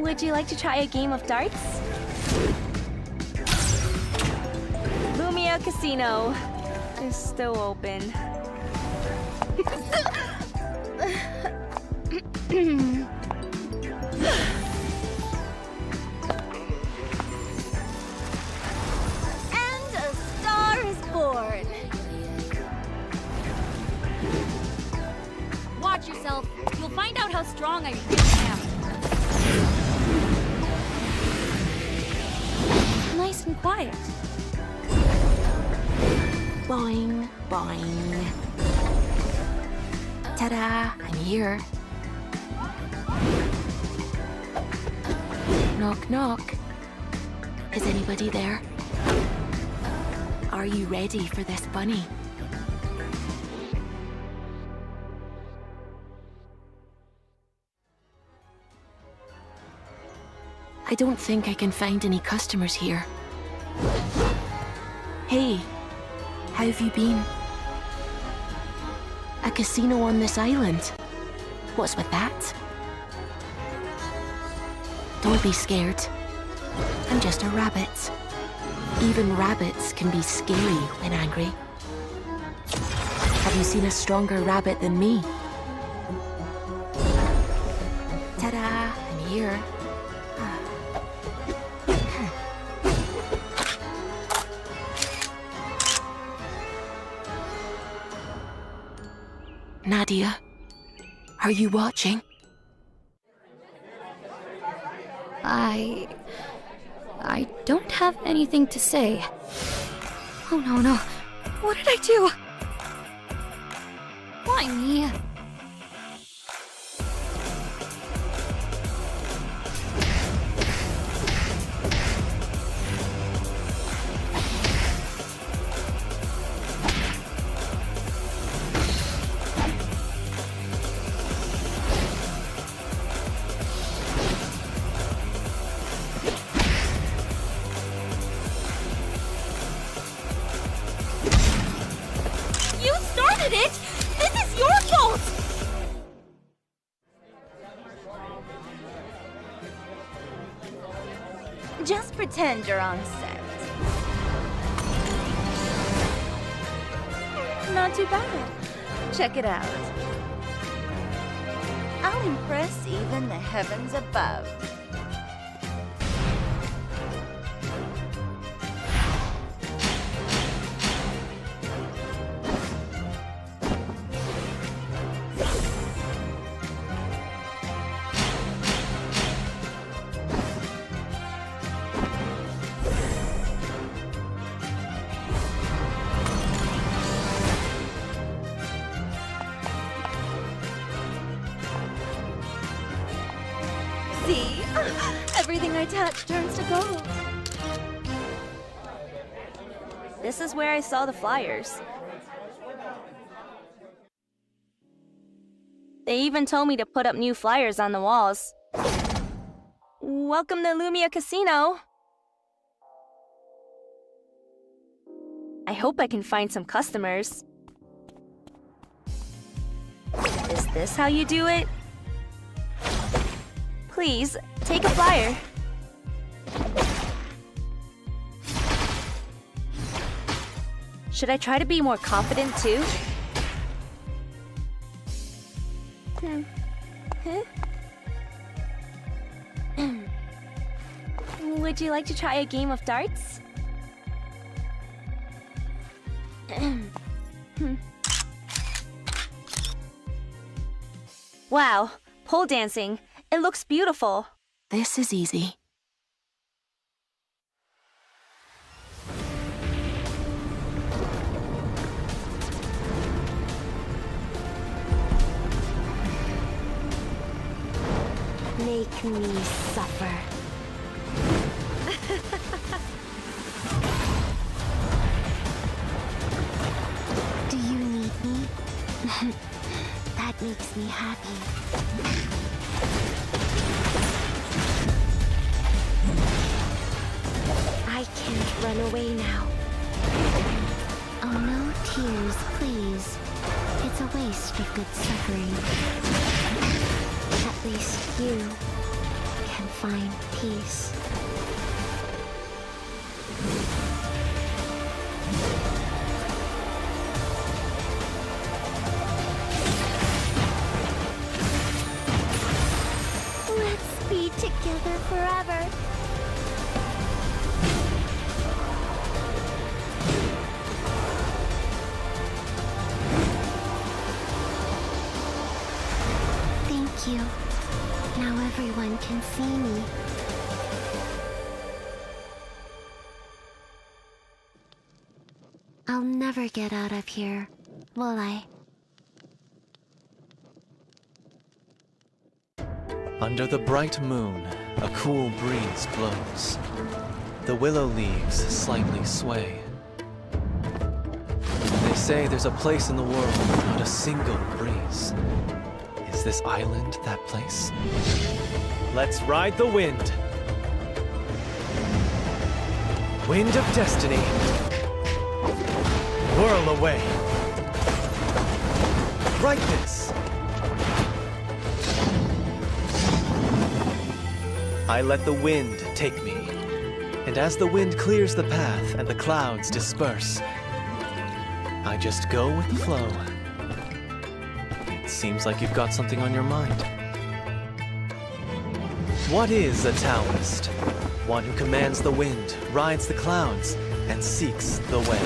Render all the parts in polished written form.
Would you like to try a game of darts? Lumia Casino is still open. And a star is born. Watch yourself. You'll find out how strong I really am. Nice and quiet. Boing, boing. Ta-da! I'm here. Knock, knock. Is anybody there? Are you ready for this bunny? I don't think I can find any customers here. Hey, how have you been? A casino on this island? What's with that? Don't be scared. I'm just a rabbit. Even rabbits can be scary when angry. Have you seen a stronger rabbit than me? Ta-da! I'm here. Nadia, are you watching? I don't have anything to say. Oh no. What did I do? Why me? It? This is your fault! Just pretend you're on set. Not too bad. Check it out. I'll impress even the heavens above. See? Everything I touch turns to gold. This is where I saw the flyers. They even told me to put up new flyers on the walls. Welcome to Lumia Casino. I hope I can find some customers. Is this how you do it? Please, take a flyer. Should I try to be more confident too? Would you like to try a game of darts? Wow, pole dancing. It looks beautiful. This is easy. Make me suffer. Do you need me? That makes me happy. I can't run away now. Oh, no tears, please. It's a waste of good suffering. At least you can find peace. Let's be together forever. Thank you. Now everyone can see me. I'll never get out of here, will I? Under the bright moon, a cool breeze blows. The willow leaves slightly sway. They say there's a place in the world without a single breeze. Is this island that place? Let's ride the wind! Wind of destiny! Whirl away! Brightness! I let the wind take me. And as the wind clears the path and the clouds disperse, I just go with the flow. It seems like you've got something on your mind. What is a Taoist? One who commands the wind, rides the clouds, and seeks the way.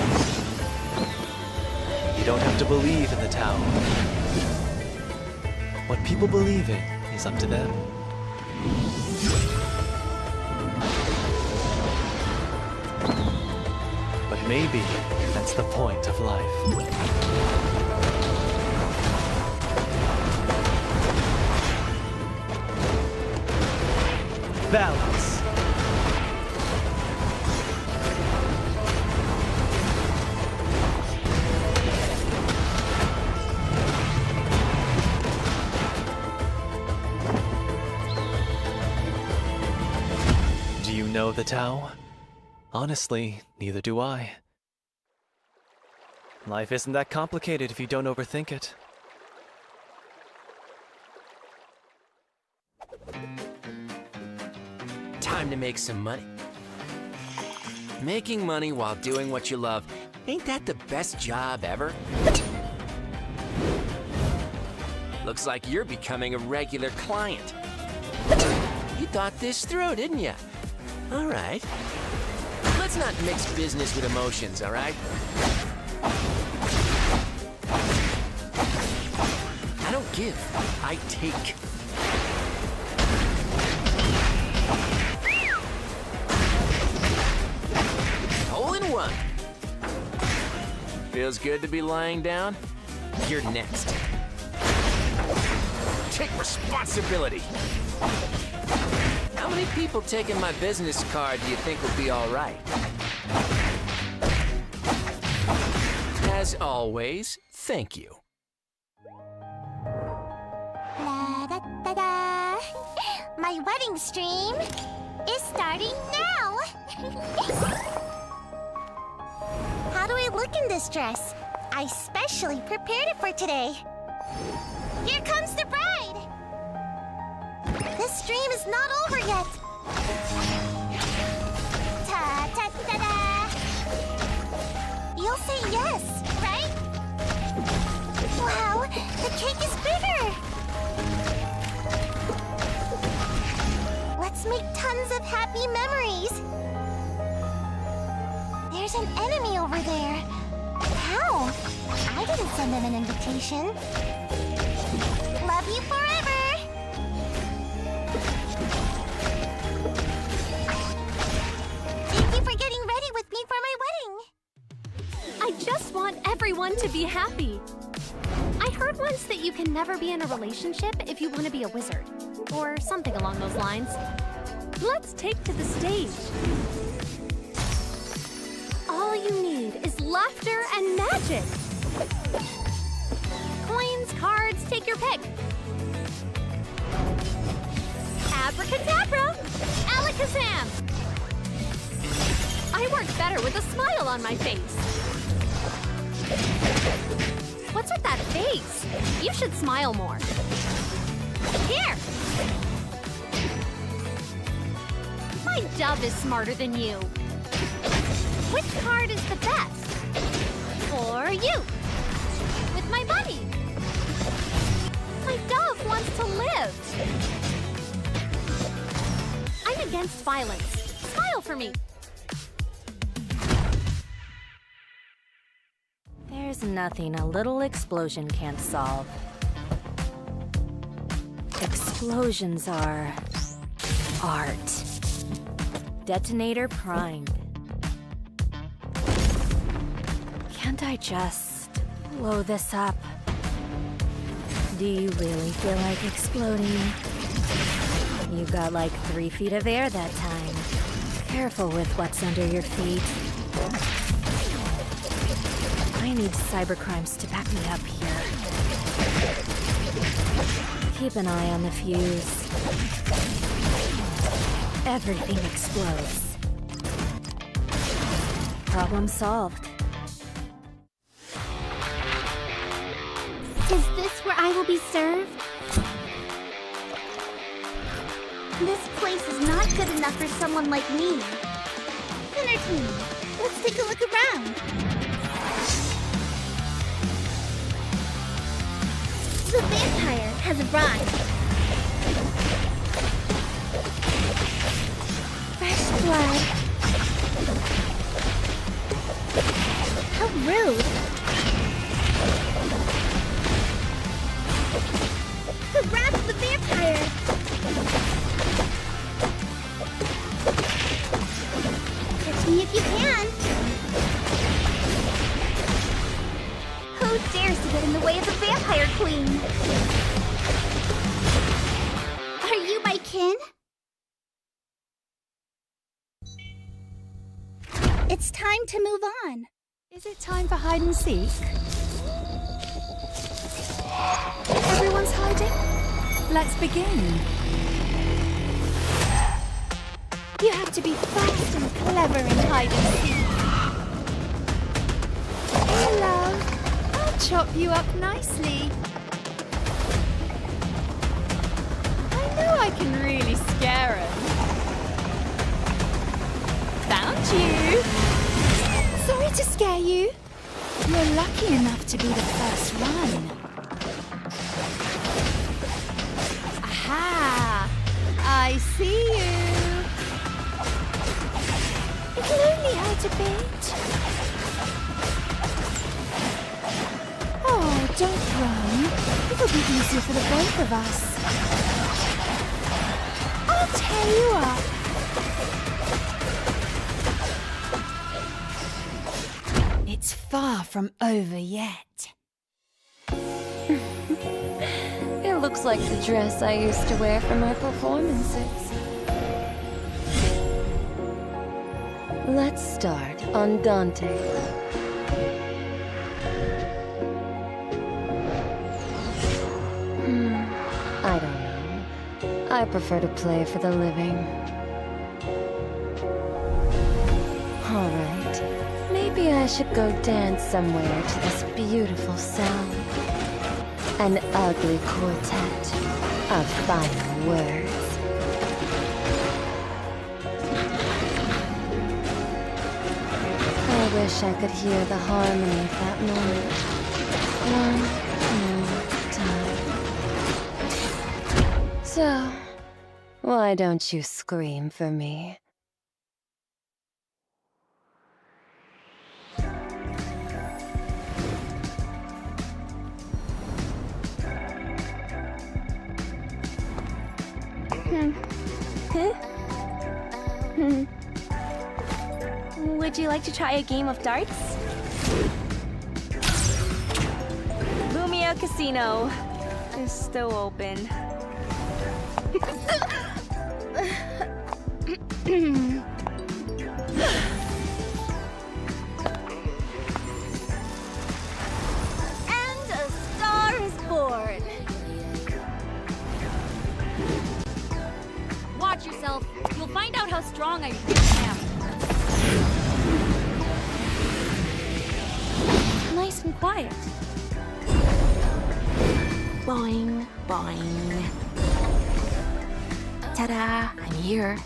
You don't have to believe in the Tao. What people believe in is up to them. But maybe that's the point of life. Balance. Do you know the Tao? Honestly, neither do I. Life isn't that complicated if you don't overthink it. Time to make some money. Making money while doing what you love, ain't that the best job ever? Looks like you're becoming a regular client. You thought this through, didn't you? All right. Let's not mix business with emotions, all right? I don't give, I take. Hole in one. Feels good to be lying down? You're next. Take responsibility. How many people taking my business card do you think will be all right? As always, thank you. La da da da! My wedding stream is starting now! How do I look in this dress? I specially prepared it for today. Here comes the bride! This stream is not over yet! Ta-ta-ta-da! You'll say yes, right? Wow, the cake is bigger! Let's make tons of happy memories! There's an enemy over there. How? I didn't send them an invitation. Love you forever! Thank you for getting ready with me for my wedding! I just want everyone to be happy. I heard once that you can never be in a relationship if you want to be a wizard. Or something along those lines. Let's take to the stage. All you need is laughter and magic. Coins, cards, take your pick. Abracadabra! Alakazam! I work better with a smile on my face. What's with that face? You should smile more. Here! My dove is smarter than you. Which card is the best? For you. With my bunny. My dove wants to live. I'm against violence. Smile for me. There's nothing a little explosion can't solve. Explosions are art. Detonator primed. Can't I just blow this up? Do you really feel like exploding? You got like 3 feet of air that time. Careful with what's under your feet. I need cybercrimes to back me up here. Keep an eye on the fuse. Everything explodes. Problem solved. Is this where I will be served? This place is not good enough for someone like me. Dinner team, let's take a look around. The vampire has arrived. Fresh blood. How rude. The wrath of the vampire. Catch me if you can. Who dares to get in the way of the vampire queen? Are you my kin? It's time to move on. Is it time for hide and seek? Everyone's hiding? Let's begin. You have to be fast and clever in hide and seek. Hey, love. I'll chop you up nicely. I know I can really scare him. Found you! Sorry to scare you. You're lucky enough to be the first one. Aha! I see you. It'll only hurt a bit. Oh, don't run. It'll be easier for the both of us. I'll tear you up. It's far from over yet. It looks like the dress I used to wear for my performances. Let's start on Dante. I don't know. I prefer to play for the living. Alright. Maybe I should go dance somewhere to this beautiful sound. An ugly quartet of final words. I wish I could hear the harmony of that moment one more time. So, why don't you scream for me? Would you like to try a game of darts? Lumia Casino is still open. And a star is born. Watch yourself. You'll find out how strong I really am. Nice and quiet. Boing, boing. Ta-da! I'm here.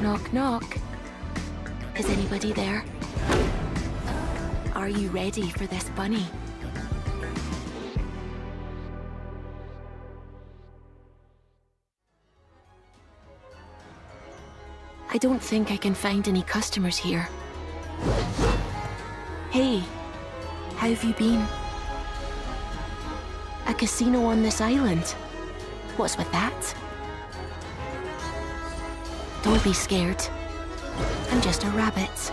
Knock, knock. Is anybody there? Are you ready for this bunny? I don't think I can find any customers here. Hey, how have you been? A casino on this island? What's with that? Don't be scared. I'm just a rabbit.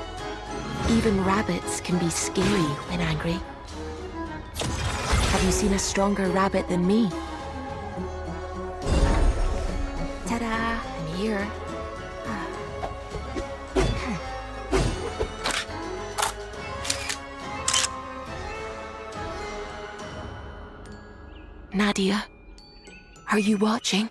Even rabbits can be scary when angry. Have you seen a stronger rabbit than me? Ta-da! I'm here. Nadia, are you watching?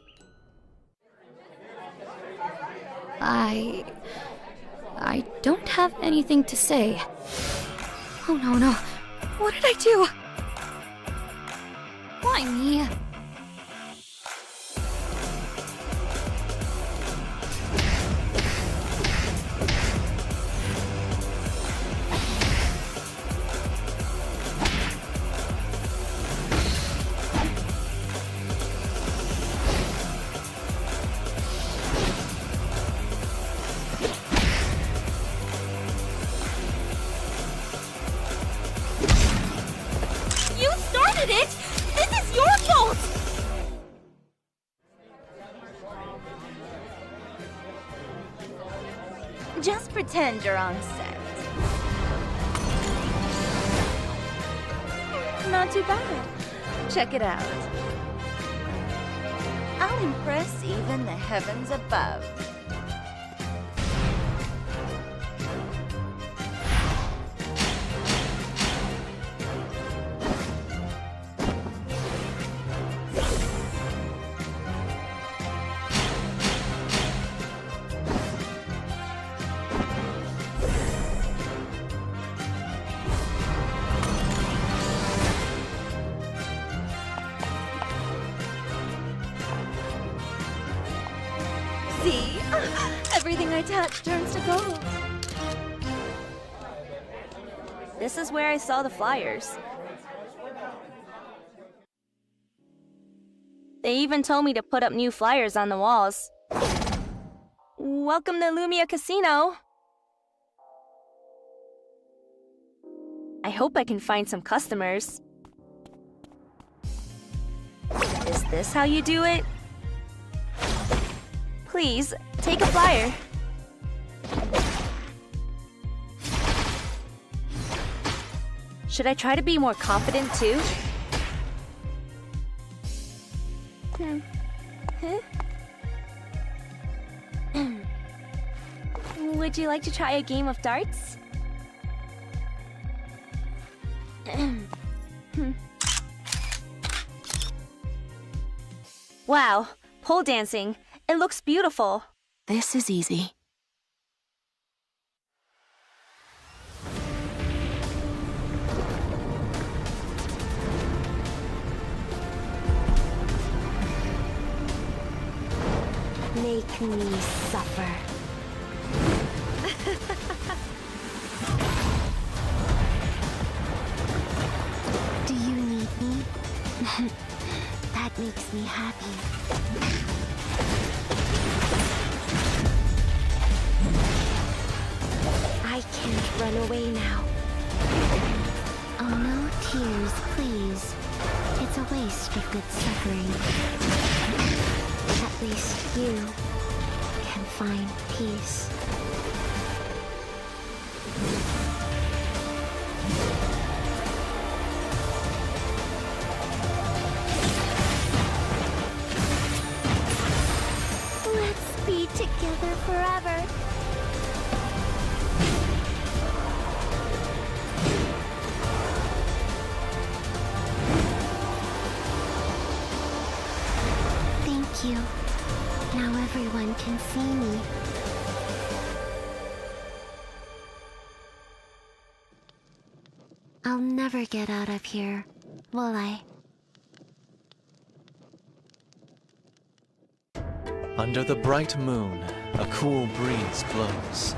I don't have anything to say. Oh no. What did I do? Why me? Just pretend you're on set. Not too bad. Check it out. I'll impress even the heavens above. See? Everything I touch turns to gold. This is where I saw the flyers. They even told me to put up new flyers on the walls. Welcome to Lumia Casino. I hope I can find some customers. Is this how you do it? Please, take a flyer. Should I try to be more confident too? Would you like to try a game of darts? Wow, pole dancing. It looks beautiful. This is easy. Make me suffer. Do you need me? That makes me happy. I can't run away now. Oh, no tears, please. It's a waste of good suffering. At least you can find peace. Let's be together forever. Thank you. Now everyone can see me. I'll never get out of here, will I? Under the bright moon, a cool breeze blows.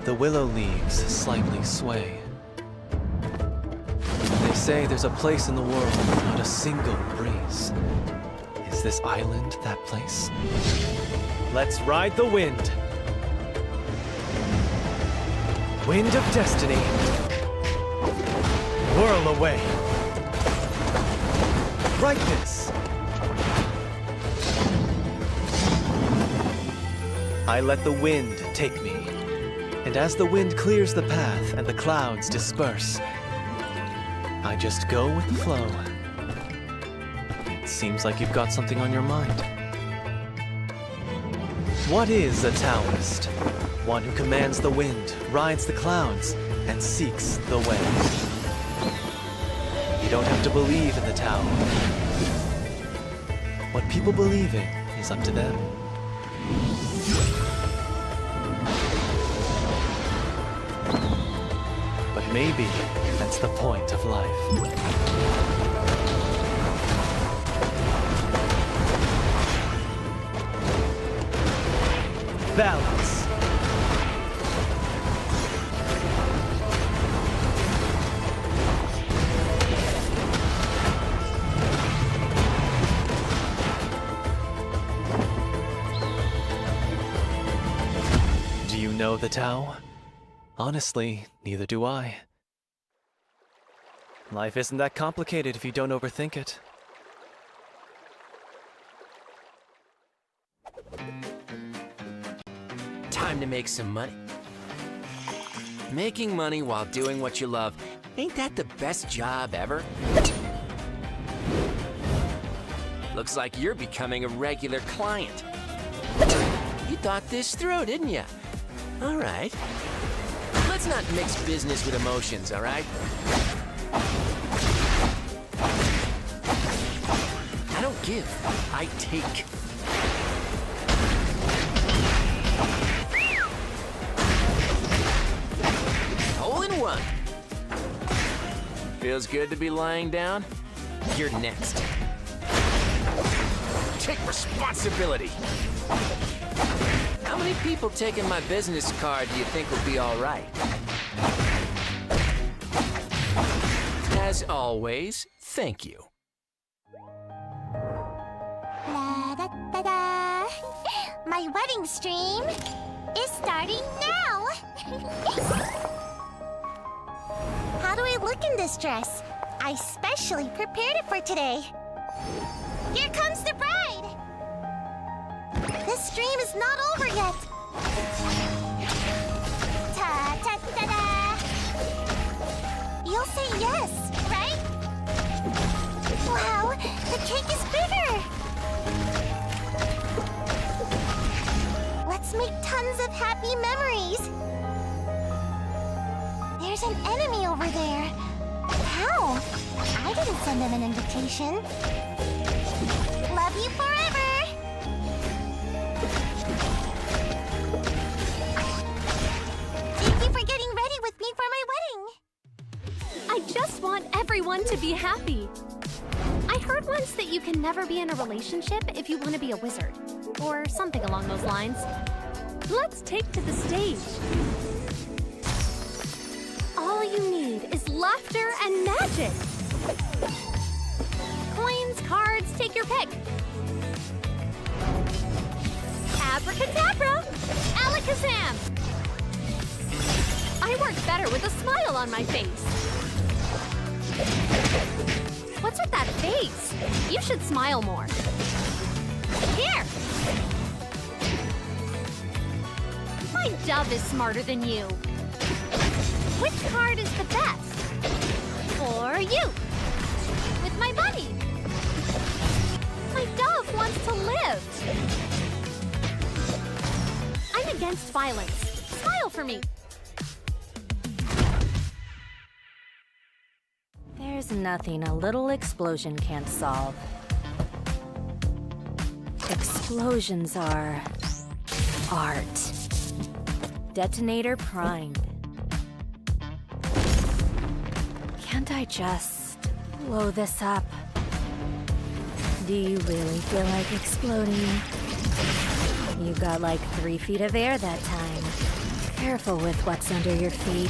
The willow leaves slightly sway. They say there's a place in the world with not a single breeze. Is this island that place? Let's ride the wind. Wind of destiny. Whirl away. Brightness. I let the wind take me. And as the wind clears the path and the clouds disperse, I just go with the flow. It seems like you've got something on your mind. What is a Taoist? One who commands the wind, rides the clouds, and seeks the way. You don't have to believe in the Tao. What people believe in is up to them. But maybe that's the point of life. Balance. Do you know the Tao? Honestly, neither do I. Life isn't that complicated if you don't overthink it. Time to make some money. Making money while doing what you love, ain't that the best job ever? Looks like you're becoming a regular client. You thought this through, didn't you? All right. Let's not mix business with emotions, all right? I don't give, I take. Hole-in-one. Feels good to be lying down? You're next. Take responsibility. How many people taking my business card do you think will be all right? As always, thank you. La da da da. My wedding stream is starting now. How do I look in this dress? I specially prepared it for today. Here comes the bride. This stream is not over yet. Ta ta ta da. You'll say yes, right? Wow, the cake is bigger. Let's make tons of happy memories. There's an enemy over there. How? I didn't send him an invitation. Love you forever. Thank you for getting ready with me for my wedding. I just want everyone to be happy. I heard once that you can never be in a relationship if you want to be a wizard, or something along those lines. Let's take to the stage. All you need is laughter and magic. Coins, cards, take your pick. Abracadabra! Alakazam! I work better with a smile on my face. What's with that face? You should smile more. Here! My dove is smarter than you. Which card is the best? For you! With my bunny! My dove wants to live! I'm against violence. Smile for me! There's nothing a little explosion can't solve. Explosions are art. Detonator primed. Can't I just blow this up? Do you really feel like exploding? You got like 3 feet of air that time. Careful with what's under your feet.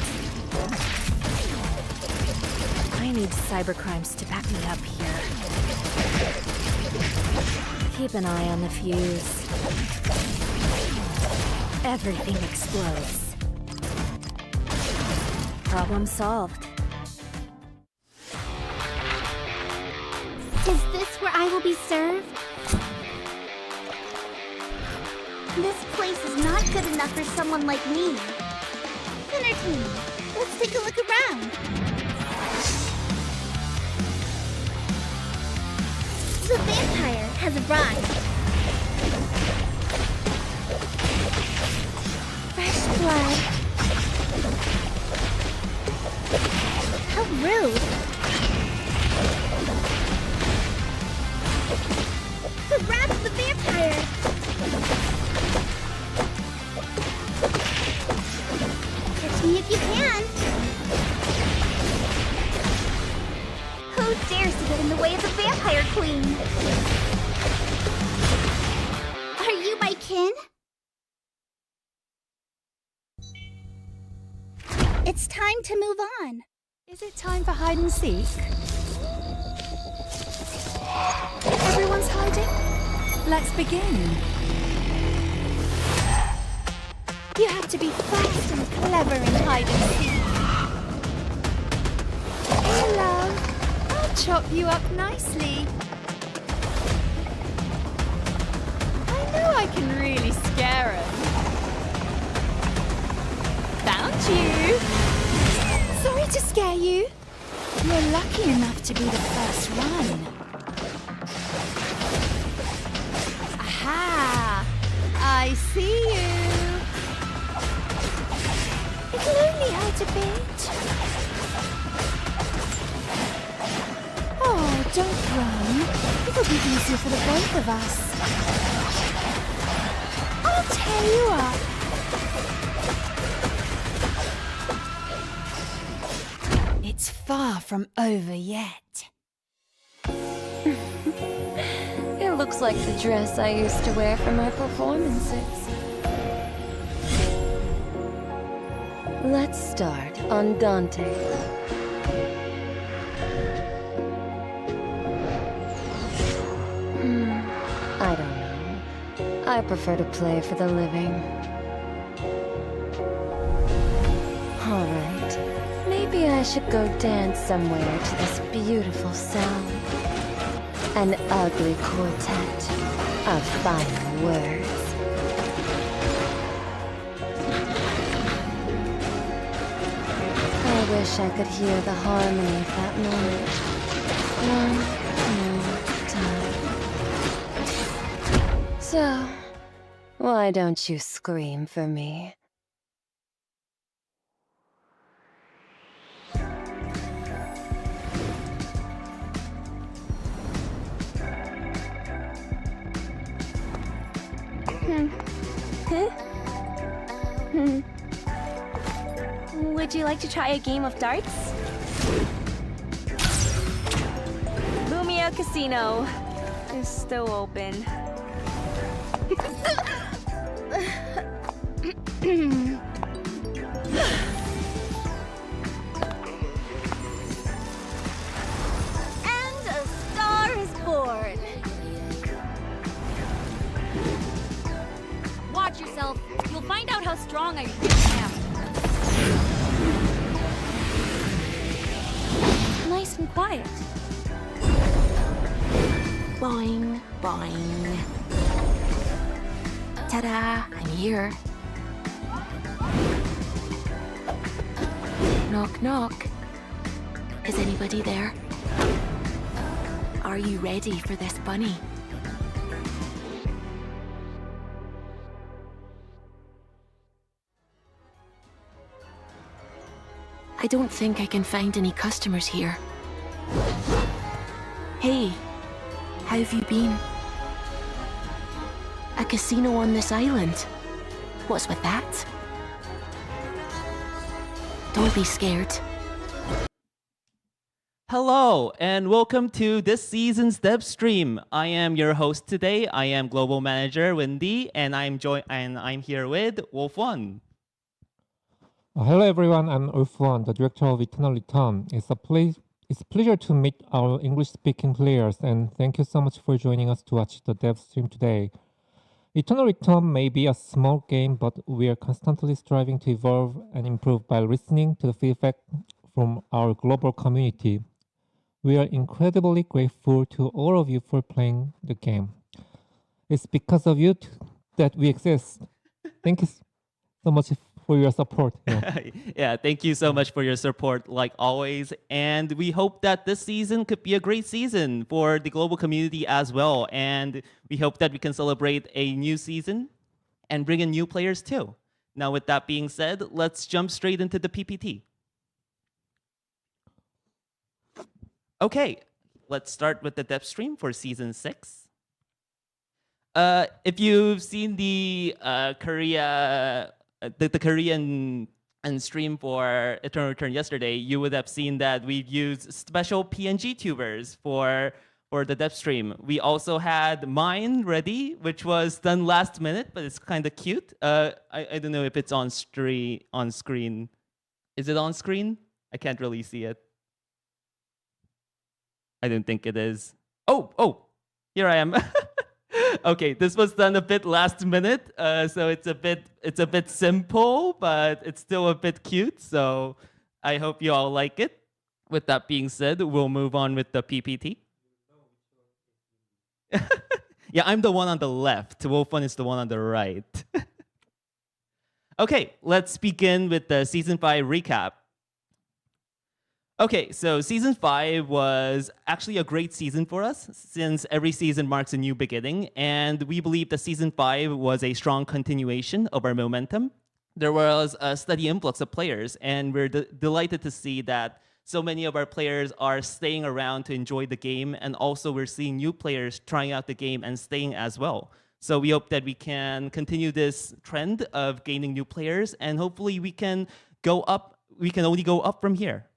I need cybercrimes to back me up here. Keep an eye on the fuse. Everything explodes. Problem solved. Is this where I will be served? This place is not good enough for someone like me. Dinner team, let's take a look around. The vampire has arrived. Fresh blood. How rude. The wrath of the vampire! Catch me if you can! Who dares to get in the way of the vampire queen? Are you my kin? It's time to move on. Is it time for hide and seek? Everyone's hiding? Let's begin. You have to be fast and clever in hide and seek. Hello. I'll chop you up nicely. I know I can really scare 'em. Found you. Sorry to scare you. You're lucky enough to be the first one. Aha! I see you. It'll only hurt a bit. Oh, don't run. It'll be easier for the both of us. I'll tear you up. It's far from over yet. It looks like the dress I used to wear for my performances. Let's start on Dante. I don't know. I prefer to play for the living. Alright. Maybe I should go dance somewhere to this beautiful sound. An ugly quartet of final words. I wish I could hear the harmony of that moment one more time. So, why don't you scream for me? Would you like to try a game of darts? Lumia Casino is still open. And a star is born. Watch yourself. You'll find out how strong I really am. Nice and quiet. Boing, boing. Ta-da! I'm here. Knock, knock. Is anybody there? Are you ready for this bunny? I don't think I can find any customers here. Hey, how have you been? A casino on this island? What's with that? Don't be scared. Hello, and welcome to this season's dev stream. I am your host today. I am Global Manager Wendy, and I'm here with Wolf One. Hello everyone, I'm Wolf1, the director of Eternal Return. It's a pleasure to meet our English-speaking players, and thank you so much for joining us to watch the dev stream today. Eternal Return may be a small game, but we are constantly striving to evolve and improve by listening to the feedback from our global community. We are incredibly grateful to all of you for playing the game. It's because of you that we exist. Thank you so much for your support. Yeah, thank you so much for your support, like always. And we hope that this season could be a great season for the global community as well. And we hope that we can celebrate a new season and bring in new players too. Now, with that being said, let's jump straight into the PPT. Okay, let's start with the dev stream for Season 6. If you've seen the Korean stream for Eternal Return yesterday, you would have seen that we've used special PNG tubers for the dev stream. We also had mine ready, which was done last minute, but it's kind of cute. I don't know if it's on screen. Is it on screen? I can't really see it. I don't think it is. Oh, here I am. Okay, this was done a bit last minute, so it's a bit simple, but it's still a bit cute. So I hope you all like it. With that being said, we'll move on with the PPT. Yeah, I'm the one on the left. Wolfun is the one on the right. Okay, let's begin with the Season 5 recap. Okay, so Season 5 was actually a great season for us, since every season marks a new beginning, and we believe that Season 5 was a strong continuation of our momentum. There was a steady influx of players, and we're delighted to see that so many of our players are staying around to enjoy the game, and also we're seeing new players trying out the game and staying as well. So we hope that we can continue this trend of gaining new players, and hopefully we can go up. We can only go up from here.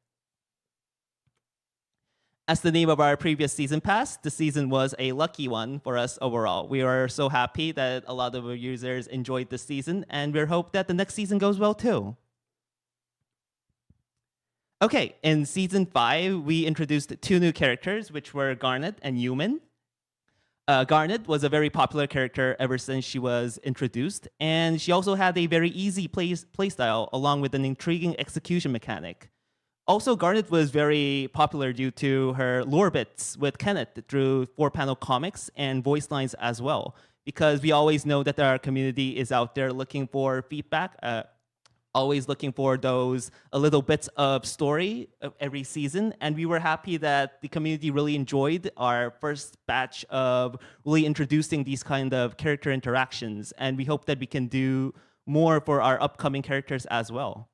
As the name of our previous season passed, the season was a lucky one for us overall. We are so happy that a lot of our users enjoyed this season, and we hope that the next season goes well too. Okay, in Season 5, we introduced 2 new characters, which were Garnet and Yumin. Garnet was a very popular character ever since she was introduced, and she also had a very easy playstyle along with an intriguing execution mechanic. Also, Garnet was very popular due to her lore bits with Kenneth through 4-panel comics and voice lines as well, because we always know that our community is out there looking for feedback, always looking for those little bits of story of every season. And we were happy that the community really enjoyed our first batch of really introducing these kind of character interactions. And we hope that we can do more for our upcoming characters as well.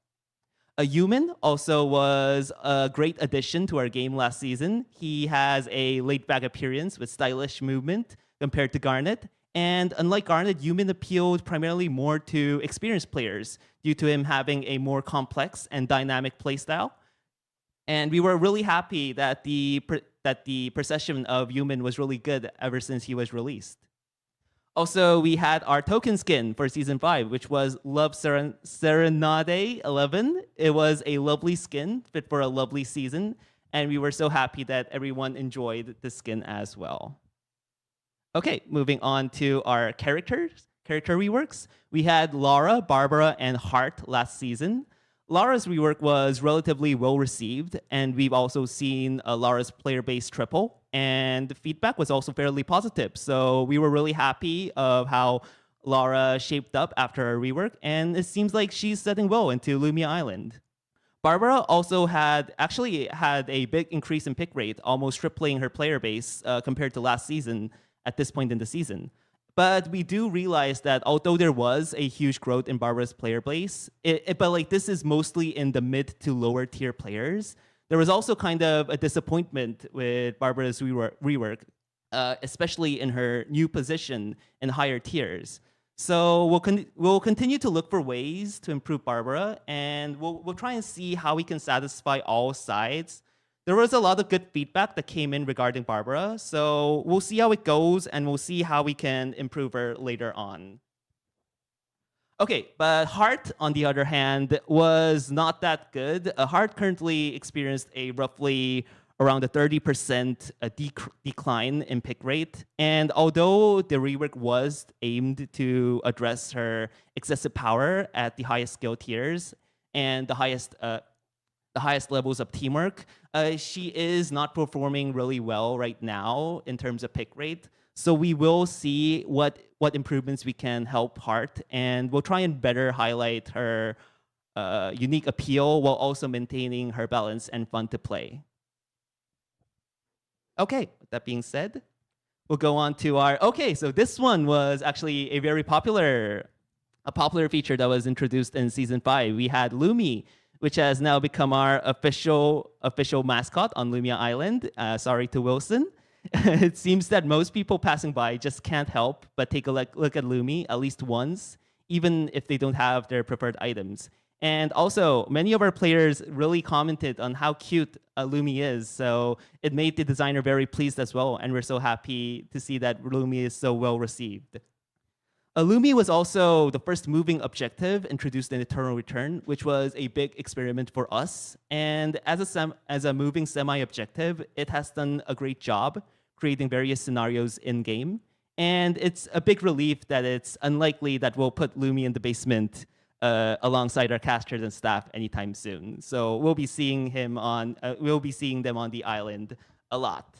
Yumin also was a great addition to our game last season. He has a laid-back appearance with stylish movement compared to Garnet. And unlike Garnet, Yumin appealed primarily more to experienced players due to him having a more complex and dynamic playstyle. And we were really happy that the perception of Yumin was really good ever since he was released. Also, we had our token skin for Season 5, which was Love Serenade 11. It was a lovely skin, fit for a lovely season, and we were so happy that everyone enjoyed the skin as well. Okay, moving on to our character reworks. We had Laura, Barbara, and Hart last season. Laura's rework was relatively well received, and we've also seen Laura's player base triple, and the feedback was also fairly positive. So we were really happy of how Laura shaped up after her rework, and it seems like she's setting well into Lumia Island. Barbara also actually had a big increase in pick rate, almost tripling her player base compared to last season at this point in the season. But we do realize that although there was a huge growth in Barbara's player base, but this is mostly in the mid to lower tier players. There was also kind of a disappointment with Barbara's rework, especially in her new position in higher tiers. So we'll continue to look for ways to improve Barbara, and we'll try and see how we can satisfy all sides there was a lot of good feedback that came in regarding Barbara. So we'll see how it goes, and we'll see how we can improve her later on. Okay, but Heart, on the other hand, was not that good. Heart currently experienced a roughly around a 30% decline in pick rate. And although the rework was aimed to address her excessive power at the highest skill tiers and the highest levels of teamwork, she is not performing really well right now in terms of pick rate. So we will see what improvements we can help Heart, and we'll try and better highlight her unique appeal while also maintaining her balance and fun to play. Okay, with that being said, we'll go on to our... Okay, so this one was actually a very popular feature that was introduced in Season 5. We had Lumi, which has now become our official mascot on Lumia Island. Sorry to Wilson. It seems that most people passing by just can't help but take a look at Lumi at least once, even if they don't have their preferred items. And also, many of our players really commented on how cute Lumi is, so it made the designer very pleased as well, and we're so happy to see that Lumi is so well received. Lumi was also the first moving objective introduced in Eternal Return, which was a big experiment for us. And as a moving semi-objective, it has done a great job creating various scenarios in-game. And it's a big relief that it's unlikely that we'll put Lumi in the basement alongside our casters and staff anytime soon. So we'll be seeing them on the island a lot.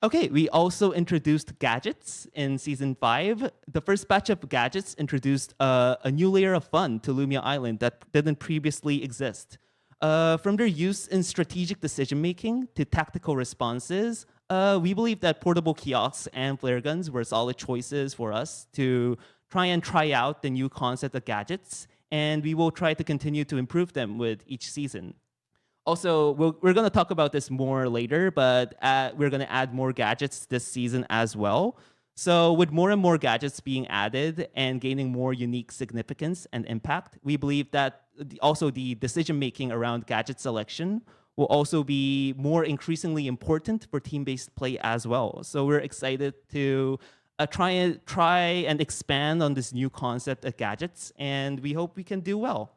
Okay, we also introduced gadgets in Season 5. The first batch of gadgets introduced a new layer of fun to Lumia Island that didn't previously exist. From their use in strategic decision-making to tactical responses, we believe that portable kiosks and flare guns were solid choices for us to try out the new concept of gadgets, and we will try to continue to improve them with each season. Also, we're going to talk about this more later, but we're going to add more gadgets this season as well. So with more and more gadgets being added and gaining more unique significance and impact, we believe that also the decision-making around gadget selection will also be more increasingly important for team-based play as well. So we're excited to try and expand on this new concept of gadgets, and we hope we can do well.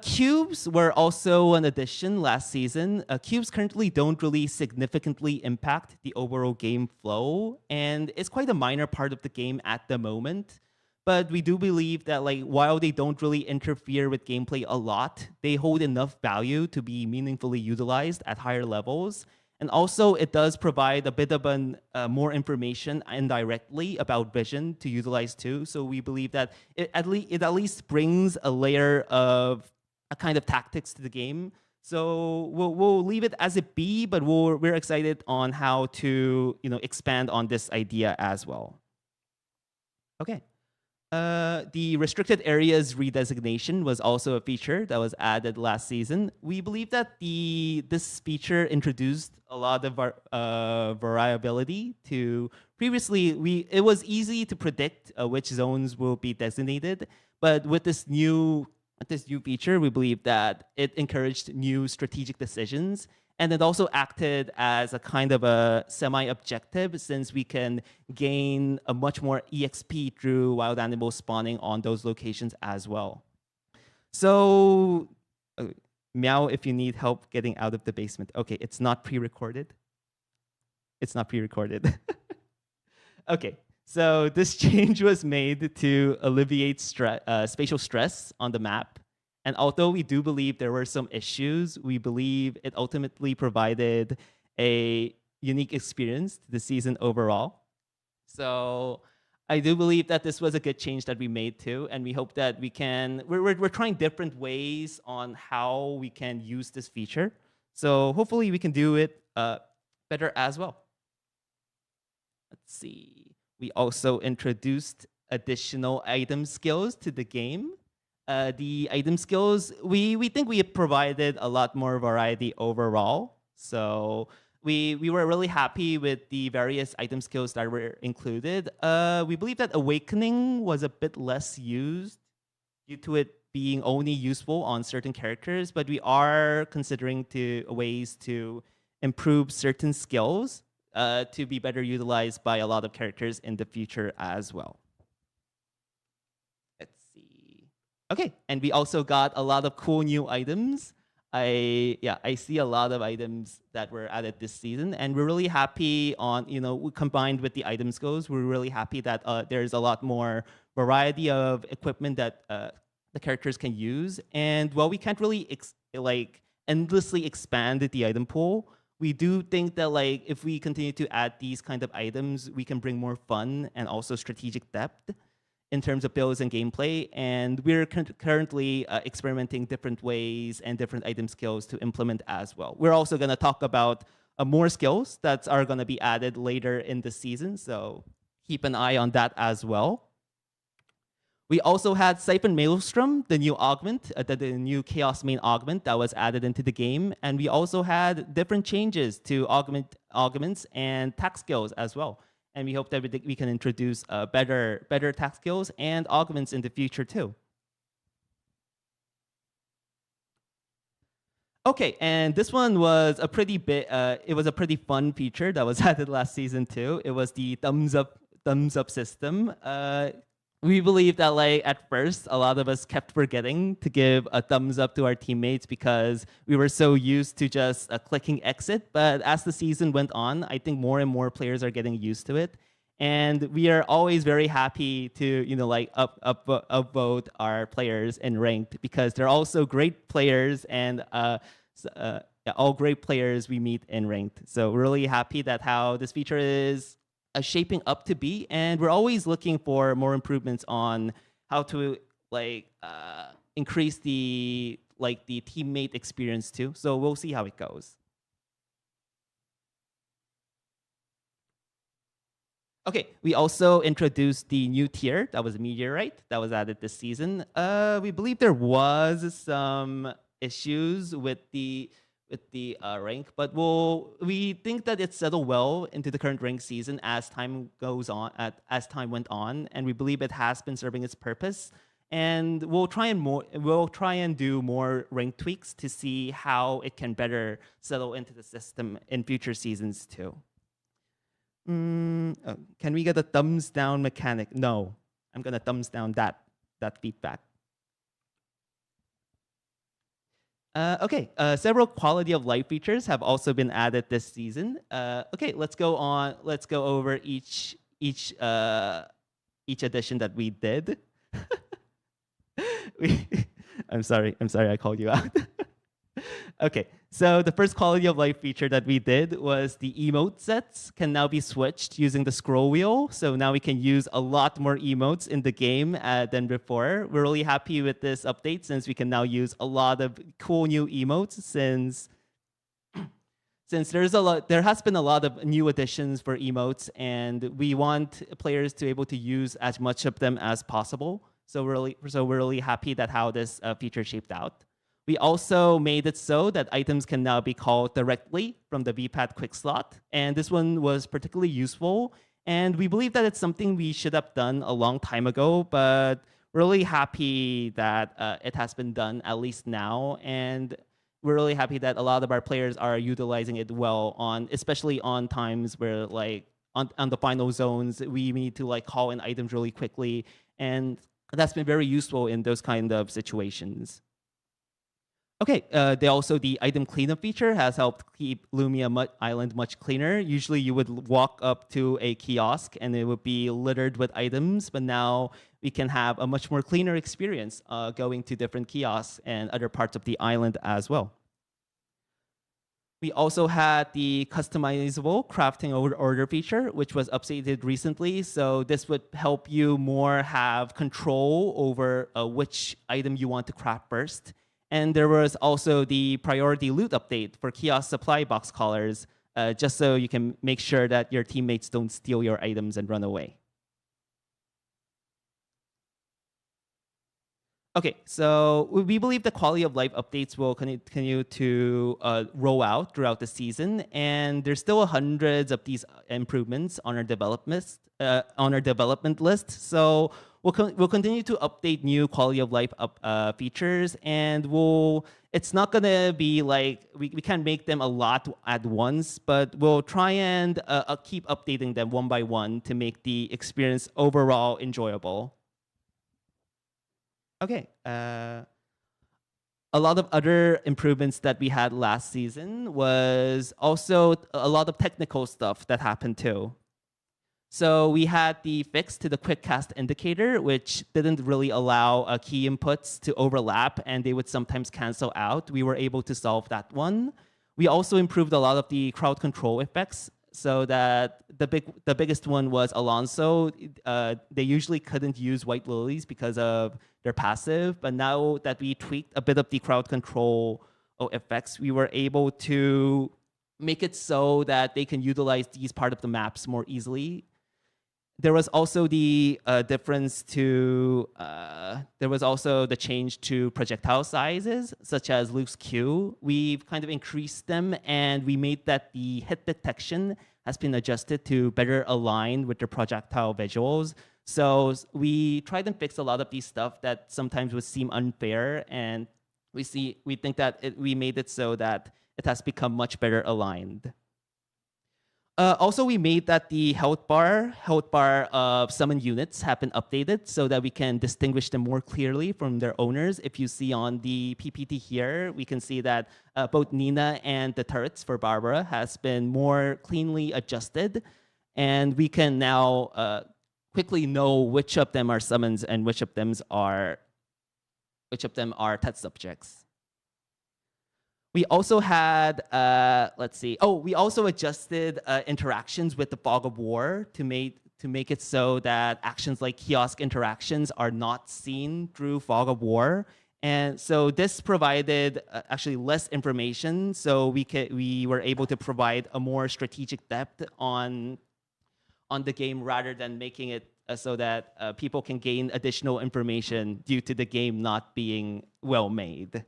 Cubes were also an addition last season. Cubes currently don't really significantly impact the overall game flow, and it's quite a minor part of the game at the moment. But we do believe that while they don't really interfere with gameplay a lot, they hold enough value to be meaningfully utilized at higher levels. And also, it does provide a bit of more information indirectly about vision to utilize too. So we believe that it at least brings a layer of a kind of tactics to the game. So we'll leave it as it be, but we're excited on how to expand on this idea as well. Okay. The restricted areas redesignation was also a feature that was added last season. We believe that this feature introduced a lot of variability to previously. It was easy to predict which zones will be designated, but with this new feature, we believe that it encouraged new strategic decisions, and it also acted as a kind of a semi-objective since we can gain a much more EXP through wild animal spawning on those locations as well. So, Meow, if you need help getting out of the basement. Okay, it's not pre-recorded. It's not pre-recorded. Okay. So this change was made to alleviate spatial stress on the map. And although we do believe there were some issues, we believe it ultimately provided a unique experience to the season overall. So I do believe that this was a good change that we made too. And we hope that we can... We're trying different ways on how we can use this feature. So hopefully we can do it better as well. Let's see. We also introduced additional item skills to the game. The item skills, we think we have provided a lot more variety overall. So we were really happy with the various item skills that were included. We believe that Awakening was a bit less used due to it being only useful on certain characters, but we are considering ways to improve certain skills to be better utilized by a lot of characters in the future as well. Let's see. Okay, and we also got a lot of cool new items. I see a lot of items that were added this season, and we're really happy on, combined with the item skills, we're really happy that there's a lot more variety of equipment that the characters can use. And while we can't really endlessly expand the item pool, we do think that if we continue to add these kind of items, we can bring more fun and also strategic depth in terms of builds and gameplay. And we're currently experimenting different ways and different item skills to implement as well. We're also going to talk about more skills that are going to be added later in the season, so keep an eye on that as well. We also had Siphon Maelstrom, the new augment, the new Chaos main augment that was added into the game. And we also had different changes to augments and tax skills as well. And we hope that we can introduce better tax skills and augments in the future too. Okay, and this one was a pretty it was a pretty fun feature that was added last season too. It was the thumbs up system. We believe that at first, a lot of us kept forgetting to give a thumbs up to our teammates because we were so used to just clicking exit. But as the season went on, I think more and more players are getting used to it. And we are always very happy to, upvote our players in ranked because they're also great players and all great players we meet in ranked. So we're really happy that how this feature is shaping up to be, and we're always looking for more improvements on how to increase the teammate experience too. So we'll see how it goes. Okay, we also introduced the new tier that was Meteorite that was added this season. We believe there was some issues with the rank, but we think that it settled well into the current rank season as time goes on, as time went on, and we believe it has been serving its purpose. And we'll try and do more rank tweaks to see how it can better settle into the system in future seasons too. Can we get a thumbs down mechanic? No, I'm gonna thumbs down that feedback. Okay, several quality of life features have also been added this season. Okay, let's go over each addition that we did. I'm sorry, I called you out. Okay, so the first quality of life feature that we did was the emote sets can now be switched using the scroll wheel. So now we can use a lot more emotes in the game than before. We're really happy with this update since we can now use a lot of cool new emotes since there has been a lot of new additions for emotes, and we want players to be able to use as much of them as possible. So we're really happy that how this feature shaped out. We also made it so that items can now be called directly from the VPAT quick slot. And this one was particularly useful. And we believe that it's something we should have done a long time ago, but really happy that it has been done at least now. And we're really happy that a lot of our players are utilizing it well especially on times where on the final zones, we need to call in items really quickly. And that's been very useful in those kind of situations. Okay, the item cleanup feature has helped keep Lumia Island much cleaner. Usually you would walk up to a kiosk and it would be littered with items, but now we can have a much more cleaner experience going to different kiosks and other parts of the island as well. We also had the customizable crafting order feature, which was updated recently. So this would help you more have control over which item you want to craft first. And there was also the priority loot update for kiosk supply box callers, just so you can make sure that your teammates don't steal your items and run away. Okay, so we believe the quality of life updates will continue to roll out throughout the season, and there's still hundreds of these improvements on our development list. So we'll continue to update new quality of life features, and it's not gonna be like we can't make them a lot at once, but we'll try and keep updating them one by one to make the experience overall enjoyable. Okay. A lot of other improvements that we had last season was also a lot of technical stuff that happened too. So we had the fix to the quick cast indicator, which didn't really allow key inputs to overlap, and they would sometimes cancel out. We were able to solve that one. We also improved a lot of the crowd control effects, so that the biggest one was Alonso. They usually couldn't use White Lilies because of their passive, but now that we tweaked a bit of the crowd control effects, we were able to make it so that they can utilize these part of the maps more easily. There was also the difference to, there was also the change to projectile sizes, such as Luke's Q. We've kind of increased them, and we made that the hit detection has been adjusted to better align with the projectile visuals. So we tried and fixed a lot of these stuff that sometimes would seem unfair, and we think that we made it so that it has become much better aligned. Also, we made that the health bar of summon units have been updated so that we can distinguish them more clearly from their owners. If you see on the PPT here, we can see that both Nina and the turrets for Barbara has been more cleanly adjusted, and we can now quickly know which of them are summons and which of them are test subjects. We also had, we also adjusted interactions with the Fog of War to make it so that actions like kiosk interactions are not seen through Fog of War. And so this provided actually less information, so we were able to provide a more strategic depth on the game rather than making it so that people can gain additional information due to the game not being well made.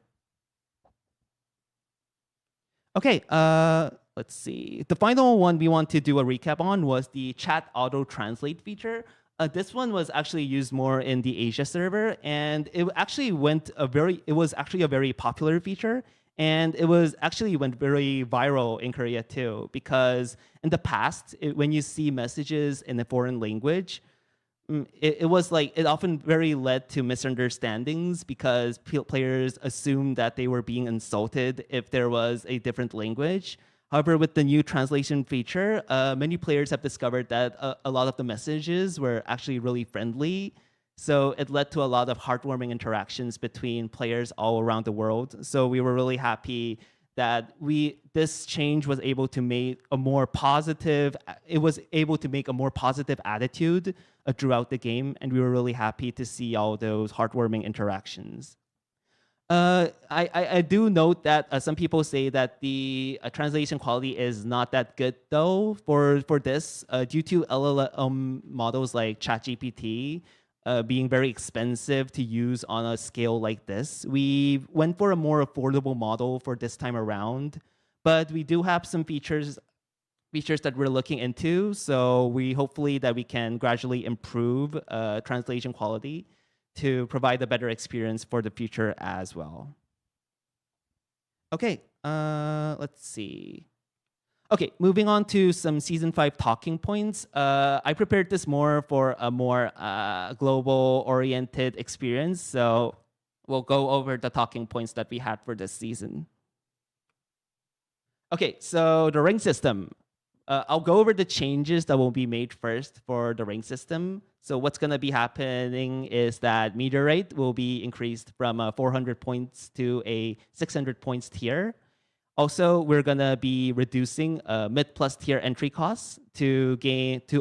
Okay, let's see. The final one we want to do a recap on was the chat auto translate feature. This one was actually used more in the Asia server, and it actually it was actually a very popular feature, and it went very viral in Korea too, because in the past, when you see messages in a foreign language, it often very led to misunderstandings because players assumed that they were being insulted if there was a different language. However, with the new translation feature, many players have discovered that a lot of the messages were actually really friendly. So it led to a lot of heartwarming interactions between players all around the world. So we were really happy that this change was able to make a more positive. It was able to make a more positive attitude throughout the game, and we were really happy to see all those heartwarming interactions. I do note that some people say that the translation quality is not that good though for this due to LLM models like ChatGPT being very expensive to use on a scale like this. We went for a more affordable model for this time around, but we do have some features that we're looking into. So we hopefully that we can gradually improve translation quality to provide a better experience for the future as well. Okay, let's see. Okay, moving on to some Season 5 talking points. I prepared this more for a more global-oriented experience, so we'll go over the talking points that we had for this season. Okay, so the rank system. I'll go over the changes that will be made first for the rank system. So what's going to be happening is that meteorite will be increased from 400 points to a 600 points tier. Also, we're going to be reducing mid-plus tier entry costs to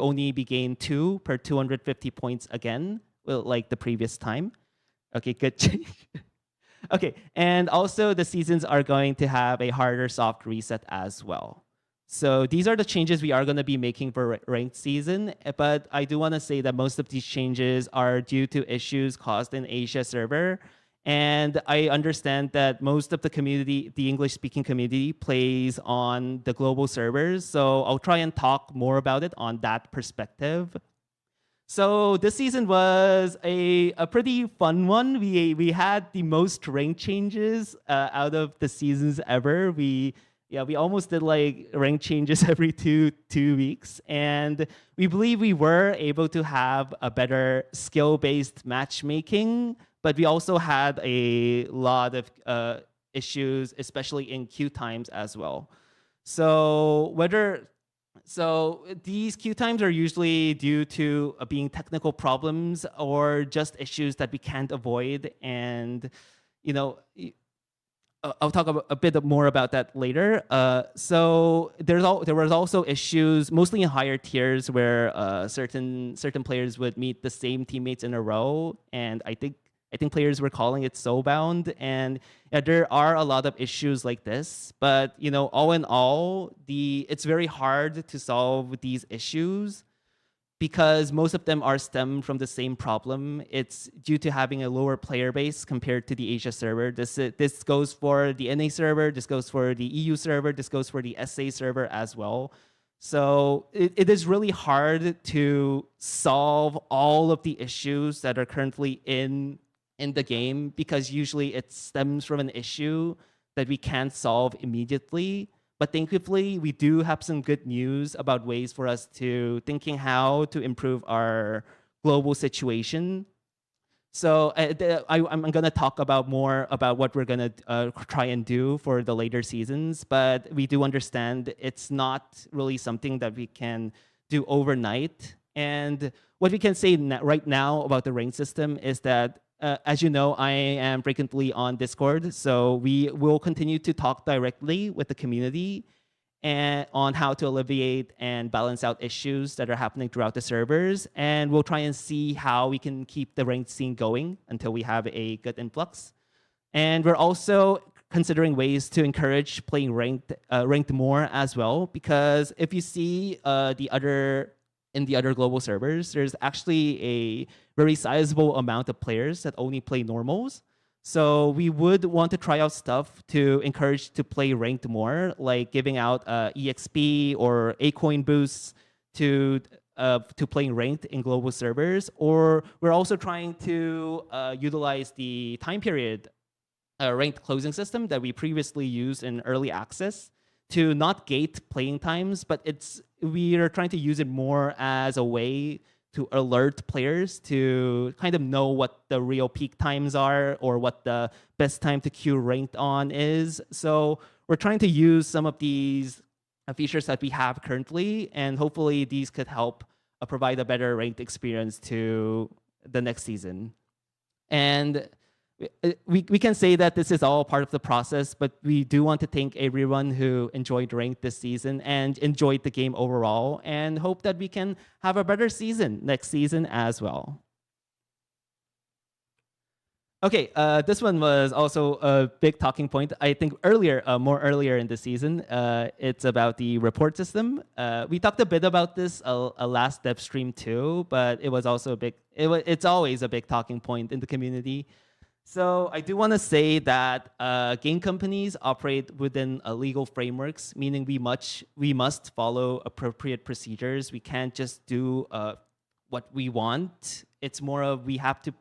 only be gained 2 per 250 points again, like the previous time. Okay, good change. Okay, and also the seasons are going to have a harder soft reset as well. So these are the changes we are going to be making for ranked season, but I do want to say that most of these changes are due to issues caused in Asia server. And I understand that most of the community, the English-speaking community, plays on the global servers. So I'll try and talk more about it on that perspective. So this season was a pretty fun one. We had the most rank changes out of the seasons ever. We almost did like rank changes every two weeks, and we believe we were able to have a better skill-based matchmaking. But we also had a lot of issues, especially in queue times as well. So these queue times are usually due to being technical problems or just issues that we can't avoid. And, I'll talk a bit more about that later. So there was also issues, mostly in higher tiers, where certain players would meet the same teammates in a row, and I think players were calling it soulbound. And there are a lot of issues like this. But all in all, it's very hard to solve these issues because most of them are stemmed from the same problem. It's due to having a lower player base compared to the Asia server. This goes for the NA server, this goes for the EU server, this goes for the SA server as well. So it is really hard to solve all of the issues that are currently in the game because usually it stems from an issue that we can't solve immediately. But thankfully, we do have some good news about ways for us to thinking how to improve our global situation. So I'm going to talk about more about what we're going to try and do for the later seasons. But we do understand it's not really something that we can do overnight. And what we can say right now about the rank system is that as you know, I am frequently on Discord, so we will continue to talk directly with the community and on how to alleviate and balance out issues that are happening throughout the servers. And we'll try and see how we can keep the ranked scene going until we have a good influx. And we're also considering ways to encourage playing ranked more as well, because if you see in the other global servers, there's actually a very sizable amount of players that only play normals. So we would want to try out stuff to encourage to play ranked more, like giving out EXP or A-coin boosts to playing ranked in global servers. Or we're also trying to utilize the time period ranked closing system that we previously used in early access to not gate playing times, but we are trying to use it more as a way to alert players to kind of know what the real peak times are or what the best time to queue ranked on is. So we're trying to use some of these features that we have currently, and hopefully these could help provide a better ranked experience to the next season. And we can say that this is all part of the process, but we do want to thank everyone who enjoyed ranked this season and enjoyed the game overall, and hope that we can have a better season next season as well. Okay, this one was also a big talking point. I think more earlier in the season, it's about the report system. We talked a bit about this last dev stream too, but it was also it's always a big talking point in the community. So I do want to say that game companies operate within legal frameworks, meaning we must follow appropriate procedures. We can't just do what we want. It's more of we have to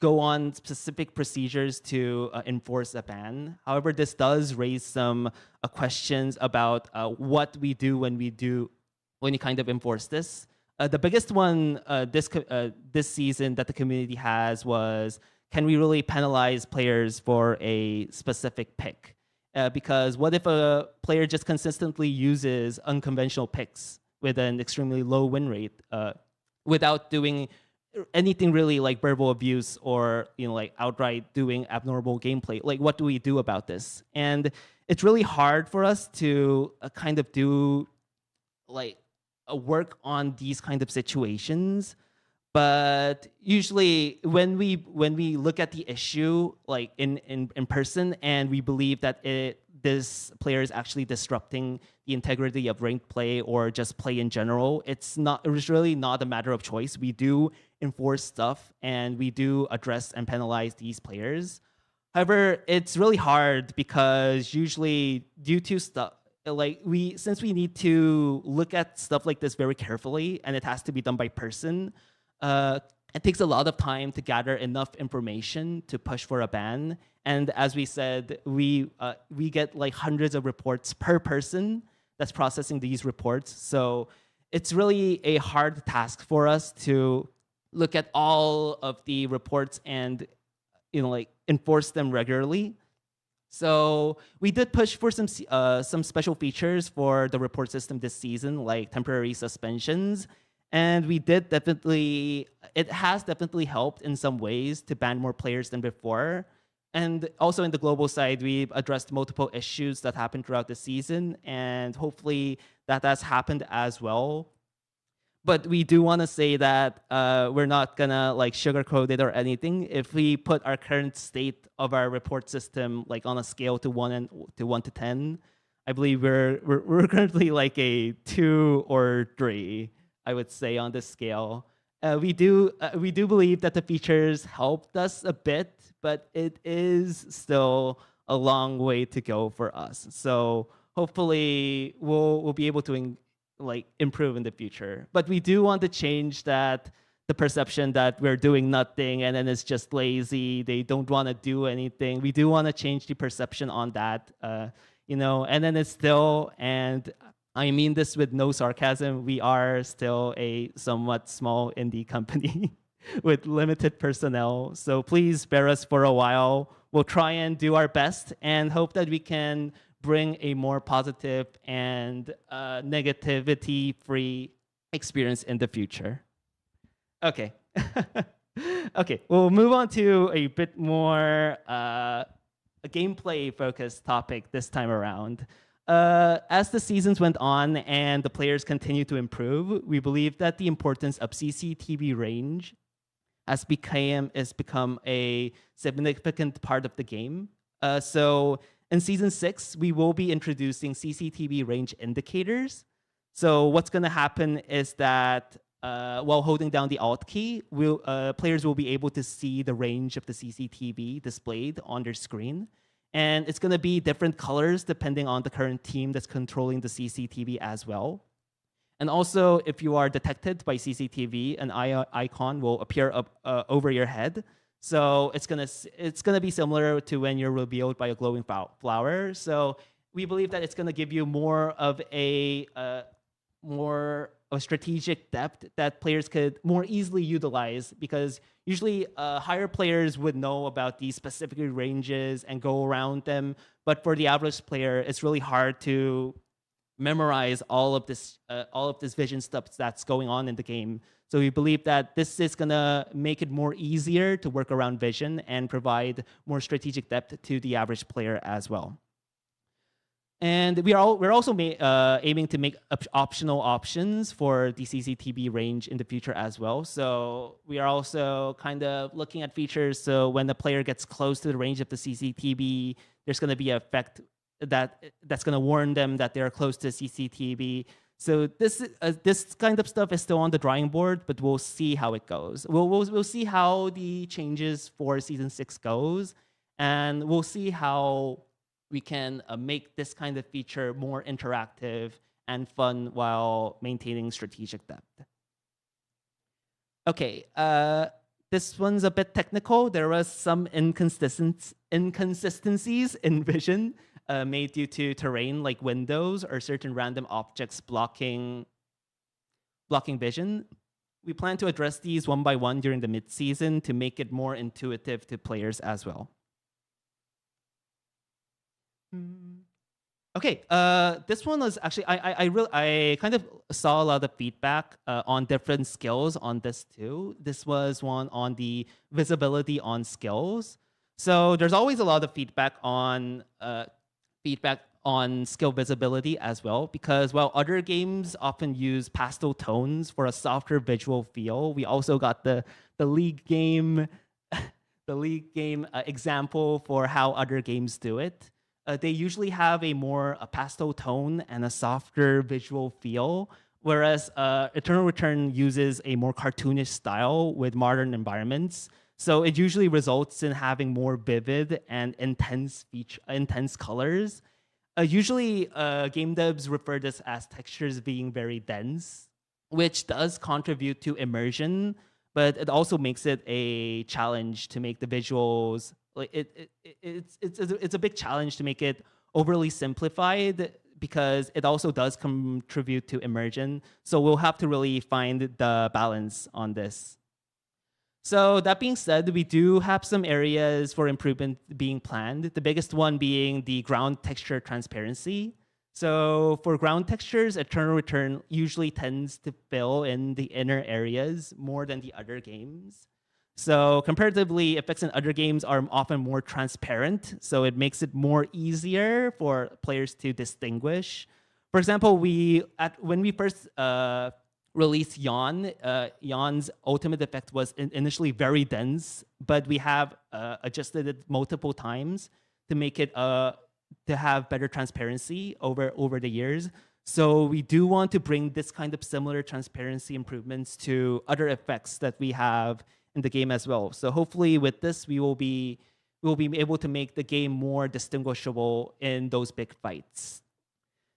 go on specific procedures to enforce a ban. However, this does raise some questions about what we do when you kind of enforce this. The biggest one this season that the community has was, can we really penalize players for a specific pick? Because what if a player just consistently uses unconventional picks with an extremely low win rate without doing anything really like verbal abuse or like outright doing abnormal gameplay? Like, what do we do about this? And it's really hard for us to kind of do like a work on these kind of situations. But usually when we look at the issue like in person and we believe that this player is actually disrupting the integrity of ranked play or just play in general, it's really not a matter of choice. We do enforce stuff and we do address and penalize these players. However, it's really hard because usually due to stuff, since we need to look at stuff like this very carefully, and it has to be done by person, it takes a lot of time to gather enough information to push for a ban. And as we said, we get like hundreds of reports per person that's processing these reports. So it's really a hard task for us to look at all of the reports and enforce them regularly. So we did push for some special features for the report system this season, like temporary suspensions. And it has definitely helped in some ways to ban more players than before. And also in the global side, we've addressed multiple issues that happened throughout the season, and hopefully that has happened as well. But we do want to say that we're not gonna sugarcoat it or anything. If we put our current state of our report system on a scale to 1 to 10, I believe we're currently like a 2 or 3, I would say, on this scale. We do believe that the features helped us a bit, but it is still a long way to go for us. So hopefully we'll be able to improve in the future. But we do want to change the perception that we're doing nothing and then it's just lazy, they don't want to do anything. We do want to change the perception on that, and then it's still, and I mean this with no sarcasm, we are still a somewhat small indie company with limited personnel. So please bear us for a while. We'll try and do our best and hope that we can bring a more positive and negativity-free experience in the future. Okay. Okay, we'll move on to a bit more a gameplay-focused topic this time around. As the seasons went on and the players continued to improve, we believe that the importance of CCTV range has become a significant part of the game. So in Season 6, we will be introducing CCTV range indicators. So what's going to happen is that while holding down the Alt key, players will be able to see the range of the CCTV displayed on their screen. And it's going to be different colors depending on the current team that's controlling the CCTV as well. And also, if you are detected by CCTV, an icon will appear up over your head. So it's gonna be similar to when you're revealed by a glowing flower. So we believe that it's gonna give you more of a strategic depth that players could more easily utilize, because usually higher players would know about these specific ranges and go around them. But for the average player, it's really hard to memorize all of this vision stuff that's going on in the game. So we believe that this is gonna make it more easier to work around vision and provide more strategic depth to the average player as well. And we're also aiming to make optional options for the CCTV range in the future as well. So we are also kind of looking at features. So when the player gets close to the range of the CCTV, there's going to be an effect that's going to warn them that they're close to CCTV. So this kind of stuff is still on the drawing board, but we'll see how it goes. We'll see how the changes for Season 6 goes, and we'll see how we can make this kind of feature more interactive and fun while maintaining strategic depth. Okay, this one's a bit technical. There was some inconsistencies in vision made due to terrain like windows or certain random objects blocking vision. We plan to address these one by one during the mid-season to make it more intuitive to players as well. Okay, this one was actually, I kind of saw a lot of feedback on different skills on this too. This was one on the visibility on skills. So there's always a lot of feedback on skill visibility as well, because while other games often use pastel tones for a softer visual feel, we also got the League game example for how other games do it. They usually have a more pastel tone and a softer visual feel, whereas Eternal Return uses a more cartoonish style with modern environments. So it usually results in having more vivid and intense colors. Usually, game devs refer this as textures being very dense, which does contribute to immersion, but it also makes it a challenge to make the visuals. Like it's a big challenge to make it overly simplified because it also does contribute to immersion. So we'll have to really find the balance on this. So that being said, we do have some areas for improvement being planned. The biggest one being the ground texture transparency. So for ground textures, Eternal Return usually tends to fill in the inner areas more than the other games. So comparatively, effects in other games are often more transparent, so it makes it more easier for players to distinguish. For example, when we first released Yawn's ultimate effect was initially very dense, but we have adjusted it multiple times to make it to have better transparency over the years. So we do want to bring this kind of similar transparency improvements to other effects that we have in the game as well. So hopefully with this, we will be able to make the game more distinguishable in those big fights.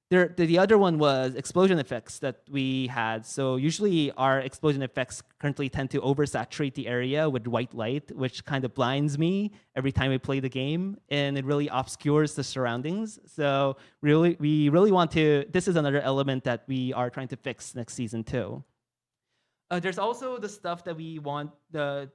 The other one was explosion effects that we had. So usually our explosion effects currently tend to oversaturate the area with white light, which kind of blinds me every time I play the game, and it really obscures the surroundings. So we really want to, this is another element that we are trying to fix next season too. There's also the stuff that we want to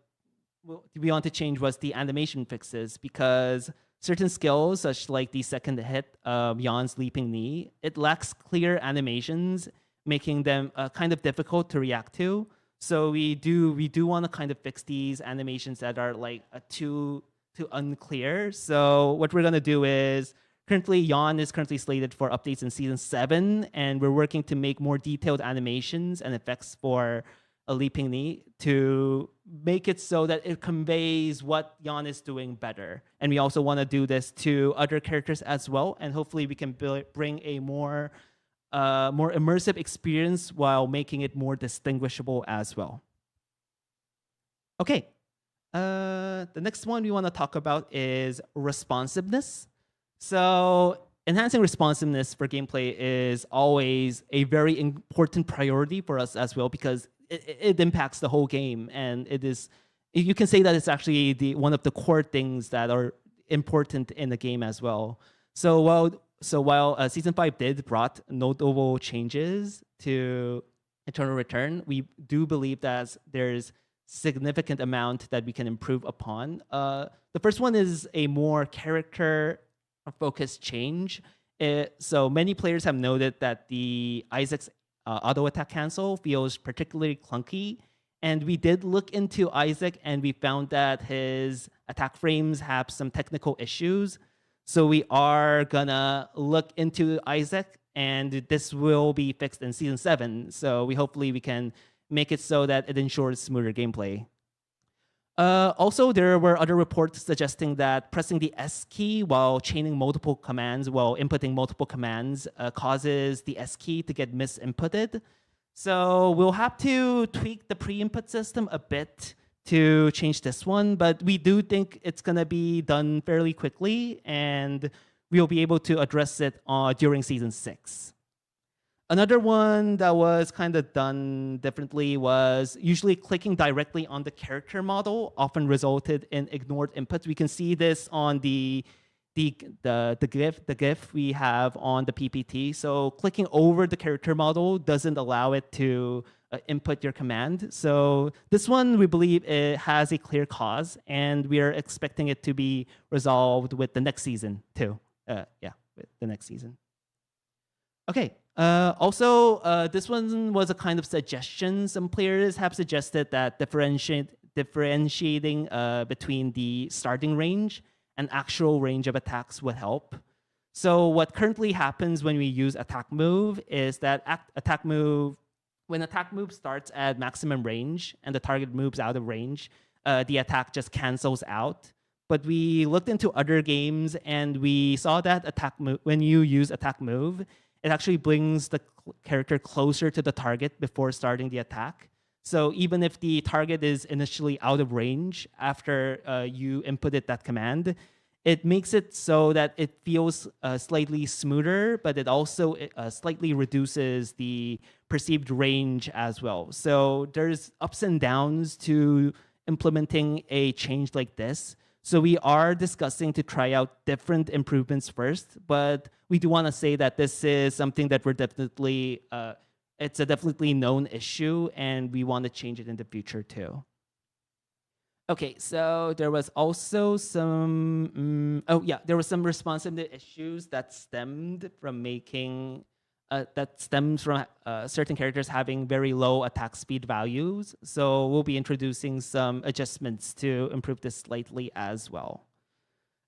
change was the animation fixes, because certain skills, such like the second hit of Yawn's leaping knee, it lacks clear animations, making them kind of difficult to react to. So we do want to kind of fix these animations that are like too unclear. So what we're gonna do is Yawn is currently slated for updates in season 7, and we're working to make more detailed animations and effects for a leaping knee to make it so that it conveys what Yawn is doing better. And we also want to do this to other characters as well, and hopefully we can bring a more immersive experience while making it more distinguishable as well. Okay, the next one we want to talk about is responsiveness. So enhancing responsiveness for gameplay is always a very important priority for us as well, because it impacts the whole game, and you can say that it's actually one of the core things that are important in the game as well. So while season 5 brought notable changes to Eternal Return, we do believe that there's significant amount that we can improve upon. The first one is a more character-focused change. So many players have noted that the Isaac's auto attack cancel feels particularly clunky, and we did look into Isaac and we found that his attack frames have some technical issues. So we are gonna look into Isaac, and this will be fixed in season 7. So hopefully we can make it so that it ensures smoother gameplay. Also, there were other reports suggesting that pressing the S key while chaining multiple commands, while inputting multiple commands, causes the S key to get misinputted. So we'll have to tweak the pre-input system a bit to change this one, but we do think it's gonna be done fairly quickly, and we'll be able to address it during season 6. Another one that was kind of done differently was usually clicking directly on the character model often resulted in ignored inputs. We can see this on the GIF we have on the PPT. So clicking over the character model doesn't allow it to input your command. So this one, we believe it has a clear cause, and we are expecting it to be resolved with the next season too. With the next season. Okay. Also, this one was a kind of suggestion. Some players have suggested that differentiating between the starting range and actual range of attacks would help. So what currently happens when we use attack move is that when attack move starts at maximum range and the target moves out of range, the attack just cancels out. But we looked into other games and we saw that when you use attack move, it actually brings the character closer to the target before starting the attack. So even if the target is initially out of range after you inputted that command, it makes it so that it feels slightly smoother, but it also slightly reduces the perceived range as well. So there's ups and downs to implementing a change like this. So we are discussing to try out different improvements first, but we do want to say that this is something that we're definitely, it's a definitely known issue, and we want to change it in the future too. Okay, so there was also some, there was some responsiveness issues that stemmed from certain characters having very low attack speed values. So we'll be introducing some adjustments to improve this slightly as well.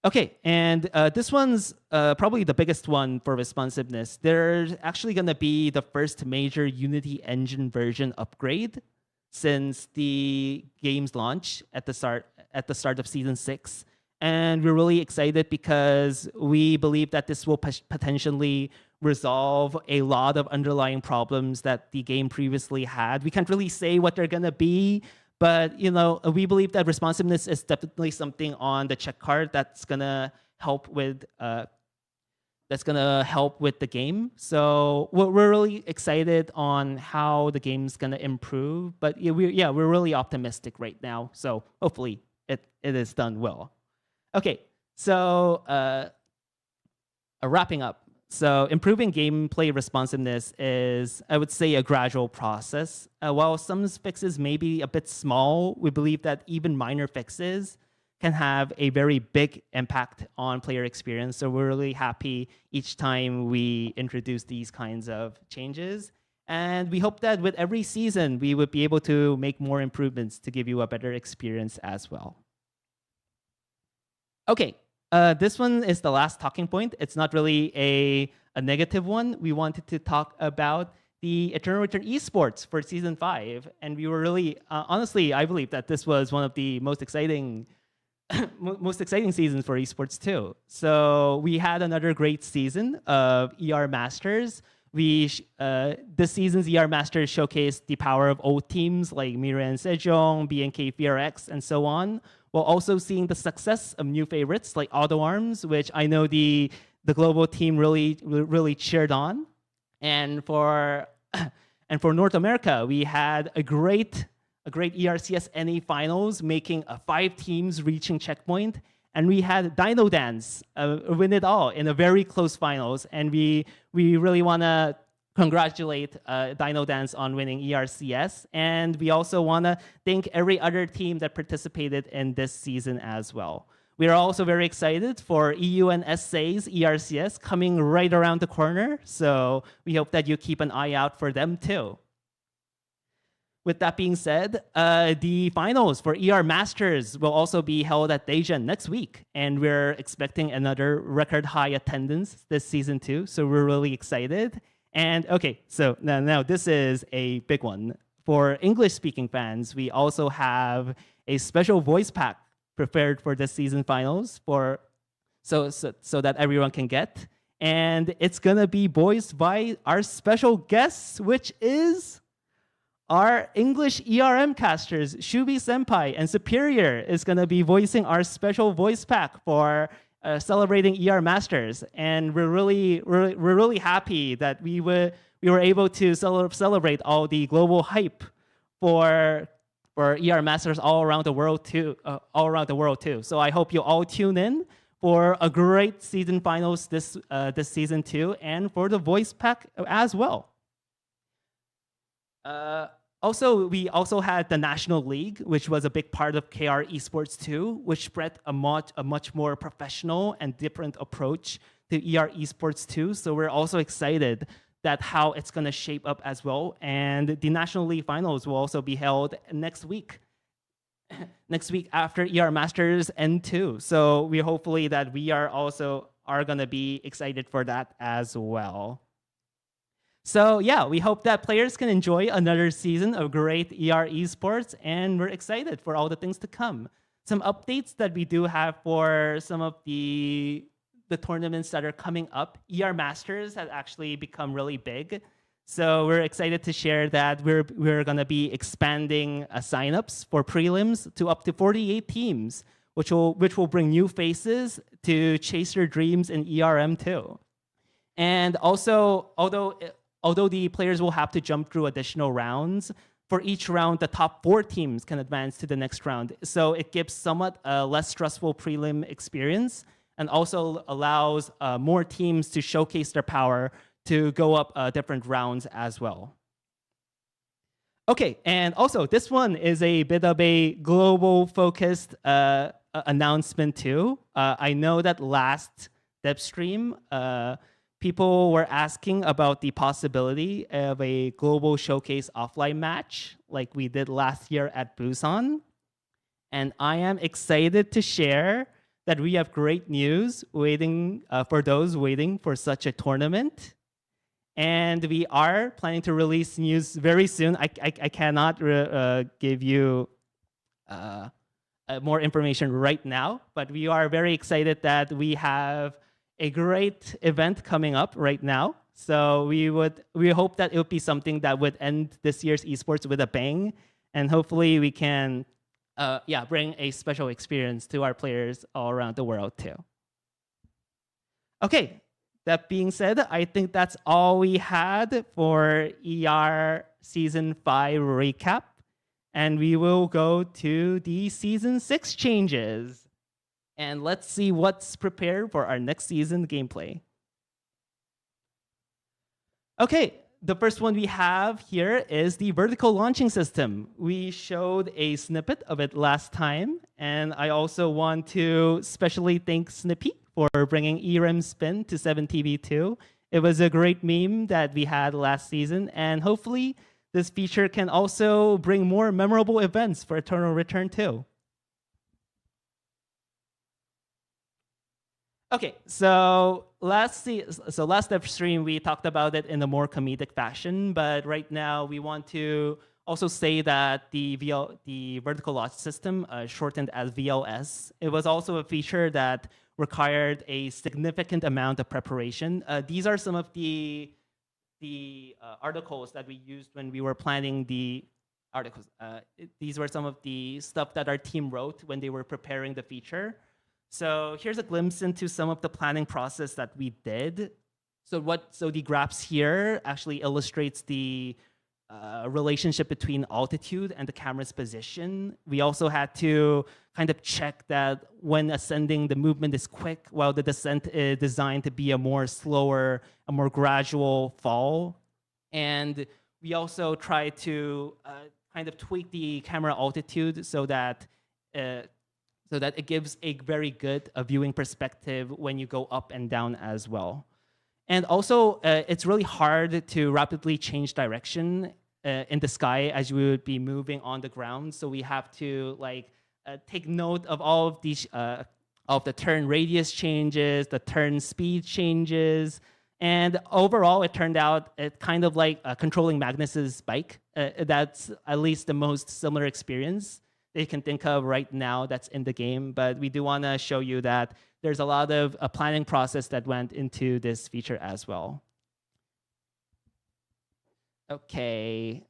Okay, and this one's probably the biggest one for responsiveness. There's actually gonna be the first major Unity Engine version upgrade since the game's launch at the start of season 6. And we're really excited because we believe that this will potentially resolve a lot of underlying problems that the game previously had. We can't really say what they're gonna be, but we believe that responsiveness is definitely something on the check card that's gonna help with the game. So we're really excited on how the game's gonna improve. But we're really optimistic right now. So hopefully it is done well. Okay, so wrapping up. So improving gameplay responsiveness is, I would say, a gradual process. While some fixes may be a bit small, we believe that even minor fixes can have a very big impact on player experience. So we're really happy each time we introduce these kinds of changes. And we hope that with every season, we would be able to make more improvements to give you a better experience as well. Okay, this one is the last talking point. It's not really a negative one. We wanted to talk about the Eternal Return Esports for Season 5. And we were really, honestly, I believe that this was one of the most exciting seasons for esports too. So we had another great season of ER Masters. This season's ER Masters showcased the power of old teams like Miran Sejong, BNK VRX, and so on, while also seeing the success of new favorites like Auto Arms, which I know the global team really cheered on. And for North America, we had a great ERCS NA finals, making 5 teams reaching checkpoint. And we had Dino Dance win it all in a very close finals. And we really want to congratulate Dino Dance on winning ERCS. And we also want to thank every other team that participated in this season as well. We are also very excited for EU and SA's ERCS coming right around the corner. So we hope that you keep an eye out for them too. With that being said, the finals for ER Masters will also be held at Daejeon next week. And we're expecting another record high attendance this season too. So we're really excited. And okay, so now this is a big one. For English-speaking fans, we also have a special voice pack prepared for this season finals so that everyone can get. And it's gonna be voiced by our special guests, which is our English ERM casters, Shubi Senpai and Superior, is going to be voicing our special voice pack for celebrating ER Masters. And we're really happy that we were able to celebrate all the global hype for ER Masters all around the world too. So I hope you all tune in for a great season finals this season too, and for the voice pack as well. We also had the National League, which was a big part of KR Esports too, which brought a much more professional and different approach to ER Esports too. So we're also excited that how it's going to shape up as well. And the National League finals will also be held next week. Next week after ER Masters N2. So we hopefully that we are going to be excited for that as well. So yeah, we hope that players can enjoy another season of great ER Esports, and we're excited for all the things to come. Some updates that we do have for some of the tournaments that are coming up. ER Masters has actually become really big. So we're excited to share that we're going to be expanding signups for prelims to up to 48 teams, which will bring new faces to chase your dreams in ERM too. And also, although the players will have to jump through additional rounds, for each round, the top 4 teams can advance to the next round. So it gives somewhat a less stressful prelim experience and also allows more teams to showcase their power to go up different rounds as well. Okay, and also this one is a bit of a global focused announcement too. I know that last dev stream, people were asking about the possibility of a global showcase offline match like we did last year at Busan. And I am excited to share that we have great news waiting for those waiting for such a tournament. And we are planning to release news very soon. I cannot give you more information right now, but we are very excited that we have a great event coming up right now. So we hope that it would be something that would end this year's esports with a bang, and hopefully we can bring a special experience to our players all around the world too. Okay. That being said, I think that's all we had for ER Season 5 recap. And we will go to the Season 6 changes. And let's see what's prepared for our next season gameplay. Okay, the first one we have here is the vertical launching system. We showed a snippet of it last time. And I also want to specially thank Snippy for bringing ERM Spin to 7TV2. It was a great meme that we had last season, and hopefully this feature can also bring more memorable events for Eternal Return 2. Okay, so last dev stream we talked about it in a more comedic fashion, but right now we want to also say that the vertical launch system, shortened as VLS, it was also a feature that required a significant amount of preparation. These are some of the articles that we used when we were planning the articles. These were some of the stuff that our team wrote when they were preparing the feature. So here's a glimpse into some of the planning process that we did. So the graphs here actually illustrates the relationship between altitude and the camera's position. We also had to kind of check that when ascending, the movement is quick, while the descent is designed to be a more slower, a more gradual fall. And we also try to kind of tweak the camera altitude so that it gives a very good viewing perspective when you go up and down as well. And also, it's really hard to rapidly change direction in the sky as you would be moving on the ground. So we have to take note of all of these, of the turn radius changes, the turn speed changes, and overall, it turned out it kind of like controlling Magnus's bike. That's at least the most similar experience that you can think of right now that's in the game. But we do want to show you that there's a lot of planning process that went into this feature as well. Okay.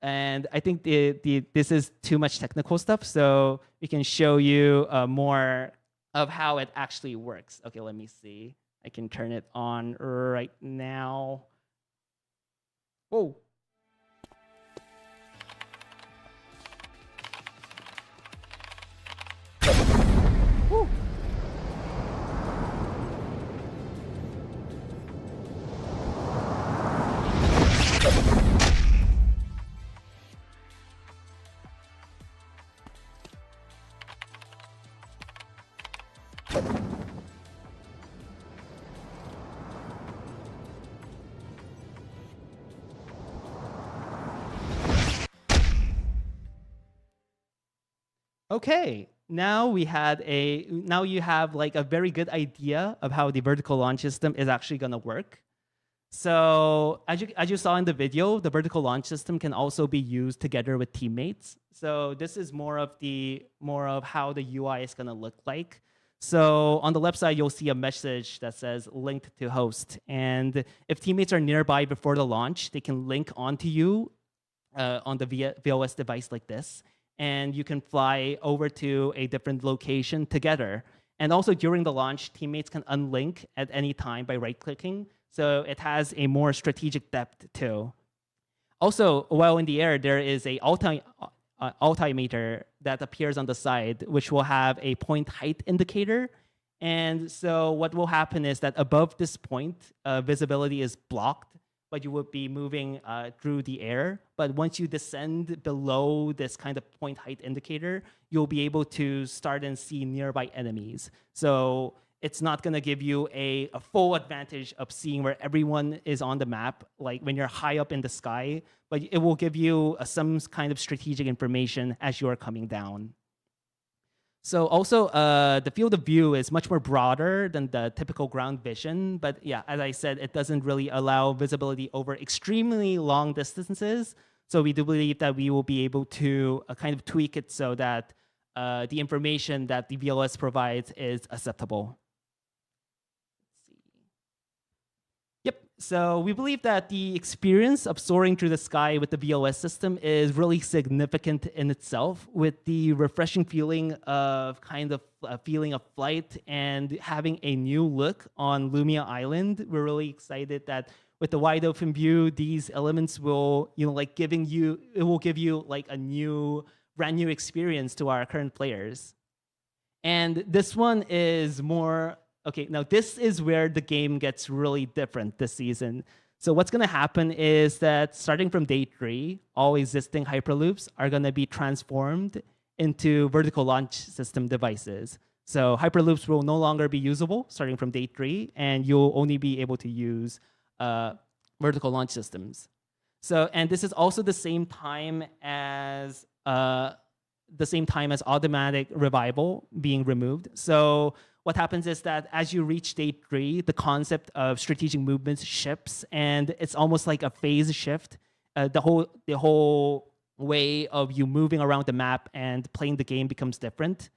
And I think this is too much technical stuff, so we can show you more of how it actually works. Okay, let me see. I can turn it on right now. Whoa. Woo. Okay, now you have like a very good idea of how the vertical launch system is actually going to work. So as you saw in the video, the vertical launch system can also be used together with teammates. So this is more of how the UI is going to look like. So on the left side, you'll see a message that says linked to host. And if teammates are nearby before the launch, they can link onto you on the VOS device like this. and you can fly over to a different location together. And also during the launch, teammates can unlink at any time by right-clicking, so it has a more strategic depth too. Also, while in the air, there is a altimeter that appears on the side, which will have a point height indicator. And so what will happen is that above this point, visibility is blocked, but you would be moving through the air. But once you descend below this kind of point height indicator, you'll be able to start and see nearby enemies. So it's not going to give you a full advantage of seeing where everyone is on the map, like when you're high up in the sky, but it will give you some kind of strategic information as you are coming down. So also, the field of view is much more broader than the typical ground vision. But yeah, as I said, it doesn't really allow visibility over extremely long distances. So we do believe that we will be able to kind of tweak it so that the information that the VLS provides is acceptable. Yep, so we believe that the experience of soaring through the sky with the VOS system is really significant in itself, with the refreshing feeling of kind of a feeling of flight and having a new look on Lumia Island. We're really excited that with the wide open view, these elements will, it will give you like a brand new experience to our current players. And this one is more, okay, now this is where the game gets really different this season. So what's going to happen is that starting from day 3, all existing Hyperloops are going to be transformed into vertical launch system devices. So Hyperloops will no longer be usable starting from day 3, and you'll only be able to use vertical launch systems. So, and this is also the same time as automatic revival being removed. So what happens is that as you reach day 3, the concept of strategic movements shifts, and it's almost like a phase shift. The whole way of you moving around the map and playing the game becomes different.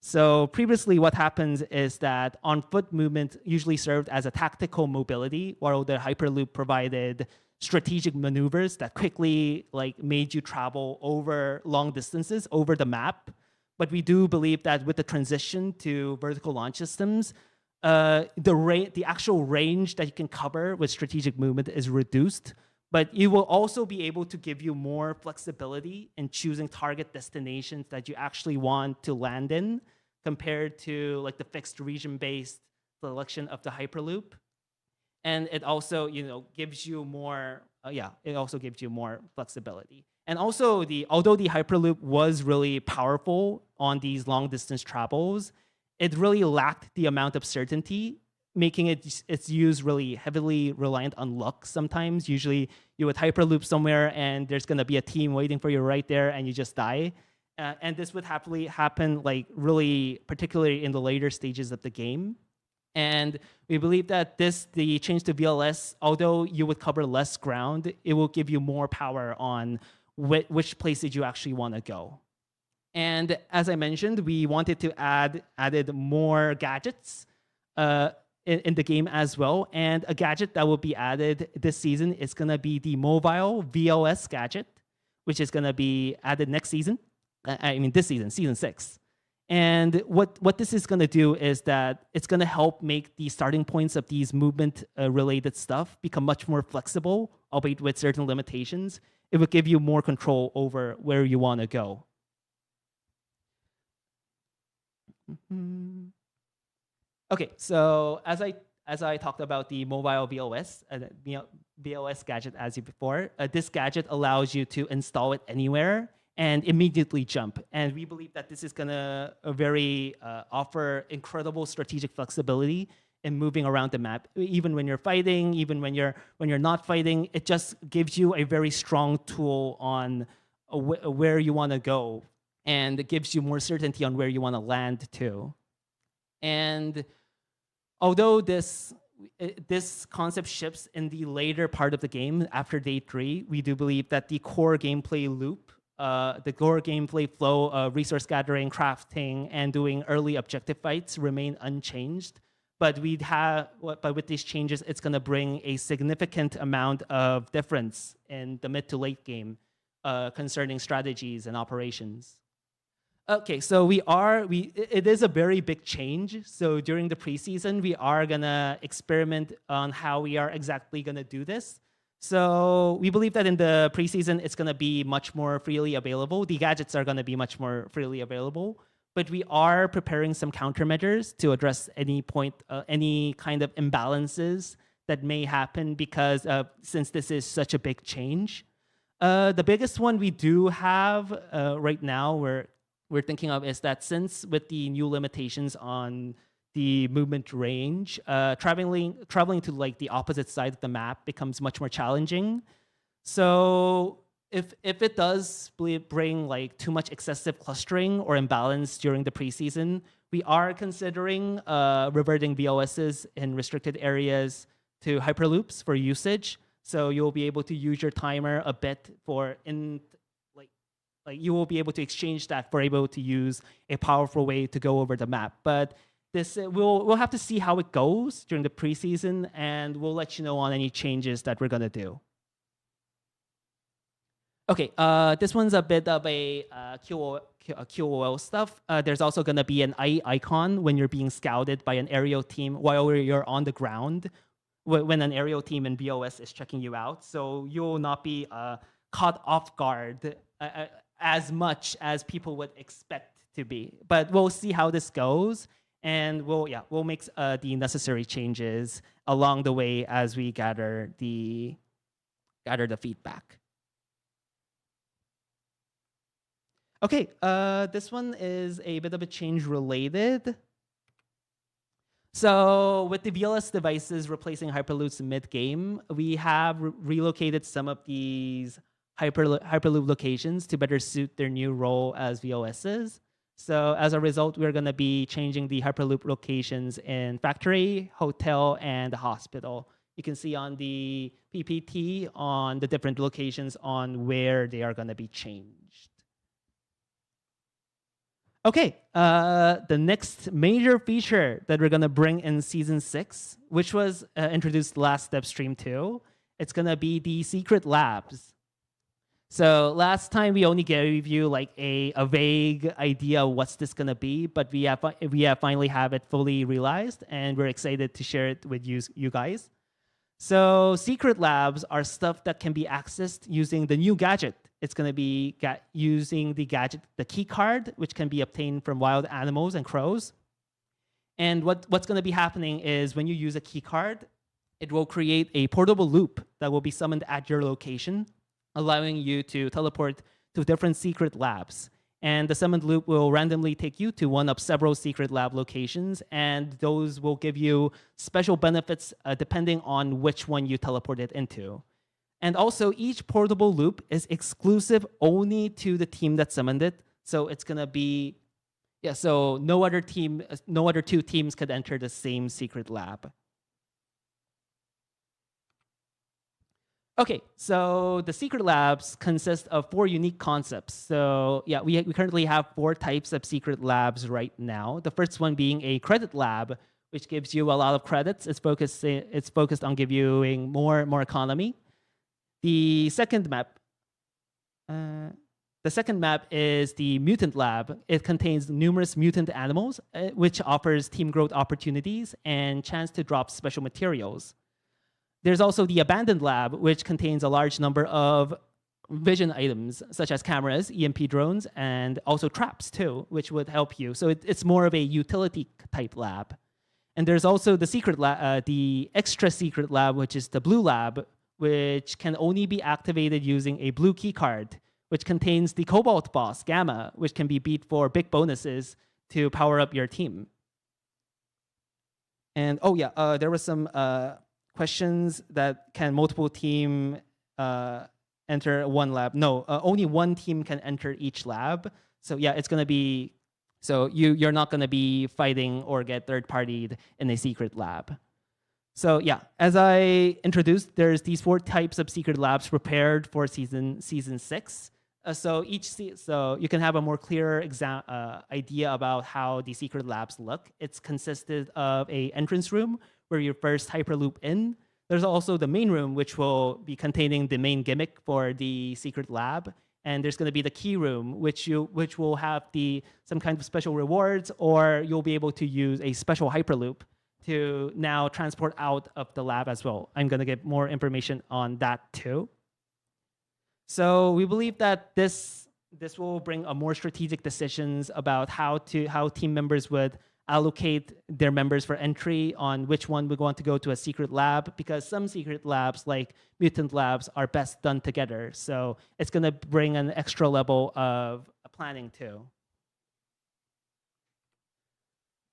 So previously, what happens is that on-foot movement usually served as a tactical mobility, while the Hyperloop provided strategic maneuvers that quickly made you travel over long distances over the map. But we do believe that with the transition to vertical launch systems, the actual range that you can cover with strategic movement is reduced. But you will also be able to give you more flexibility in choosing target destinations that you actually want to land in, compared to the fixed region-based selection of the Hyperloop. And it also, gives you more. It also gives you more flexibility. And also, although the Hyperloop was really powerful on these long-distance travels, it really lacked the amount of certainty, making its use really heavily reliant on luck. Sometimes, usually, you would Hyperloop somewhere, and there's going to be a team waiting for you right there, and you just die. And this would happily happen, really, particularly in the later stages of the game. And we believe that the change to VLS, although you would cover less ground, it will give you more power on which places you actually want to go. And as I mentioned, we wanted to added more gadgets in the game as well. And a gadget that will be added this season is going to be the mobile VOS gadget, which is going to be added next season. This season, season 6. And what this is going to do is that it's going to help make the starting points of these movement-related stuff become much more flexible, albeit with certain limitations. It will give you more control over where you want to go. Okay, so as I talked about the mobile VOS, VOS gadget as before, this gadget allows you to install it anywhere and immediately jump. And we believe that this is going to offer incredible strategic flexibility in moving around the map. Even when you're fighting, even when you're not fighting, it just gives you a very strong tool on where you want to go, and it gives you more certainty on where you want to land too. And although this concept shifts in the later part of the game after day 3, we do believe that the core gameplay loop, the core gameplay flow of resource gathering, crafting, and doing early objective fights remain unchanged. But with these changes, it's going to bring a significant amount of difference in the mid to late game concerning strategies and operations. Okay, so it is a very big change. So during the preseason, we are gonna experiment on how we are exactly gonna do this. So we believe that in the preseason, it's gonna be much more freely available. The gadgets are gonna be much more freely available, but we are preparing some countermeasures to address any kind of imbalances that may happen because since this is such a big change. The biggest one we do have right now, we're thinking of is that since with the new limitations on the movement range, traveling to like the opposite side of the map becomes much more challenging. So if it does bring like too much excessive clustering or imbalance during the preseason, we are considering reverting VOSs in restricted areas to hyperloops for usage. So you'll be able to use your timer a bit like you will be able to exchange that for able to use a powerful way to go over the map. But this we'll have to see how it goes during the preseason, and we'll let you know on any changes that we're gonna do. Okay, this one's a bit of a QOL stuff. There's also gonna be an eye icon when you're being scouted by an aerial team while you're on the ground, when an aerial team in VOS is checking you out. So you'll not be caught off guard as much as people would expect to be. But we'll see how this goes, and we'll make the necessary changes along the way as we gather the feedback. Okay, this one is a bit of a change related. So with the VLS devices replacing Hyperloops mid-game, we have relocated some of these Hyperloop locations to better suit their new role as VOSs. So as a result, we're going to be changing the Hyperloop locations in factory, hotel, and the hospital. You can see on the PPT on the different locations on where they are going to be changed. Okay, the next major feature that we're going to bring in Season 6, which was introduced last Step Stream 2, it's going to be the secret labs. So last time we only gave you like a vague idea of what's this gonna be, but we have finally have it fully realized, and we're excited to share it with you guys. So secret labs are stuff that can be accessed using the new gadget. It's gonna be using the gadget, the key card, which can be obtained from wild animals and crows. And what's gonna be happening is when you use a key card, it will create a portable loop that will be summoned at your location, allowing you to teleport to different secret labs. And the summoned loop will randomly take you to one of several secret lab locations, and those will give you special benefits depending on which one you teleported into. And also, each portable loop is exclusive only to the team that summoned it. So it's gonna be, so no other two teams could enter the same secret lab. Okay, so the secret labs consist of 4 unique concepts. So yeah, we currently have 4 types of secret labs right now. The first one being a credit lab, which gives you a lot of credits. It's focused on giving more economy. The second map is the mutant lab. It contains numerous mutant animals, which offers team growth opportunities and chance to drop special materials. There's also the abandoned lab, which contains a large number of vision items, such as cameras, EMP drones, and also traps too, which would help you. So it's more of a utility type lab. And there's also the secret lab, the extra secret lab, which is the blue lab, which can only be activated using a blue key card, which contains the Cobalt boss, Gamma, which can be beat for big bonuses to power up your team. And there was some questions that can multiple team enter one lab. No, only one team can enter each lab. So yeah, it's gonna be, so you're not gonna be fighting or get third-partied in a secret lab. So yeah, as I introduced, there's these 4 types of secret labs prepared for season 6. So you can have a more clear idea about how the secret labs look. It's consisted of a entrance room where you first hyperloop in. there's also the main room, which will be containing the main gimmick for the secret lab. And there's going to be the key room, which will have some kind of special rewards, or you'll be able to use a special hyperloop to now transport out of the lab as well. I'm going to get more information on that too. So we believe that this will bring a more strategic decisions about how team members would allocate their members for entry on which one would want to go to a secret lab, because some secret labs, like mutant labs, are best done together. So it's going to bring an extra level of planning too.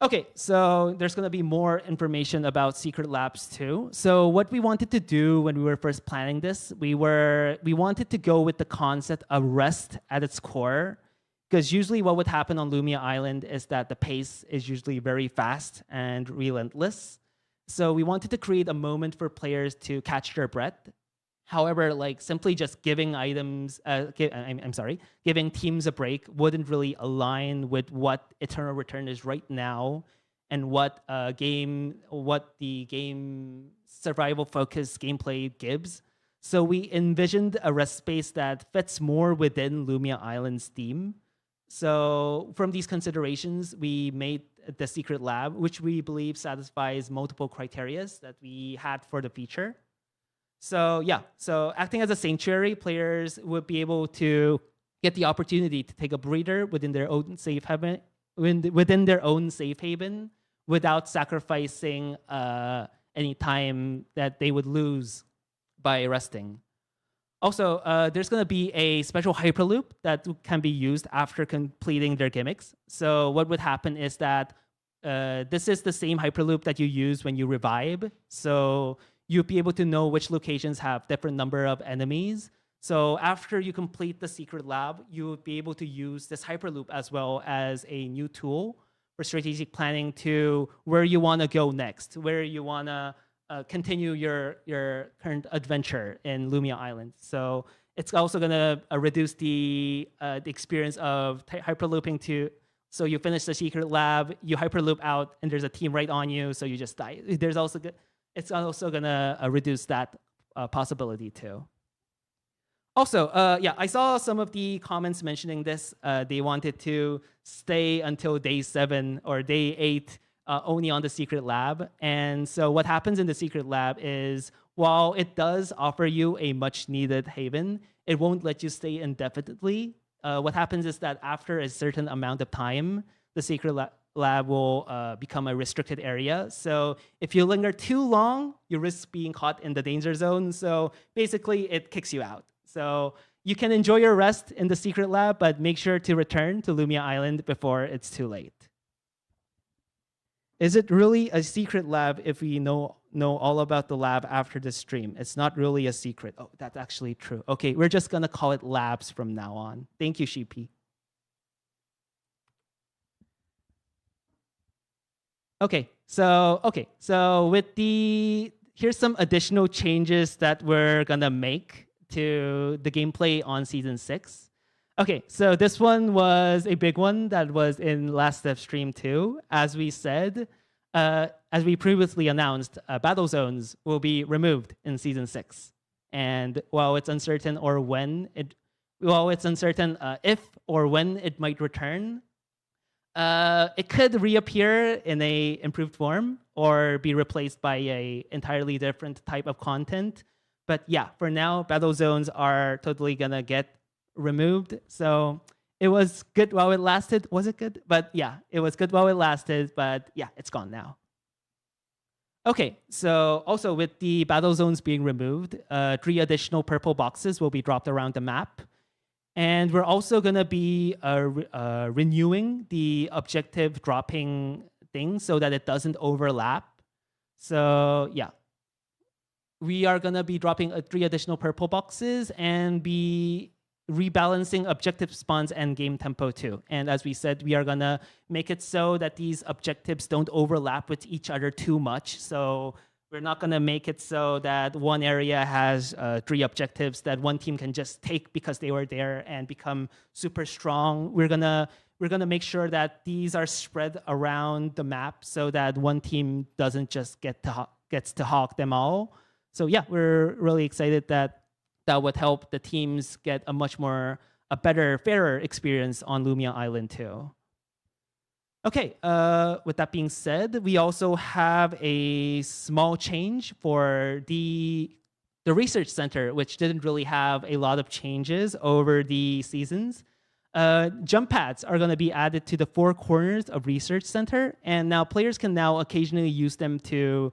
Okay, so there's going to be more information about secret labs too. So what we wanted to do when we were first planning this, we wanted to go with the concept of rest at its core. Because usually what would happen on Lumia Island is that the pace is usually very fast and relentless. So we wanted to create a moment for players to catch their breath. However, like simply just giving giving teams a break wouldn't really align with what Eternal Return is right now and what the game survival focused gameplay gives. So we envisioned a rest space that fits more within Lumia Island's theme. So from these considerations, we made the secret lab, which we believe satisfies multiple criteria that we had for the feature. So yeah, so acting as a sanctuary, players would be able to get the opportunity to take a breather within their own safe haven, without sacrificing any time that they would lose by resting. Also, there's going to be a special hyperloop that can be used after completing their gimmicks. So what would happen is that this is the same hyperloop that you use when you revive. So you'll be able to know which locations have different number of enemies. So after you complete the secret lab, you will be able to use this hyperloop as well as a new tool for strategic planning to where you want to go next, where you want to continue your current adventure in Lumia Island. So it's also going to reduce the experience of hyperlooping to, so you finish the secret lab, you hyperloop out, and there's a team right on you, so you just die. It's also going to reduce that possibility too. Also, yeah, I saw some of the comments mentioning this. They wanted to stay until day 7 or day 8 only on the secret lab. And so what happens in the secret lab is, while it does offer you a much needed haven, it won't let you stay indefinitely. What happens is that after a certain amount of time, the secret lab will become a restricted area. So if you linger too long, you risk being caught in the danger zone. So basically it kicks you out. So you can enjoy your rest in the secret lab, but make sure to return to Lumia Island before it's too late. Is it really a secret lab if we know all about the lab after the stream? It's not really a secret. Oh, that's actually true. Okay, we're just going to call it labs from now on. Thank you, Shippy. Okay, so here's some additional changes that we're going to make to the gameplay on Season 6. Okay, so this one was a big one that was in last dev stream too. As we said, as we previously announced, battle zones will be removed in Season 6. And while it's uncertain if or when it might return, it could reappear in a improved form or be replaced by a entirely different type of content. But yeah, for now, battle zones are totally gonna get removed. So it was good while it lasted. Was it good? But yeah, it was good while it lasted, but yeah, it's gone now. Okay, so also with the battle zones being removed, 3 additional purple boxes will be dropped around the map. And we're also gonna be renewing the objective dropping thing so that it doesn't overlap. So yeah, we are gonna be dropping 3 additional purple boxes and be rebalancing objective spawns and game tempo too. And as we said, we are gonna make it so that these objectives don't overlap with each other too much. So we're not gonna make it so that one area has 3 objectives that one team can just take because they were there and become super strong. We're gonna make sure that these are spread around the map so that one team doesn't just gets to hawk them all. So yeah, we're really excited that that would help the teams get a better, fairer experience on Lumia Island too. Okay, with that being said, we also have a small change for the research center, which didn't really have a lot of changes over the seasons. Jump pads are going to be added to the 4 corners of research center, and now players can now occasionally use them to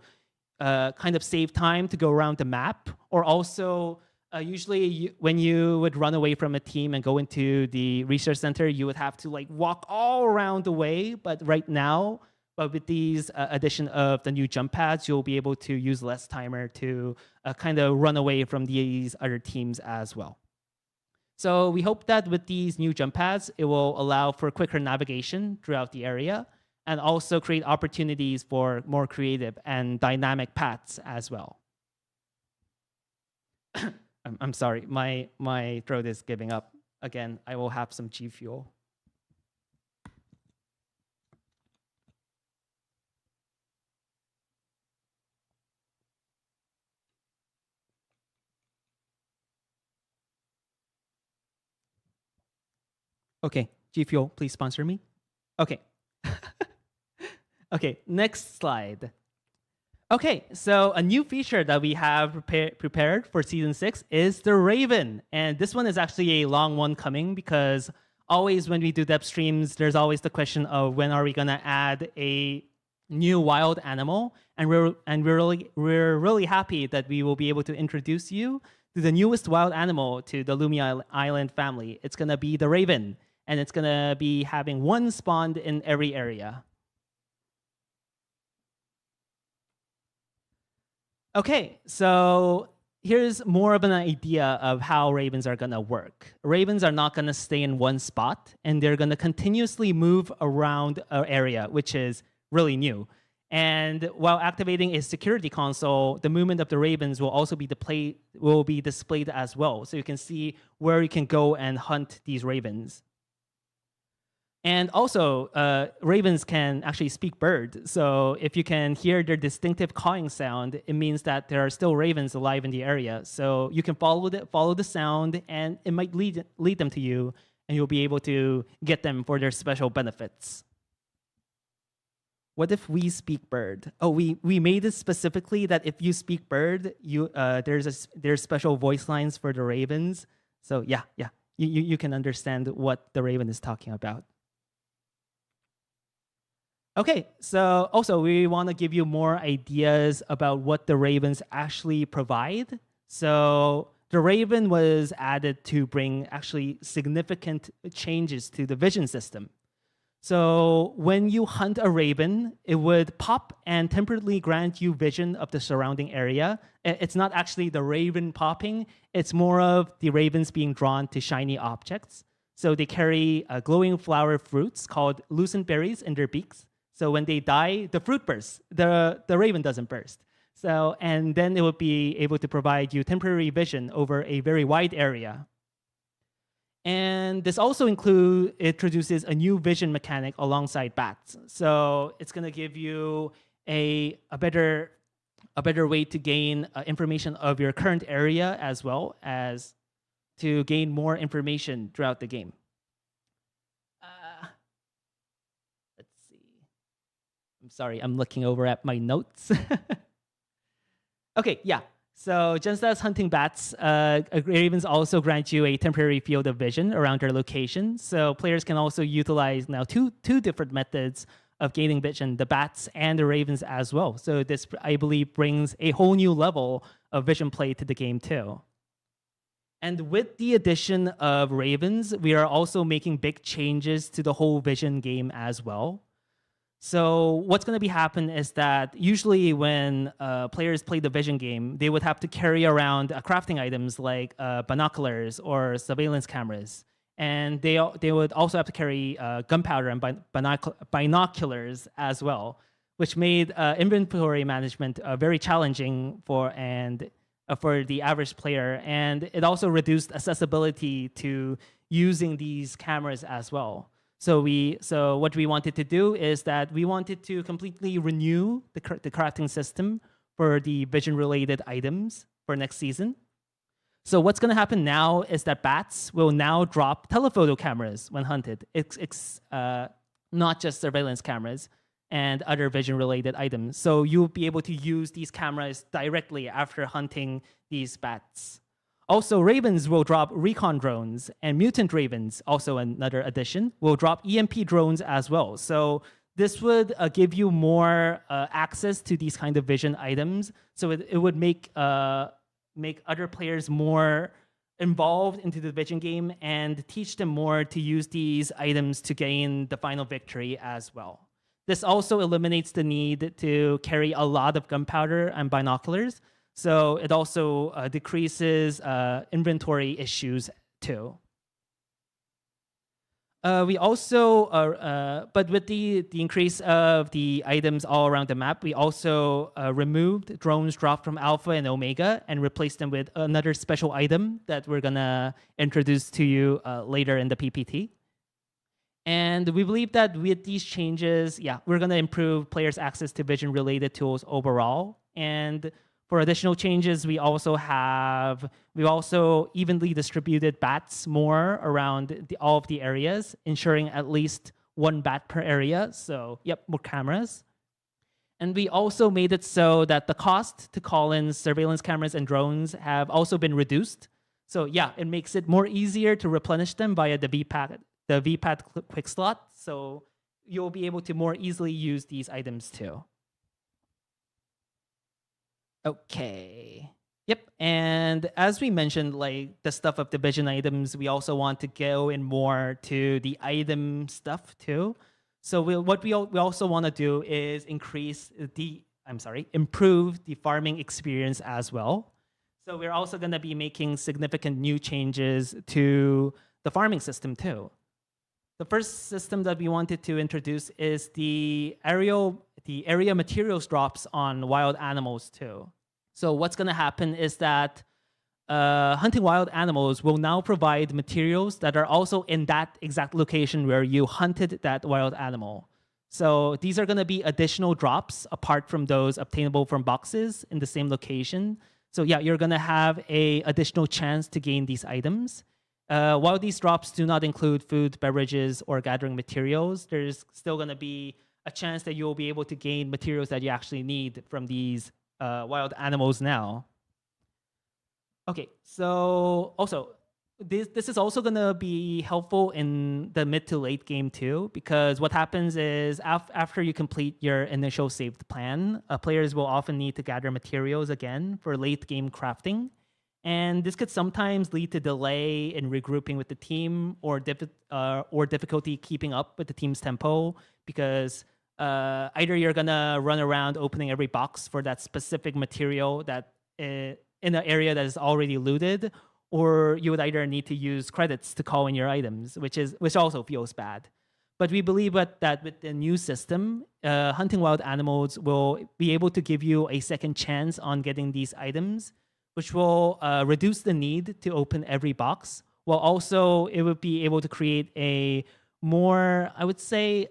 kind of save time to go around the map, or also usually when you would run away from a team and go into the research center, you would have to like walk all around the way. But right now, with these addition of the new jump pads, you'll be able to use less timer to kind of run away from these other teams as well. So we hope that with these new jump pads, it will allow for quicker navigation throughout the area and also create opportunities for more creative and dynamic paths as well. I'm sorry, my throat is giving up. Again, I will have some G Fuel. Okay, G Fuel, please sponsor me. Okay. Okay, next slide. Okay, so a new feature that we have prepared for Season 6 is the Raven. And this one is actually a long one coming because always when we do depth streams, there's always the question of when are we going to add a new wild animal. And we're really happy that we will be able to introduce you to the newest wild animal to the Lumia Island family. It's going to be the Raven, and it's going to be having 1 spawned in every area. Okay, so here's more of an idea of how ravens are going to work. Ravens are not going to stay in one spot, and they're going to continuously move around an area, which is really new. And while activating a security console, the movement of the ravens will also be displayed as well. So you can see where you can go and hunt these ravens. And also, ravens can actually speak bird. So if you can hear their distinctive cawing sound, it means that there are still ravens alive in the area. So you can follow the sound, and it might lead them to you, and you'll be able to get them for their special benefits. What if we speak bird? Oh, we made it specifically that if you speak bird, there's special voice lines for the ravens. So yeah, you can understand what the raven is talking about. Okay, so also we want to give you more ideas about what the ravens actually provide. So the raven was added to bring actually significant changes to the vision system. So when you hunt a raven, it would pop and temporarily grant you vision of the surrounding area. It's not actually the raven popping, it's more of the ravens being drawn to shiny objects. So they carry glowing flower fruits called lucent berries in their beaks. So when they die, the fruit bursts. The raven doesn't burst. So, and then it would be able to provide you temporary vision over a very wide area. And this also introduces a new vision mechanic alongside bats. So it's going to give you a better way to gain information of your current area, as well as to gain more information throughout the game. I'm sorry, I'm looking over at my notes. Okay, yeah. So just as hunting bats, ravens also grant you a temporary field of vision around their location. So players can also utilize now two different methods of gaining vision, the bats and the ravens as well. So this, I believe, brings a whole new level of vision play to the game too. And with the addition of ravens, we are also making big changes to the whole vision game as well. So what's going to be happen is that usually when players play the vision game, they would have to carry around crafting items like binoculars or surveillance cameras. And they would also have to carry gunpowder and binoculars as well, which made inventory management very challenging for the average player. And it also reduced accessibility to using these cameras as well. So what we wanted to do is that we wanted to completely renew the crafting system for the vision-related items for next season. So what's going to happen now is that bats will now drop telephoto cameras when hunted. It's not just surveillance cameras and other vision-related items. So you'll be able to use these cameras directly after hunting these bats. Also, ravens will drop recon drones, and mutant ravens, also another addition, will drop EMP drones as well. So this would give you more access to these kind of vision items. So it would make other players more involved into the vision game and teach them more to use these items to gain the final victory as well. This also eliminates the need to carry a lot of gunpowder and binoculars. So it also decreases inventory issues too. We also, but with the increase of the items all around the map, we also removed drones dropped from Alpha and Omega and replaced them with another special item that we're gonna introduce to you later in the PPT. And we believe that with these changes, we're gonna improve players' access to vision-related tools overall. And for additional changes, we also evenly distributed bats more around all of the areas, ensuring at least one bat per area. So, more cameras. And we also made it so that the cost to call in surveillance cameras and drones have also been reduced. So, it makes it more easier to replenish them via the VPAT quick slot. So you'll be able to more easily use these items too. Okay. And as we mentioned, like the stuff of the vision items, we also want to go in more to the item stuff too. So what we also want to do is improve the farming experience as well. So we're also going to be making significant new changes to the farming system too. The first system that we wanted to introduce is the area materials drops on wild animals too. So what's going to happen is that hunting wild animals will now provide materials that are also in that exact location where you hunted that wild animal. So these are going to be additional drops apart from those obtainable from boxes in the same location. So you're going to have an additional chance to gain these items. While these drops do not include food, beverages, or gathering materials, there's still going to be a chance that you'll be able to gain materials that you actually need from these wild animals now. Okay, so also, this is also going to be helpful in the mid to late game too, because what happens is after you complete your initial saved plan, players will often need to gather materials again for late game crafting. And this could sometimes lead to delay in regrouping with the team or difficulty keeping up with the team's tempo, because either you're gonna run around opening every box for that specific material that in an area that is already looted, or you would either need to use credits to call in your items, which also feels bad. But we believe that with the new system, hunting wild animals will be able to give you a second chance on getting these items, which will reduce the need to open every box, while also it would be able to create a more, I would say,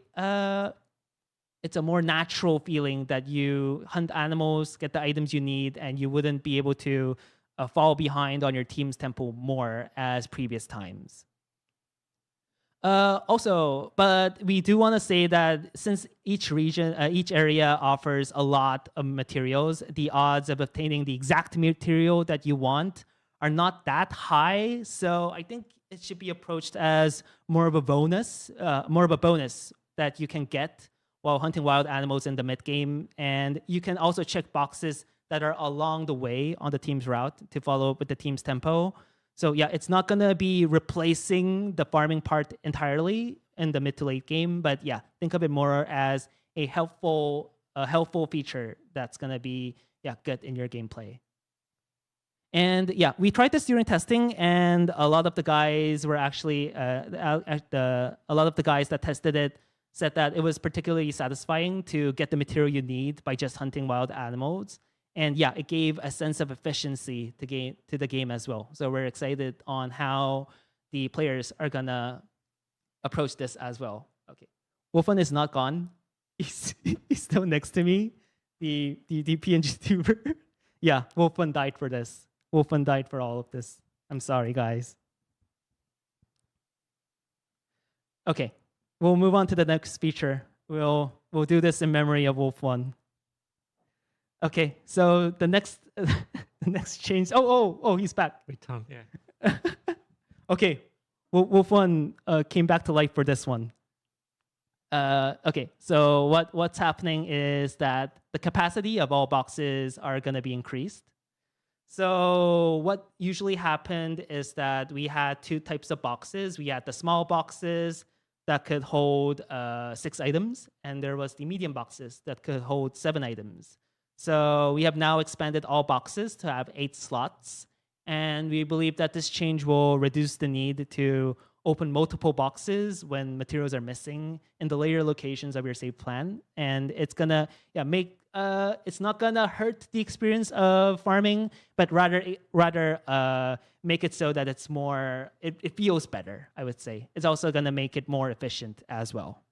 it's a more natural feeling that you hunt animals, get the items you need, and you wouldn't be able to fall behind on your team's tempo more as previous times. But we do want to say that since each region, each area offers a lot of materials, the odds of obtaining the exact material that you want are not that high. So I think it should be approached as more of a bonus that you can get while hunting wild animals in the mid game. And you can also check boxes that are along the way on the team's route to follow up with the team's tempo. So it's not going to be replacing the farming part entirely in the mid to late game, but think of it more as a helpful feature that's going to be good in your gameplay. And we tried this during testing, and a lot of the guys were actually a lot of the guys that tested it said that it was particularly satisfying to get the material you need by just hunting wild animals. And it gave a sense of efficiency to the game as well. So we're excited on how the players are gonna approach this as well. Okay, Wolfen is not gone. He's still next to me. the PNG tuber. Yeah, Wolfman died for this. Wolfman died for all of this. I'm sorry, guys. Okay, we'll move on to the next feature. We'll do this in memory of Wolf One. Okay, so the next the next change. Oh, he's back. Return, yeah. Okay, Wolf One came back to life for this one. Okay, so what's happening is that the capacity of all boxes are going to be increased. So what usually happened is that we had two types of boxes. We had the small boxes that could hold 6 items, and there was the medium boxes that could hold 7 items. So we have now expanded all boxes to have 8 slots, and we believe that this change will reduce the need to open multiple boxes when materials are missing in the later locations of your save plan, and it's gonna make it's not gonna hurt the experience of farming, but rather make it so that it's more it feels better. I would say it's also gonna make it more efficient as well.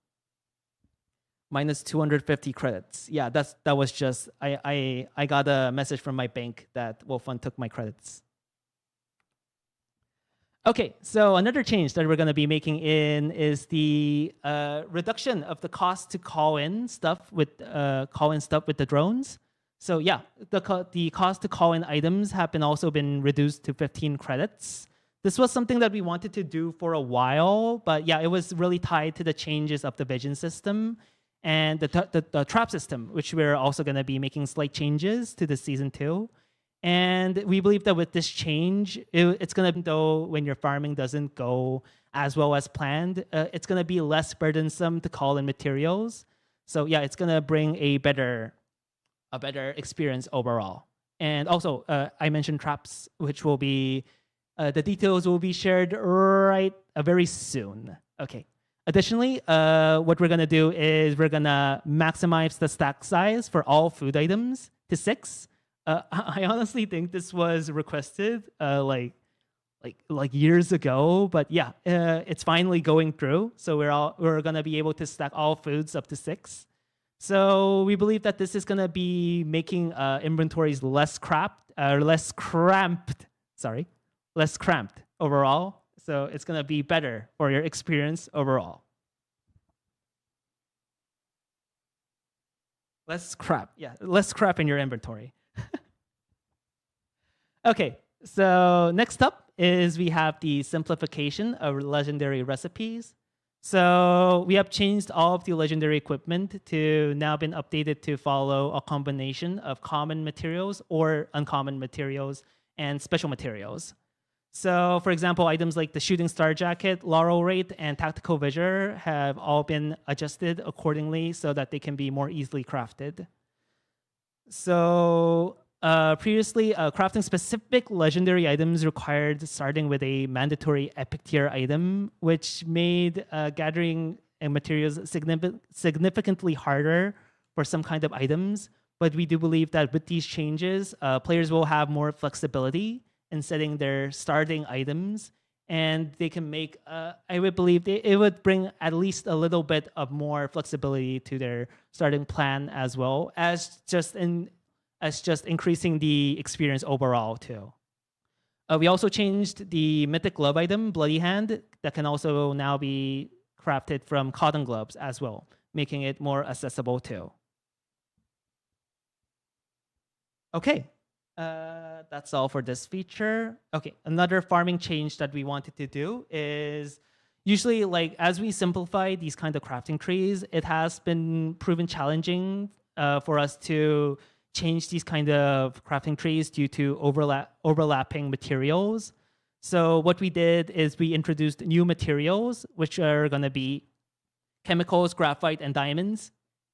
Minus 250 credits. Yeah, that was just I got a message from my bank that Wolfun took my credits. Okay, so another change that we're going to be making is the reduction of the cost to call in stuff with the drones. So yeah, the cost to call in items have also been reduced to 15 credits. This was something that we wanted to do for a while, but yeah, it was really tied to the changes of the vision system and the trap system, which we're also going to be making slight changes to the season 2. And we believe that with this change, it's going to, though when your farming doesn't go as well as planned, it's going to be less burdensome to call in materials. So yeah, it's going to bring a better experience overall. And also, I mentioned traps, which will be, the details will be shared very soon. Okay. Additionally, what we're going to do is we're going to maximize the stack size for all food items to 6. I honestly think this was requested like years ago, but yeah, it's finally going through. So we're gonna be able to stack all foods up to 6. So we believe that this is gonna be making inventories less cramped overall. So it's gonna be better for your experience overall. Less crap in your inventory. Okay, so next up is we have the simplification of legendary recipes. So we have changed all of the legendary equipment to now been updated to follow a combination of common materials or uncommon materials and special materials. So for example, items like the shooting star jacket, laurel wraith, and tactical visor have all been adjusted accordingly so that they can be more easily crafted. So previously, crafting specific legendary items required starting with a mandatory epic tier item, which made gathering materials significantly harder for some kind of items. But we do believe that with these changes, players will have more flexibility in setting their starting items, and they can make, I would believe it would bring at least a little bit of more flexibility to their starting plan as well as just increasing the experience overall too. We also changed the mythic glove item, Bloody Hand, that can also now be crafted from cotton gloves as well, making it more accessible too. Okay, that's all for this feature. Okay, another farming change that we wanted to do is usually, like, as we simplify these kind of crafting trees, it has been proven challenging for us to change these kind of crafting trees due to overlapping materials. So what we did is we introduced new materials, which are going to be chemicals, graphite, and diamonds,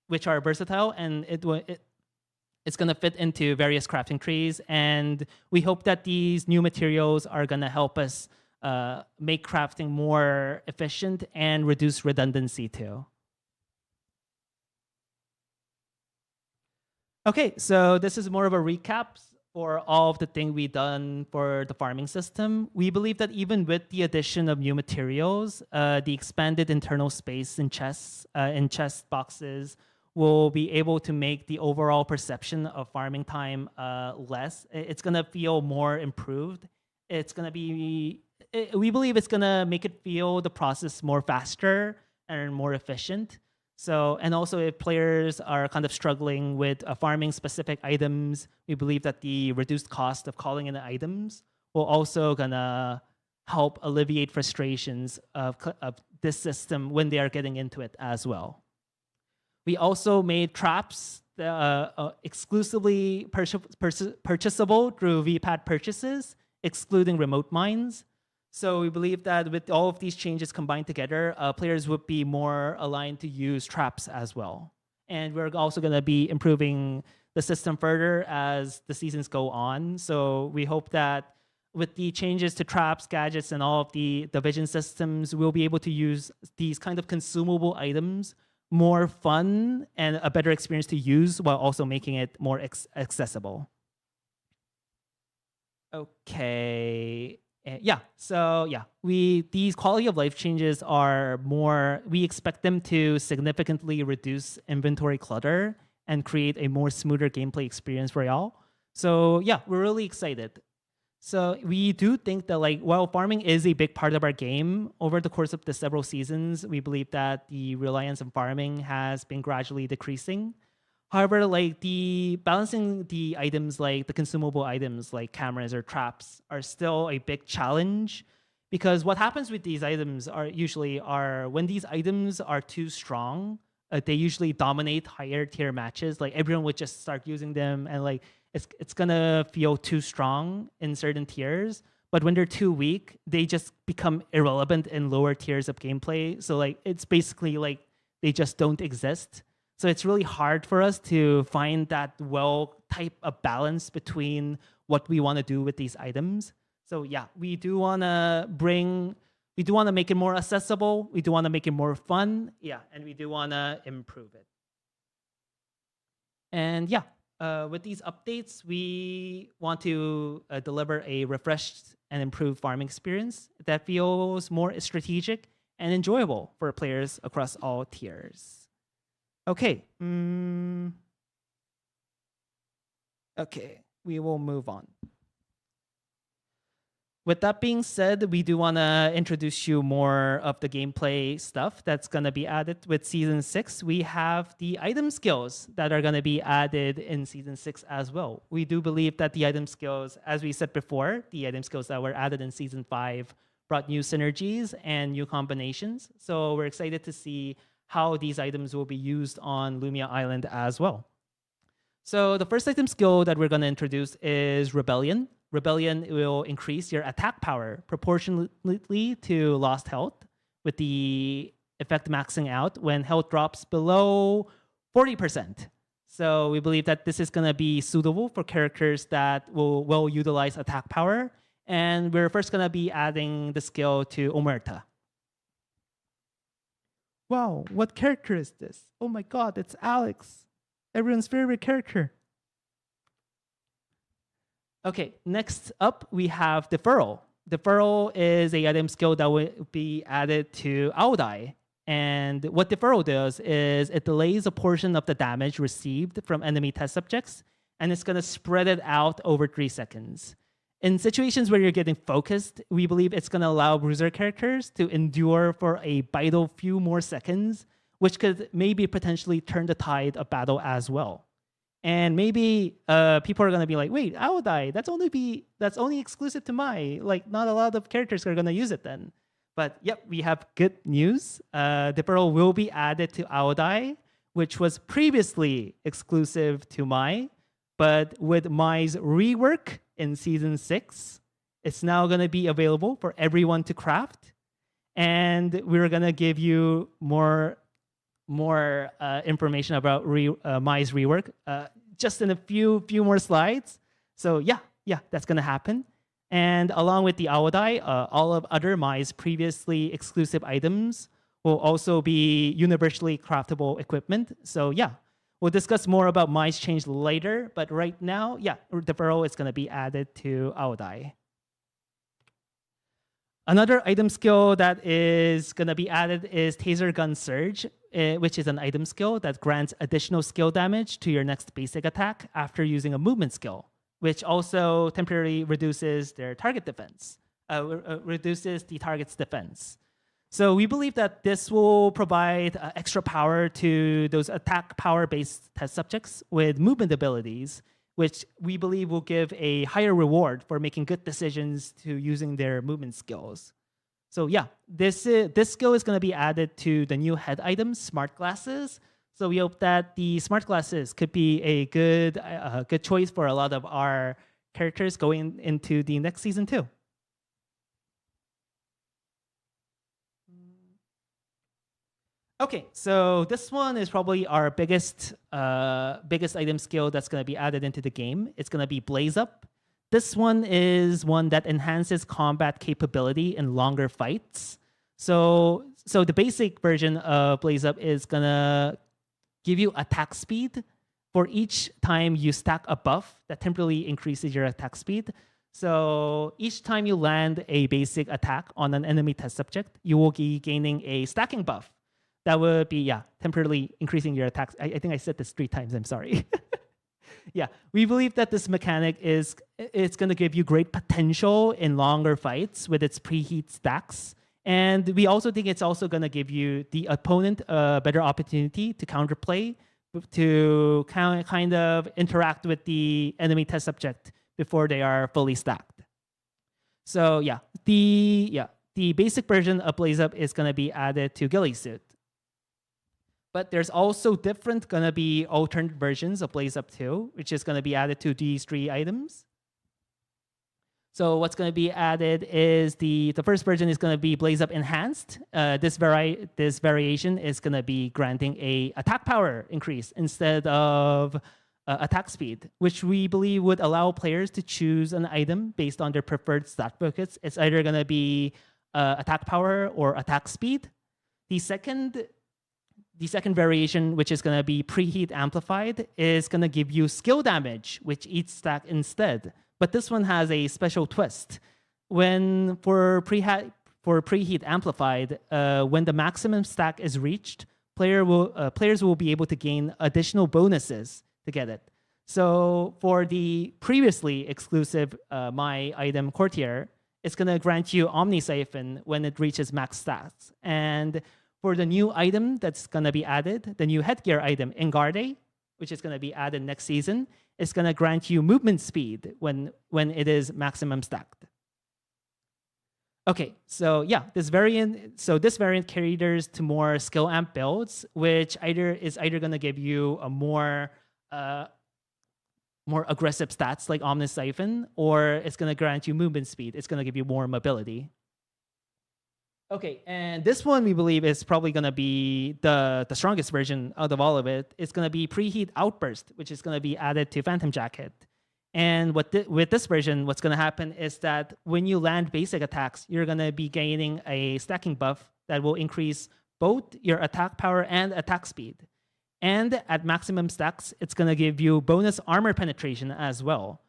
which are versatile, and it's going to fit into various crafting trees. And we hope that these new materials are going to help us make crafting more efficient and reduce redundancy too. Okay, so this is more of a recap for all of the things we've done for the farming system. We believe that even with the addition of new materials, the expanded internal space in chests, in chest boxes, will be able to make the overall perception of farming time less. It's gonna feel more improved. It's gonna be, we believe it's gonna make it feel the process more faster and more efficient. So, and also if players are kind of struggling with farming specific items, we believe that the reduced cost of calling in the items will also gonna help alleviate frustrations of this system when they are getting into it as well. We also made traps exclusively purchasable through VPAD purchases, excluding remote mines. So we believe that with all of these changes combined together, players would be more aligned to use traps as well. And we're also going to be improving the system further as the seasons go on. So we hope that with the changes to traps, gadgets, and all of the vision systems, we'll be able to use these kind of consumable items more fun and a better experience to use while also making it more accessible. Okay. These quality of life changes are more, we expect them to significantly reduce inventory clutter and create a more smoother gameplay experience for y'all. So yeah, we're really excited. So we do think that while farming is a big part of our game, over the course of the several seasons, we believe that the reliance on farming has been gradually decreasing. However, the balancing the items, like the consumable items like cameras or traps, are still a big challenge, because what happens with these items are when these items are too strong, they usually dominate higher tier matches. Like everyone would just start using them, and it's gonna feel too strong in certain tiers. But when they're too weak, they just become irrelevant in lower tiers of gameplay. So it's basically they just don't exist. So it's really hard for us to find that type of balance between what we want to do with these items. So yeah, we do want to make it more accessible. We do want to make it more fun. Yeah, and we do want to improve it. And yeah, with these updates, we want to deliver a refreshed and improved farming experience that feels more strategic and enjoyable for players across all tiers. Okay. Okay, we will move on. With that being said, we do want to introduce you more of the gameplay stuff that's going to be added with Season 6. We have the item skills that are going to be added in Season 6 as well. We do believe that the item skills, as we said before, the item skills that were added in Season 5 brought new synergies and new combinations. So we're excited to see how these items will be used on Lumia Island as well. So the first item skill that we're going to introduce is Rebellion. Rebellion will increase your attack power proportionately to lost health, with the effect maxing out when health drops below 40%. So we believe that this is going to be suitable for characters that will well utilize attack power. And we're first going to be adding the skill to Omerta. Wow, what character is this? Oh my god, it's Alex, everyone's favorite character. Okay, next up we have Deferral. Deferral is a item skill that will be added to Aodai. And what Deferral does is it delays a portion of the damage received from enemy test subjects, and it's going to spread it out over 3 seconds. In situations where you're getting focused, we believe it's going to allow bruiser characters to endure for a vital few more seconds, which could maybe potentially turn the tide of battle as well. And maybe people are going to be like, wait, Aodai, that's only exclusive to Mai. Not a lot of characters are going to use it then. But yep, we have good news. Deferral will be added to Aodai, which was previously exclusive to Mai. But with Mai's rework in Season 6, it's now going to be available for everyone to craft. And we're going to give you more information about Mai's rework just in a few more slides. So yeah, that's going to happen. And along with the Aodai, all of other Mai's previously exclusive items will also be universally craftable equipment. So yeah, we'll discuss more about Mai's change later, but right now, yeah, Deferral is going to be added to Aodai. Another item skill that is going to be added is Taser Gun Surge. which is an item skill that grants additional skill damage to your next basic attack after using a movement skill, which also temporarily reduces their target defense, reduces the target's defense. So we believe that this will provide extra power to those attack power-based test subjects with movement abilities, which we believe will give a higher reward for making good decisions to using their movement skills. So yeah, this skill is going to be added to the new head item, Smart Glasses. So we hope that the Smart Glasses could be a good choice for a lot of our characters going into the next season too. Okay, so this one is probably our biggest item skill that's going to be added into the game. It's going to be Blaze Up. This one is one that enhances combat capability in longer fights. So the basic version of Blaze Up is going to give you attack speed for each time you stack a buff that temporarily increases your attack speed. So each time you land a basic attack on an enemy test subject, you will be gaining a stacking buff. That would be, temporarily increasing your attacks. I think I said this 3 times, I'm sorry. Yeah, we believe that this mechanic it's going to give you great potential in longer fights with its preheat stacks. And we also think it's also going to give you the opponent a better opportunity to counterplay, to kind of interact with the enemy test subject before they are fully stacked. So yeah, the basic version of Blaze Up is going to be added to Ghillie Suit. But there's also going to be alternate versions of Blaze Up 2, which is going to be added to these 3 items. So what's going to be added is the first version is going to be Blaze Up Enhanced. This variation is going to be granting a attack power increase instead of attack speed, which we believe would allow players to choose an item based on their preferred stat buckets. It's either going to be attack power or attack speed. The second variation, which is going to be Preheat Amplified, is going to give you skill damage, which eats stack instead. But this one has a special twist. For Preheat Amplified, when the maximum stack is reached, players will be able to gain additional bonuses to get it. So for the previously exclusive My Item Courtier, it's going to grant you Omni Siphon when it reaches max stats. And for the new item that's going to be added, the new headgear item, Engarde, which is going to be added next season, is going to grant you movement speed when it is maximum stacked. Okay, so yeah, this variant caters to more skill amp builds, which is either going to give you a more aggressive stats like Omni Siphon, or it's going to grant you movement speed. It's going to give you more mobility. Okay, and this one we believe is probably going to be the strongest version out of all of it. It's going to be Preheat Outburst, which is going to be added to Phantom Jacket. And with this version, what's going to happen is that when you land basic attacks, you're going to be gaining a stacking buff that will increase both your attack power and attack speed. And at maximum stacks, it's going to give you bonus armor penetration as well.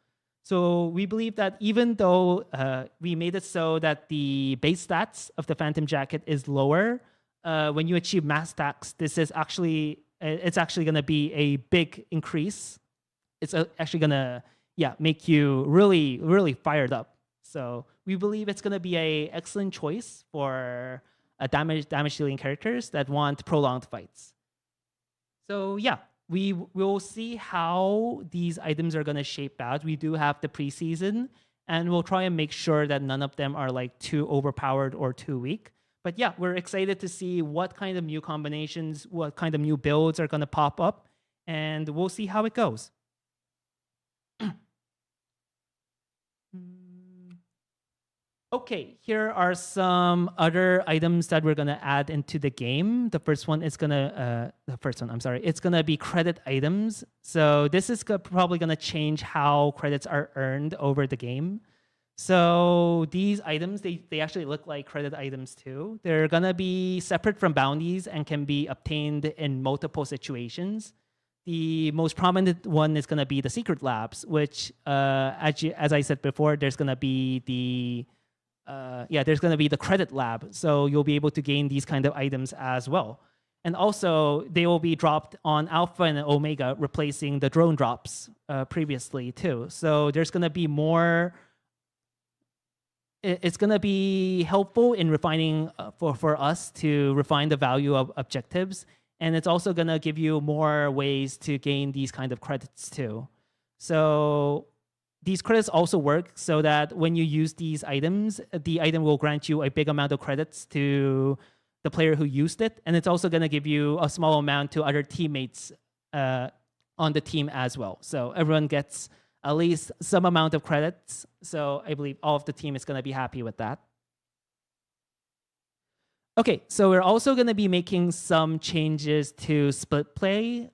So we believe that even though we made it so that the base stats of the Phantom Jacket is lower, when you achieve max stacks, it's actually going to be a big increase. It's actually going to make you really, really fired up. So we believe it's going to be an excellent choice for damage dealing characters that want prolonged fights. So yeah. We will see how these items are going to shape out. We do have the preseason, and we'll try and make sure that none of them are like too overpowered or too weak. But yeah, we're excited to see what kind of new combinations, what kind of new builds are going to pop up, and we'll see how it goes. Okay, here are some other items that we're gonna add into the game. The first one is it's gonna be credit items. So this is probably gonna change how credits are earned over the game. So these items, they actually look like credit items too. They're gonna be separate from bounties and can be obtained in multiple situations. The most prominent one is gonna be the secret labs, which as I said before, there's gonna be the credit lab. So you'll be able to gain these kind of items as well. And also, they will be dropped on Alpha and Omega, replacing the drone drops previously too. So there's going to be more. It's going to be helpful in refining for us to refine the value of objectives. And it's also going to give you more ways to gain these kind of credits too. So these credits also work so that when you use these items, the item will grant you a big amount of credits to the player who used it. And it's also going to give you a small amount to other teammates on the team as well. So everyone gets at least some amount of credits. So I believe all of the team is going to be happy with that. Okay, so we're also going to be making some changes to split play.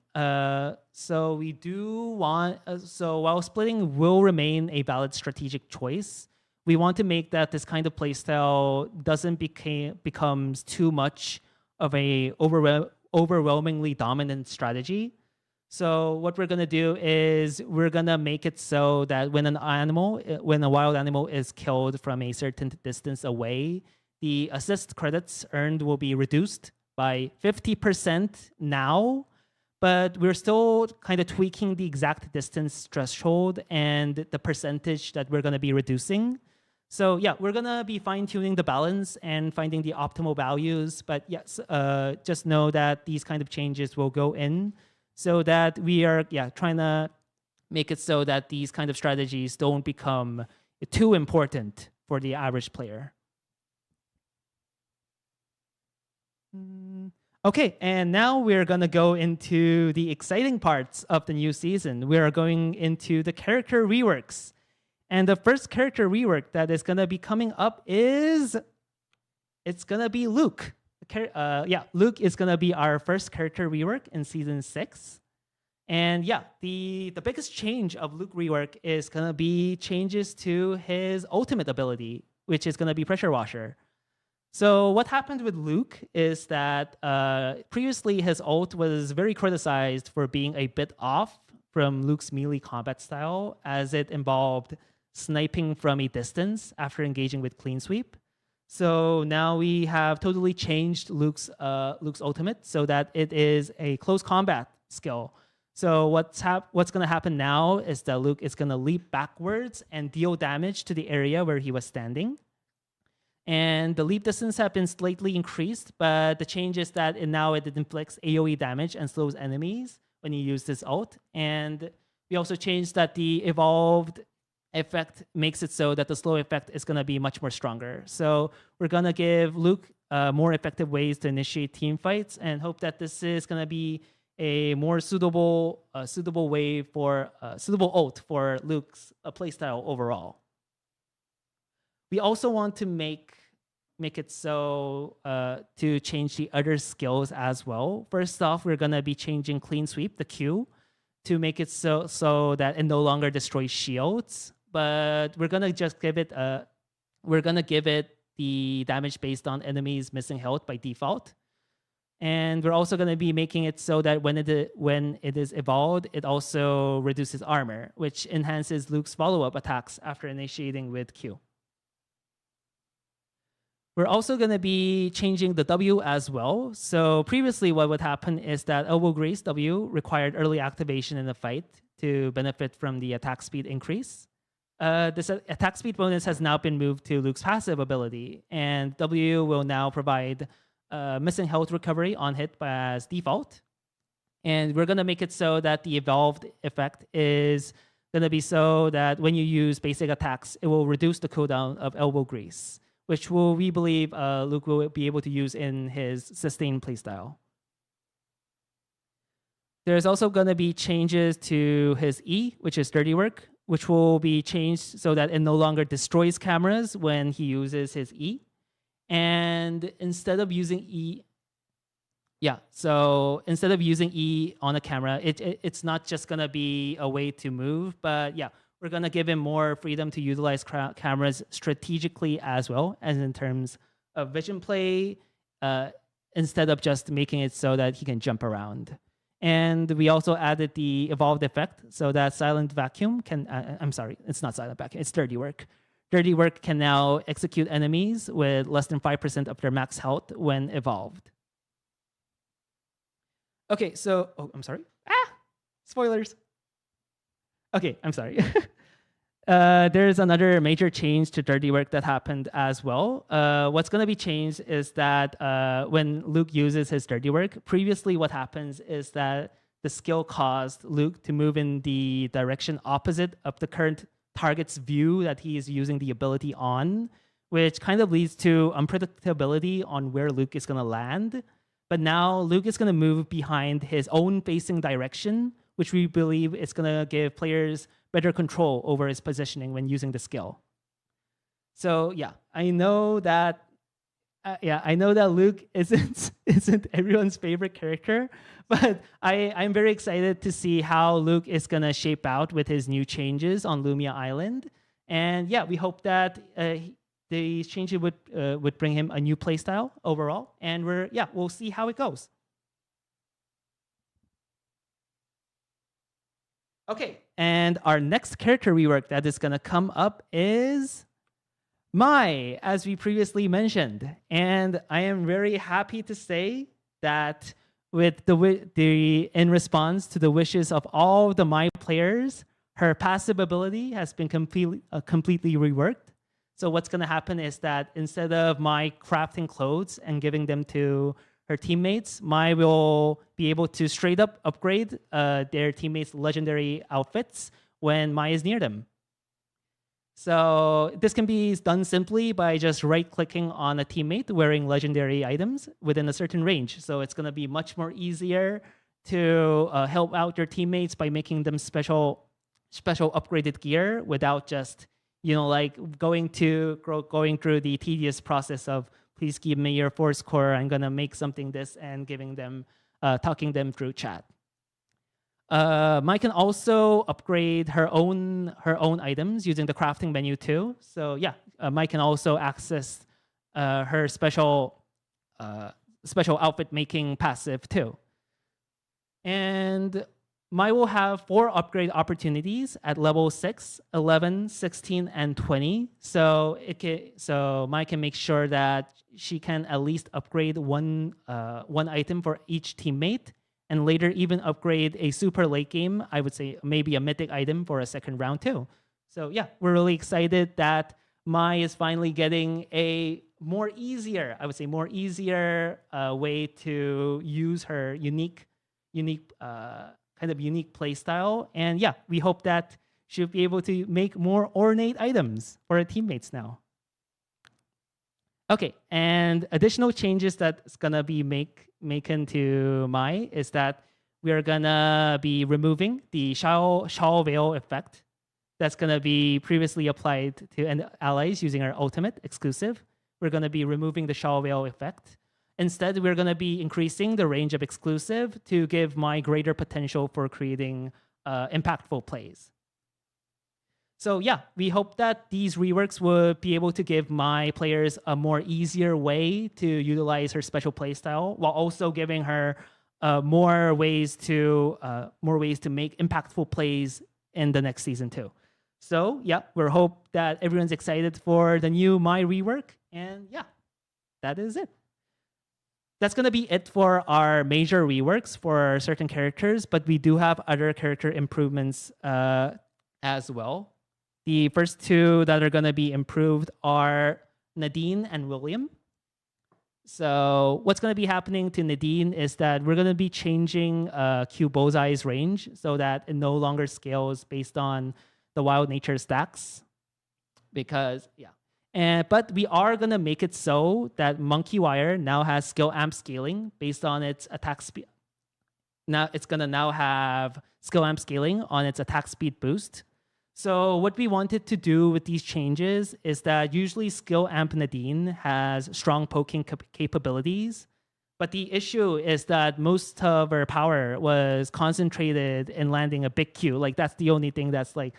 So we do want, so while splitting will remain a valid strategic choice, we want to make that this kind of playstyle doesn't becomes too much of a overwhelmingly dominant strategy. So what we're going to do is we're going to make it so that when a wild animal is killed from a certain distance away, the assist credits earned will be reduced by 50% now, but we're still kind of tweaking the exact distance threshold and the percentage that we're going to be reducing. So yeah, we're going to be fine-tuning the balance and finding the optimal values. But yes, just know that these kind of changes will go in so that we are trying to make it so that these kind of strategies don't become too important for the average player. Okay, and now we're going to go into the exciting parts of the new season. We are going into the character reworks. And the first character rework that is going to be coming up is, it's going to be Luke. Luke is going to be our first character rework in Season 6. And yeah, the biggest change of Luke rework is going to be changes to his ultimate ability, which is going to be Pressure Washer. So what happened with Luke is that previously his ult was very criticized for being a bit off from Luke's melee combat style, as it involved sniping from a distance after engaging with clean sweep. So now we have totally changed Luke's ultimate so that it is a close combat skill. So what's going to happen now is that Luke is going to leap backwards and deal damage to the area where he was standing. And the leap distance have been slightly increased, but the change is that now it inflicts AoE damage and slows enemies when you use this ult. And we also changed that the evolved effect makes it so that the slow effect is going to be much more stronger. So we're going to give Luke more effective ways to initiate team fights and hope that this is going to be a more suitable way for suitable ult for Luke's playstyle overall. We also want to make it so to change the other skills as well. First off, we're gonna be changing Clean Sweep, the Q, to make it so that it no longer destroys shields. But we're gonna just give it the damage based on enemies missing health by default. And we're also gonna be making it so that when it is evolved, it also reduces armor, which enhances Luke's follow-up attacks after initiating with Q. We're also going to be changing the W as well. So previously what would happen is that Elbow Grease W required early activation in the fight to benefit from the attack speed increase. This attack speed bonus has now been moved to Luke's passive ability, and W will now provide missing health recovery on hit as default. And we're going to make it so that the evolved effect is going to be so that when you use basic attacks, it will reduce the cooldown of Elbow Grease, which we believe Luke will be able to use in his sustained playstyle. There's also going to be changes to his E, which is Dirty Work, which will be changed so that it no longer destroys cameras when he uses his E. And instead of using E, so instead of using E on a camera, it's not just going to be a way to move, but we're going to give him more freedom to utilize cameras strategically as well, as in terms of vision play, instead of just making it so that he can jump around. And we also added the evolved effect so that Silent Vacuum can, I'm sorry, it's not Silent Vacuum, it's Dirty Work. Dirty Work can now execute enemies with less than 5% of their max health when evolved. Okay, so I'm sorry. Spoilers. Okay, I'm sorry. There's another major change to Dirty Work that happened as well. What's going to be changed is that when Luke uses his Dirty Work, previously what happens is that the skill caused Luke to move in the direction opposite of the current target's view that he is using the ability on, which kind of leads to unpredictability on where Luke is going to land. But now Luke is going to move behind his own facing direction, which we believe is going to give players better control over his positioning when using the skill. So yeah, I know that Luke isn't everyone's favorite character, but I'm very excited to see how Luke is gonna shape out with his new changes on Lumia Island. And yeah, we hope that the changes would bring him a new playstyle overall. And we'll see how it goes. Okay, and our next character rework that is gonna come up is Mai, as we previously mentioned. And I am very happy to say that with in response to the wishes of all the Mai players, her passive ability has been completely reworked. So what's going to happen is that instead of Mai crafting clothes and giving them to her teammates, Mai will be able to straight up upgrade their teammates' legendary outfits when Mai is near them. So this can be done simply by just right-clicking on a teammate wearing legendary items within a certain range. So it's going to be much more easier to help out your teammates by making them special upgraded gear without just going through the tedious process of please give me your force core. I'm going to make something this and giving them talking them through chat. Mai can also upgrade her own items using the crafting menu too. So yeah, Mai can also access her special outfit making passive too. And Mai will have 4 upgrade opportunities at level 6, 11, 16, and 20. So Mai can make sure that she can at least upgrade one item for each teammate, and later even upgrade a super late game, I would say maybe a mythic item for a second round too. So yeah, we're really excited that Mai is finally getting a more easier way to use her unique play style. And yeah, we hope that she'll be able to make more ornate items for her teammates now. Okay, and additional changes that's gonna be making to Mai is that we are gonna be removing the shawl veil effect that's gonna be previously applied to allies using our ultimate exclusive. We're gonna be removing the shawl veil effect. Instead, we're gonna be increasing the range of exclusive to give Mai greater potential for creating impactful plays. So yeah, we hope that these reworks will be able to give Mai players a more easier way to utilize her special playstyle, while also giving her more ways to make impactful plays in the next season too. So yeah, we hope that everyone's excited for the new Mai rework, and yeah, that is it. That's going to be it for our major reworks for certain characters, but we do have other character improvements as well. The first 2 that are going to be improved are Nadine and William. So what's going to be happening to Nadine is that we're going to be changing Q Bullseye's range so that it no longer scales based on the wild nature stacks. But we are going to make it so that Monkey Wire now has skill amp scaling based on its attack speed. Now it's going to now have skill amp scaling on its attack speed boost. So what we wanted to do with these changes is that usually skill amp Nadine has strong poking capabilities, but the issue is that most of her power was concentrated in landing a big Q. Like that's the only thing that's like,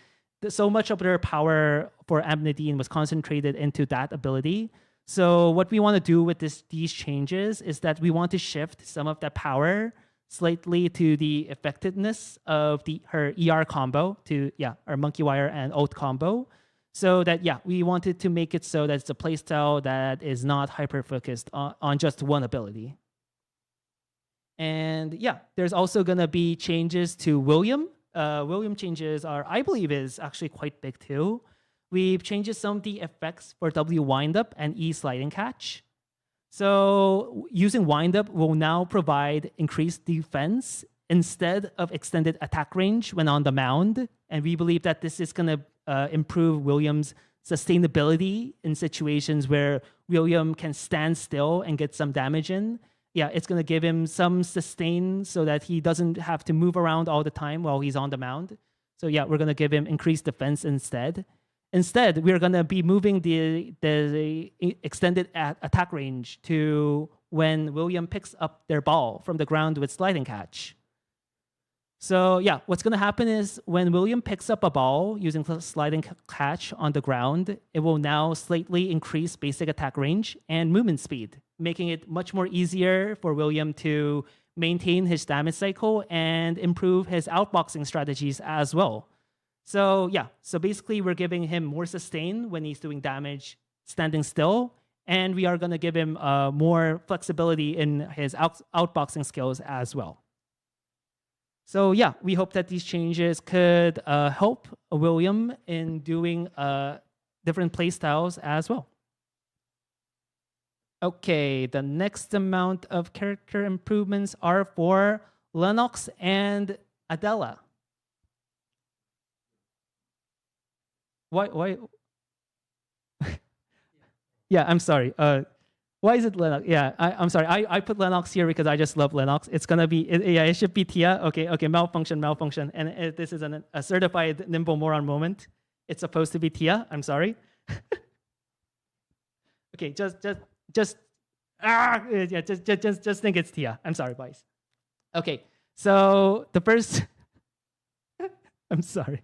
so much of her power for amp Nadine was concentrated into that ability. So what we want to do with these changes is that we want to shift some of that power slightly to the effectiveness of her ER combo to our Monkey Wire and ult combo, so that we wanted to make it so that it's a playstyle that is not hyper focused on just one ability. And yeah, there's also going to be changes to William. William changes are, I believe, is actually quite big too. We've changed some of the effects for W windup and E sliding catch. So using windup will now provide increased defense instead of extended attack range when on the mound. And we believe that this is going to improve William's sustainability in situations where William can stand still and get some damage in. Yeah, it's going to give him some sustain so that he doesn't have to move around all the time while he's on the mound. So yeah, we're going to give him increased defense instead. Instead, we're going to be moving the extended attack range to when William picks up their ball from the ground with sliding catch. So yeah, what's going to happen is when William picks up a ball using sliding catch on the ground, it will now slightly increase basic attack range and movement speed, making it much more easier for William to maintain his damage cycle and improve his outboxing strategies as well. So yeah, so basically we're giving him more sustain when he's doing damage standing still, and we are going to give him more flexibility in his outboxing skills as well. So yeah, we hope that these changes could help William in doing different play styles as well. Okay, the next amount of character improvements are for Lennox and Adela. Why? Yeah, I'm sorry. Why is it Lennox? Yeah, I'm sorry. I put Lennox here because I just love Lennox. It's gonna be, it should be Tia. Okay, malfunction. And this is a certified nimble moron moment. It's supposed to be Tia. I'm sorry. Okay, just think it's Tia. I'm sorry, boys. Okay, so the first, I'm sorry.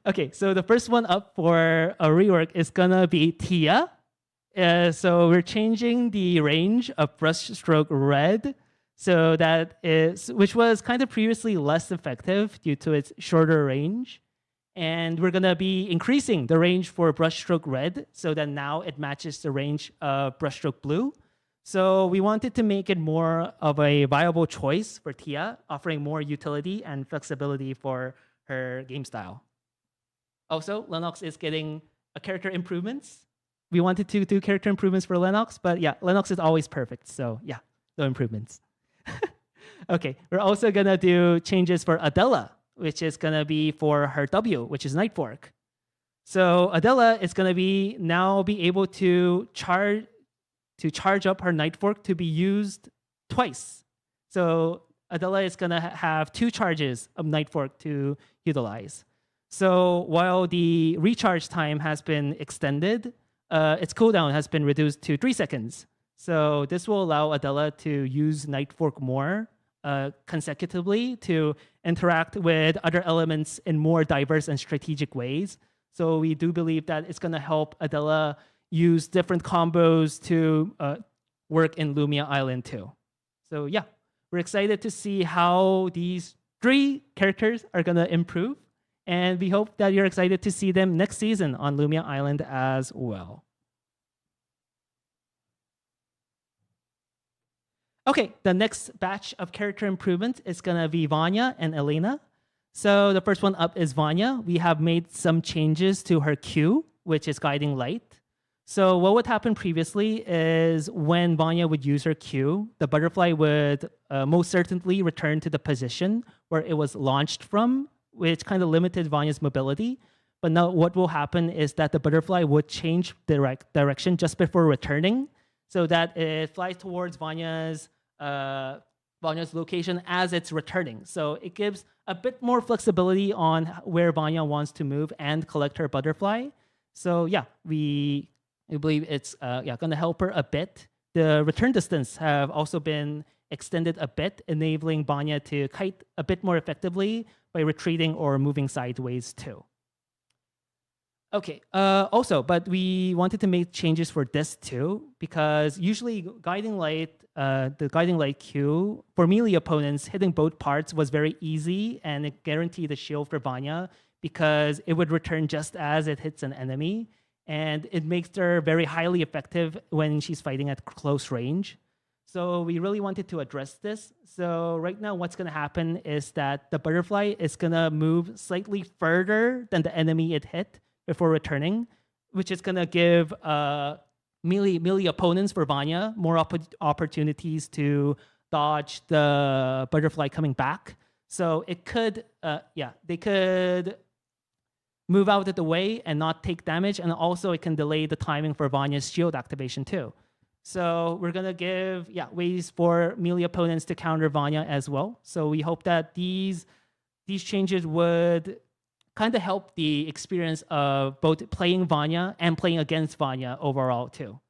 Okay, so the first one up for a rework is gonna be Tia. So we're changing the range of brushstroke red, so that is, which was kind of previously less effective due to its shorter range. And we're gonna be increasing the range for brushstroke red, so that now it matches the range of brushstroke blue. So we wanted to make it more of a viable choice for Tia, offering more utility and flexibility for her game style. Also, Lennox is getting a character improvements. We wanted to do character improvements for Lennox, but yeah, Lennox is always perfect. So yeah, no improvements. Okay, we're also gonna do changes for Adela, which is gonna be for her W, which is Night Fork. So Adela is gonna be now be able to charge up her Night Fork to be used twice. So Adela is gonna have 2 charges of Night Fork to utilize. So while the recharge time has been extended, its cooldown has been reduced to 3 seconds. So this will allow Adela to use Night Fork more consecutively to interact with other elements in more diverse and strategic ways. So we do believe that it's going to help Adela use different combos to work in Lumia Island too. So yeah, we're excited to see how these 3 characters are going to improve. And we hope that you're excited to see them next season on Lumia Island as well. Okay, the next batch of character improvement is going to be Vanya and Elena. So the first one up is Vanya. We have made some changes to her Q, which is Guiding Light. So what would happen previously is when Vanya would use her Q, the butterfly would most certainly return to the position where it was launched from, which kind of limited Vanya's mobility. But now what will happen is that the butterfly would change direction just before returning, so that it flies towards Vanya's location as it's returning. So it gives a bit more flexibility on where Vanya wants to move and collect her butterfly. So yeah, we believe it's going to help her a bit. The return distance have also been extended a bit, enabling Vanya to kite a bit more effectively by retreating or moving sideways too. Okay, also, but we wanted to make changes for this too, because usually Guiding Light, the Guiding Light Q, for melee opponents, hitting both parts was very easy, and it guaranteed a shield for Vanya because it would return just as it hits an enemy, and it makes her very highly effective when she's fighting at close range. So we really wanted to address this. So right now, what's going to happen is that the butterfly is going to move slightly further than the enemy it hit before returning, which is going to give melee opponents for Vanya more opportunities to dodge the butterfly coming back. So it could, they could move out of the way and not take damage. And also it can delay the timing for Vanya's shield activation too. So we're going to give ways for melee opponents to counter Vanya as well. So we hope that these changes would kind of help the experience of both playing Vanya and playing against Vanya overall too.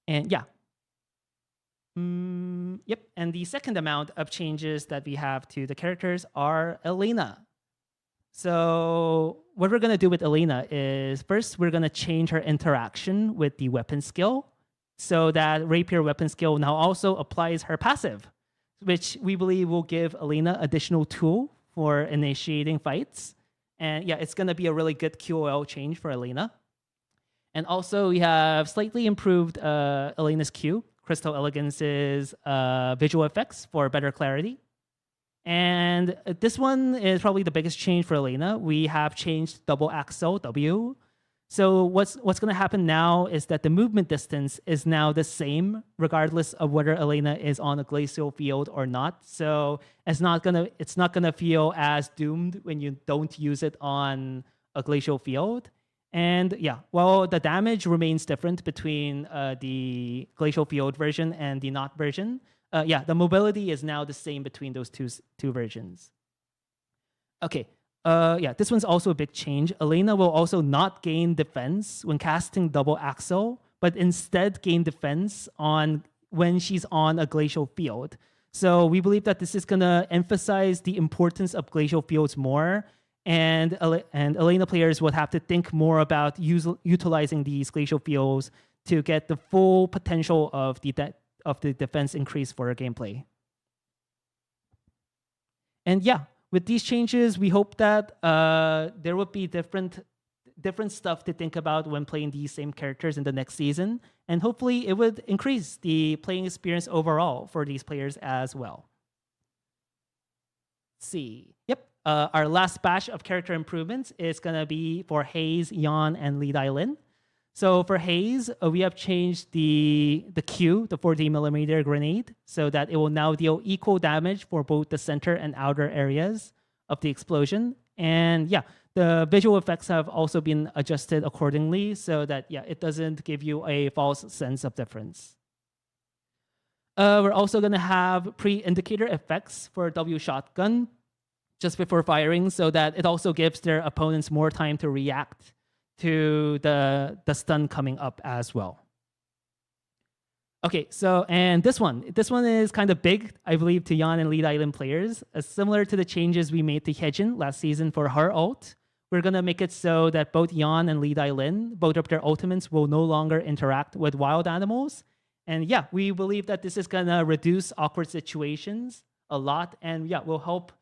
And and the second amount of changes that we have to the characters are Elena. So what we're going to do with Elena is first we're going to change her interaction with the weapon skill so that rapier weapon skill now also applies her passive, which we believe will give Elena additional tool for initiating fights. And it's going to be a really good QOL change for Elena. And also we have slightly improved Elena's Q, Crystal Elegance's visual effects for better clarity. And this one is probably the biggest change for Elena. We have changed double axle W. So what's going to happen now is that the movement distance is now the same regardless of whether Elena is on a glacial field or not. So it's not gonna feel as doomed when you don't use it on a glacial field. And while the damage remains different between the glacial field version and the not version, the mobility is now the same between those two versions. Okay, this one's also a big change. Elena will also not gain defense when casting double axle, but instead gain defense when she's on a glacial field. So we believe that this is gonna emphasize the importance of glacial fields more, and Elena players would have to think more about utilizing these glacial fields to get the full potential of the defense increase for our gameplay. And with these changes, we hope that there will be different stuff to think about when playing these same characters in the next season. And hopefully it would increase the playing experience overall for these players as well. Let's see. Our last batch of character improvements is going to be for Haze, Yan, and Li Dailin. So for Haze, we have changed the Q, the 40mm grenade, so that it will now deal equal damage for both the center and outer areas of the explosion. And the visual effects have also been adjusted accordingly so that it doesn't give you a false sense of difference. We're also going to have pre-indicator effects for W shotgun just before firing so that it also gives their opponents more time to react to the stun coming up as well. Okay, so and this one is kind of big, I believe, to Yan and Lead Island players. Similar to the changes we made to Hyejin last season for her ult, we're gonna make it so that both Yan and Lead Island, both of their ultimates will no longer interact with wild animals. And we believe that this is gonna reduce awkward situations a lot, and will help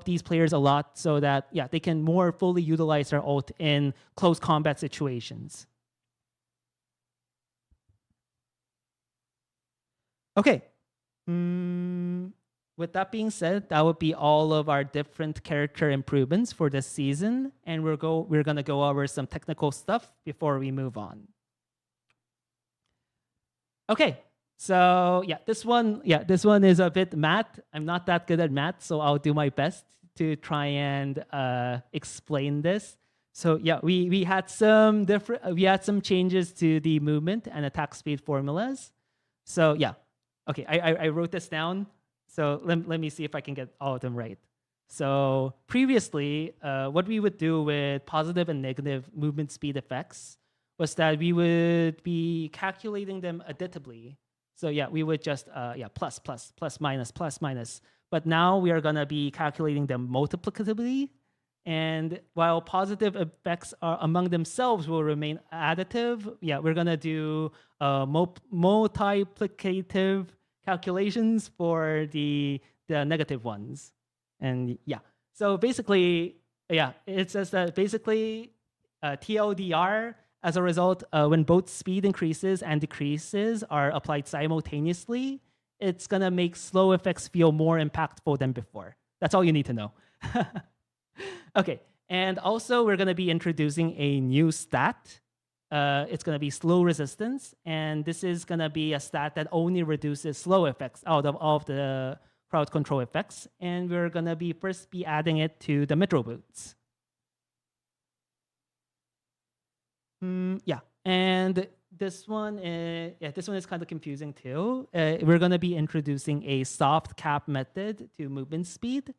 these players a lot so that they can more fully utilize their ult in close combat situations. Okay. With that being said, that would be all of our different character improvements for this season, and we're gonna go over some technical stuff before we move on. Okay. So this one is a bit math. I'm not that good at math, so I'll do my best to try and explain this. So we had some changes to the movement and attack speed formulas. So okay, I wrote this down. So let me see if I can get all of them right. So previously, what we would do with positive and negative movement speed effects was that we would be calculating them additively. So we would just plus, plus, plus, minus, plus, minus. But now we are gonna be calculating them multiplicatively. And while positive effects are among themselves will remain additive, we're gonna do multiplicative calculations for the negative ones. And so basically, it says that basically TLDR As a result, when both speed increases and decreases are applied simultaneously, it's gonna make slow effects feel more impactful than before. That's all you need to know. Okay, and also we're gonna be introducing a new stat. It's gonna be slow resistance, and this is gonna be a stat that only reduces slow effects out of all of the crowd control effects, and we're gonna be first adding it to the mid-row boots. Yeah, and this one is kind of confusing too. We're gonna be introducing a soft cap method to movement speed.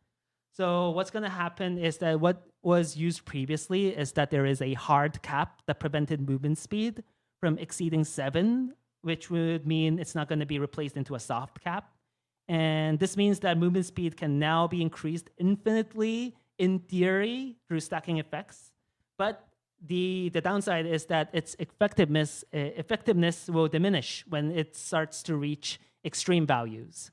So what's gonna happen is that what was used previously is that there is a hard cap that prevented movement speed from exceeding 7, which would mean it's not gonna be replaced into a soft cap. And this means that movement speed can now be increased infinitely in theory through stacking effects, but the downside is that its effectiveness will diminish when it starts to reach extreme values.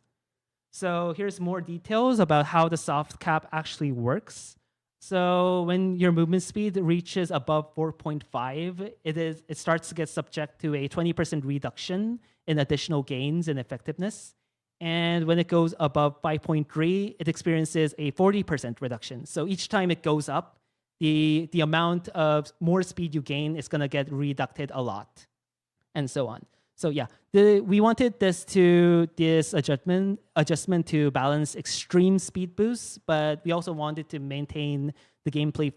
So here's more details about how the soft cap actually works. So when your movement speed reaches above 4.5, it starts to get subject to a 20% reduction in additional gains in effectiveness. And when it goes above 5.3, it experiences a 40% reduction. So each time it goes up, the amount of more speed you gain is going to get reducted a lot, and so on. So yeah, we wanted this adjustment to balance extreme speed boosts, but we also wanted to maintain the gameplay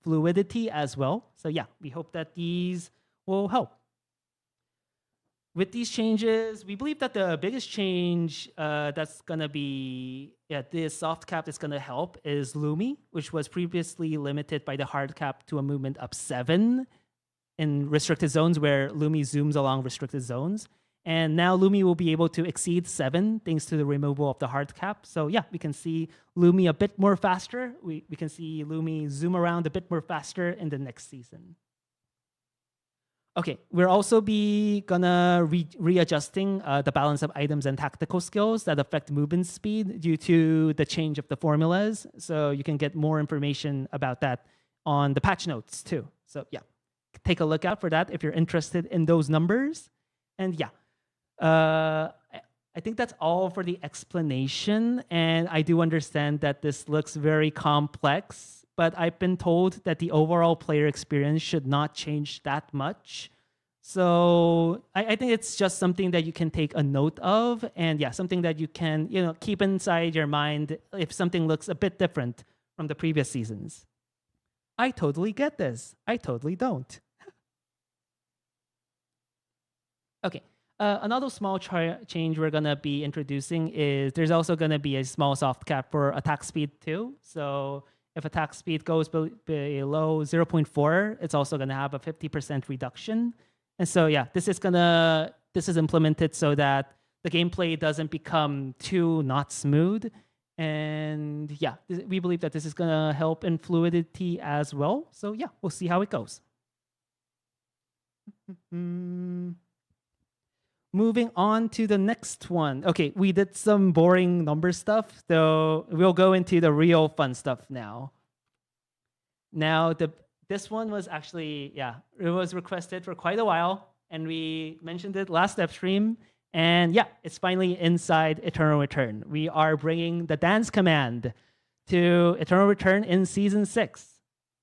fluidity as well. So yeah, we hope that these will help. With these changes, we believe that the biggest change that's going to be, this soft cap is going to help is Lumi, which was previously limited by the hard cap to a movement of 7 in restricted zones where Lumi zooms along restricted zones. And now Lumi will be able to exceed 7 thanks to the removal of the hard cap. So yeah, we can see Lumi a bit more faster. We can see Lumi zoom around a bit more faster in the next season. Okay, we're also gonna readjusting the balance of items and tactical skills that affect movement speed due to the change of the formulas. So you can get more information about that on the patch notes too. So yeah, take a look out for that if you're interested in those numbers. And yeah, I think that's all for the explanation. And I do understand that this looks very complex, but I've been told that the overall player experience should not change that much. So I think it's just something that you can take a note of, and yeah, something that you can keep inside your mind if something looks a bit different from the previous seasons. I totally get this. I totally don't. Okay. Another small change we're going to be introducing is there's also going to be a small soft cap for attack speed too. So if attack speed goes below 0.4, it's also going to have a 50% reduction. And so yeah, this is implemented so that the gameplay doesn't become too not smooth. And yeah, we believe that this is going to help in fluidity as well. So yeah, we'll see how it goes. Moving on to the next one. Okay, we did some boring number stuff, so we'll go into the real fun stuff now. Now, this one was actually, it was requested for quite a while, and we mentioned it last step stream, and yeah, it's finally inside Eternal Return. We are bringing the dance command to Eternal Return in Season 6,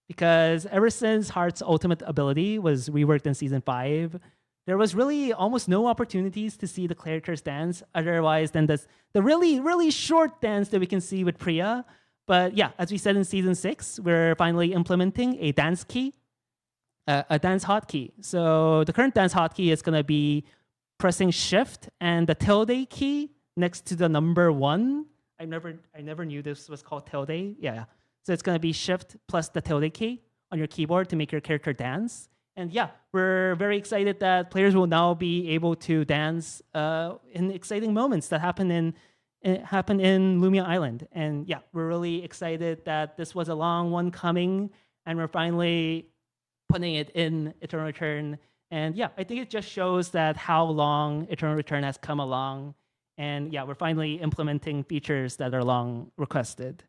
because ever since Heart's ultimate ability was reworked in Season 5, there was really almost no opportunities to see the characters dance otherwise than the really, really short dance that we can see with Priya. But yeah, as we said in Season 6, we're finally implementing a dance key, a dance hotkey. So the current dance hotkey is going to be pressing Shift and the tilde key next to the number 1. I never knew this was called tilde. Yeah. So it's going to be Shift plus the tilde key on your keyboard to make your character dance. And yeah, we're very excited that players will now be able to dance in exciting moments that happen in Lumia Island. And yeah, we're really excited that this was a long one coming, and we're finally putting it in Eternal Return. And yeah, I think it just shows that how long Eternal Return has come along. And yeah, we're finally implementing features that are long requested.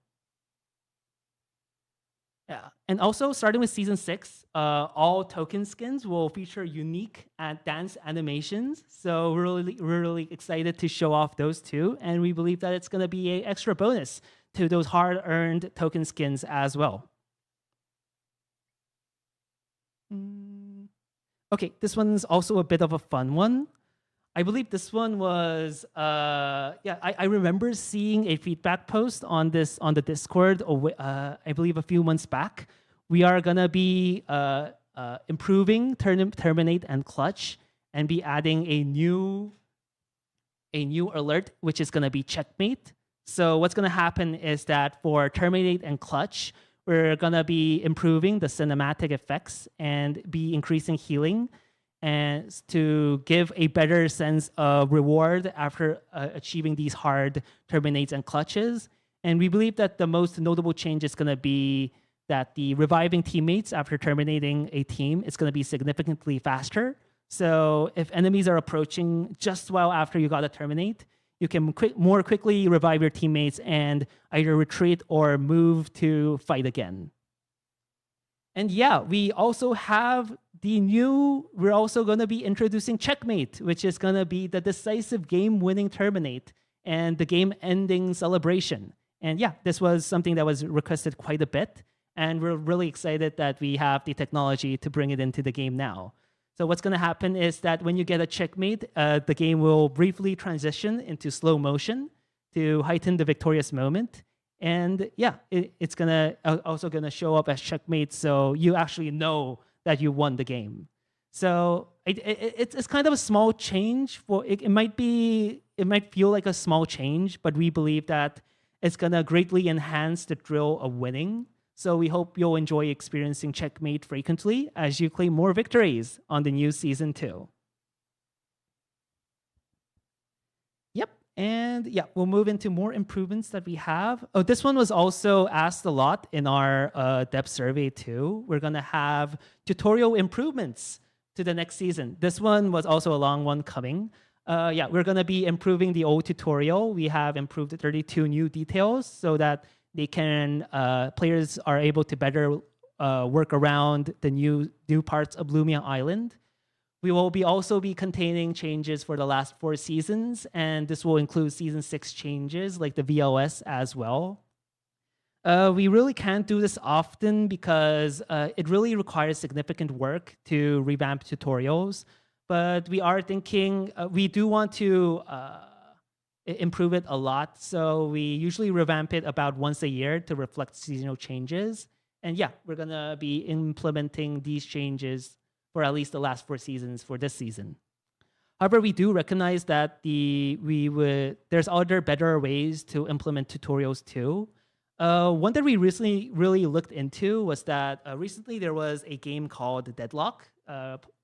Yeah, and also starting with season 6, all token skins will feature unique dance animations. So we're really excited to show off those too, and we believe that it's going to be an extra bonus to those hard-earned token skins as well. Okay, this one's also a bit of a fun one. I believe this one was I remember seeing a feedback post on this on the Discord. I believe a few months back. We are gonna be improving terminate and clutch, and be adding a new alert, which is gonna be checkmate. So what's gonna happen is that for terminate and clutch, we're gonna be improving the cinematic effects and be increasing healing, and to give a better sense of reward after achieving these hard terminates and clutches. And we believe that the most notable change is going to be that the reviving teammates after terminating a team is going to be significantly faster. So if enemies are approaching just while after you got to terminate, you can more quickly revive your teammates and either retreat or move to fight again. And yeah, we also have we're also going to be introducing checkmate, which is going to be the decisive game-winning terminate and the game-ending celebration. And yeah, this was something that was requested quite a bit, and we're really excited that we have the technology to bring it into the game now. So what's going to happen is that when you get a checkmate, the game will briefly transition into slow motion to heighten the victorious moment. And yeah, it's also gonna show up as checkmate, so you actually know that you won the game. So it's kind of a small change. It might feel like a small change, but we believe that it's gonna greatly enhance the thrill of winning. So we hope you'll enjoy experiencing checkmate frequently as you claim more victories on the new season 2. And yeah, we'll move into more improvements that we have. Oh, this one was also asked a lot in our depth survey too. We're gonna have tutorial improvements to the next season. This one was also a long one coming. Yeah, we're gonna be improving the old tutorial. We have improved 32 new details so that they can players are able to better work around the new parts of Lumia Island. We will also be containing changes for the last 4 seasons, and this will include season 6 changes like the VLS as well. We really can't do this often because it really requires significant work to revamp tutorials, but we are thinking we do want to improve it a lot, so we usually revamp it about once a year to reflect seasonal changes. And yeah, we're gonna be implementing these changes for at least the last 4 seasons for this season. However, we do recognize that there's other better ways to implement tutorials too. One that we recently really looked into was that recently there was a game called Deadlock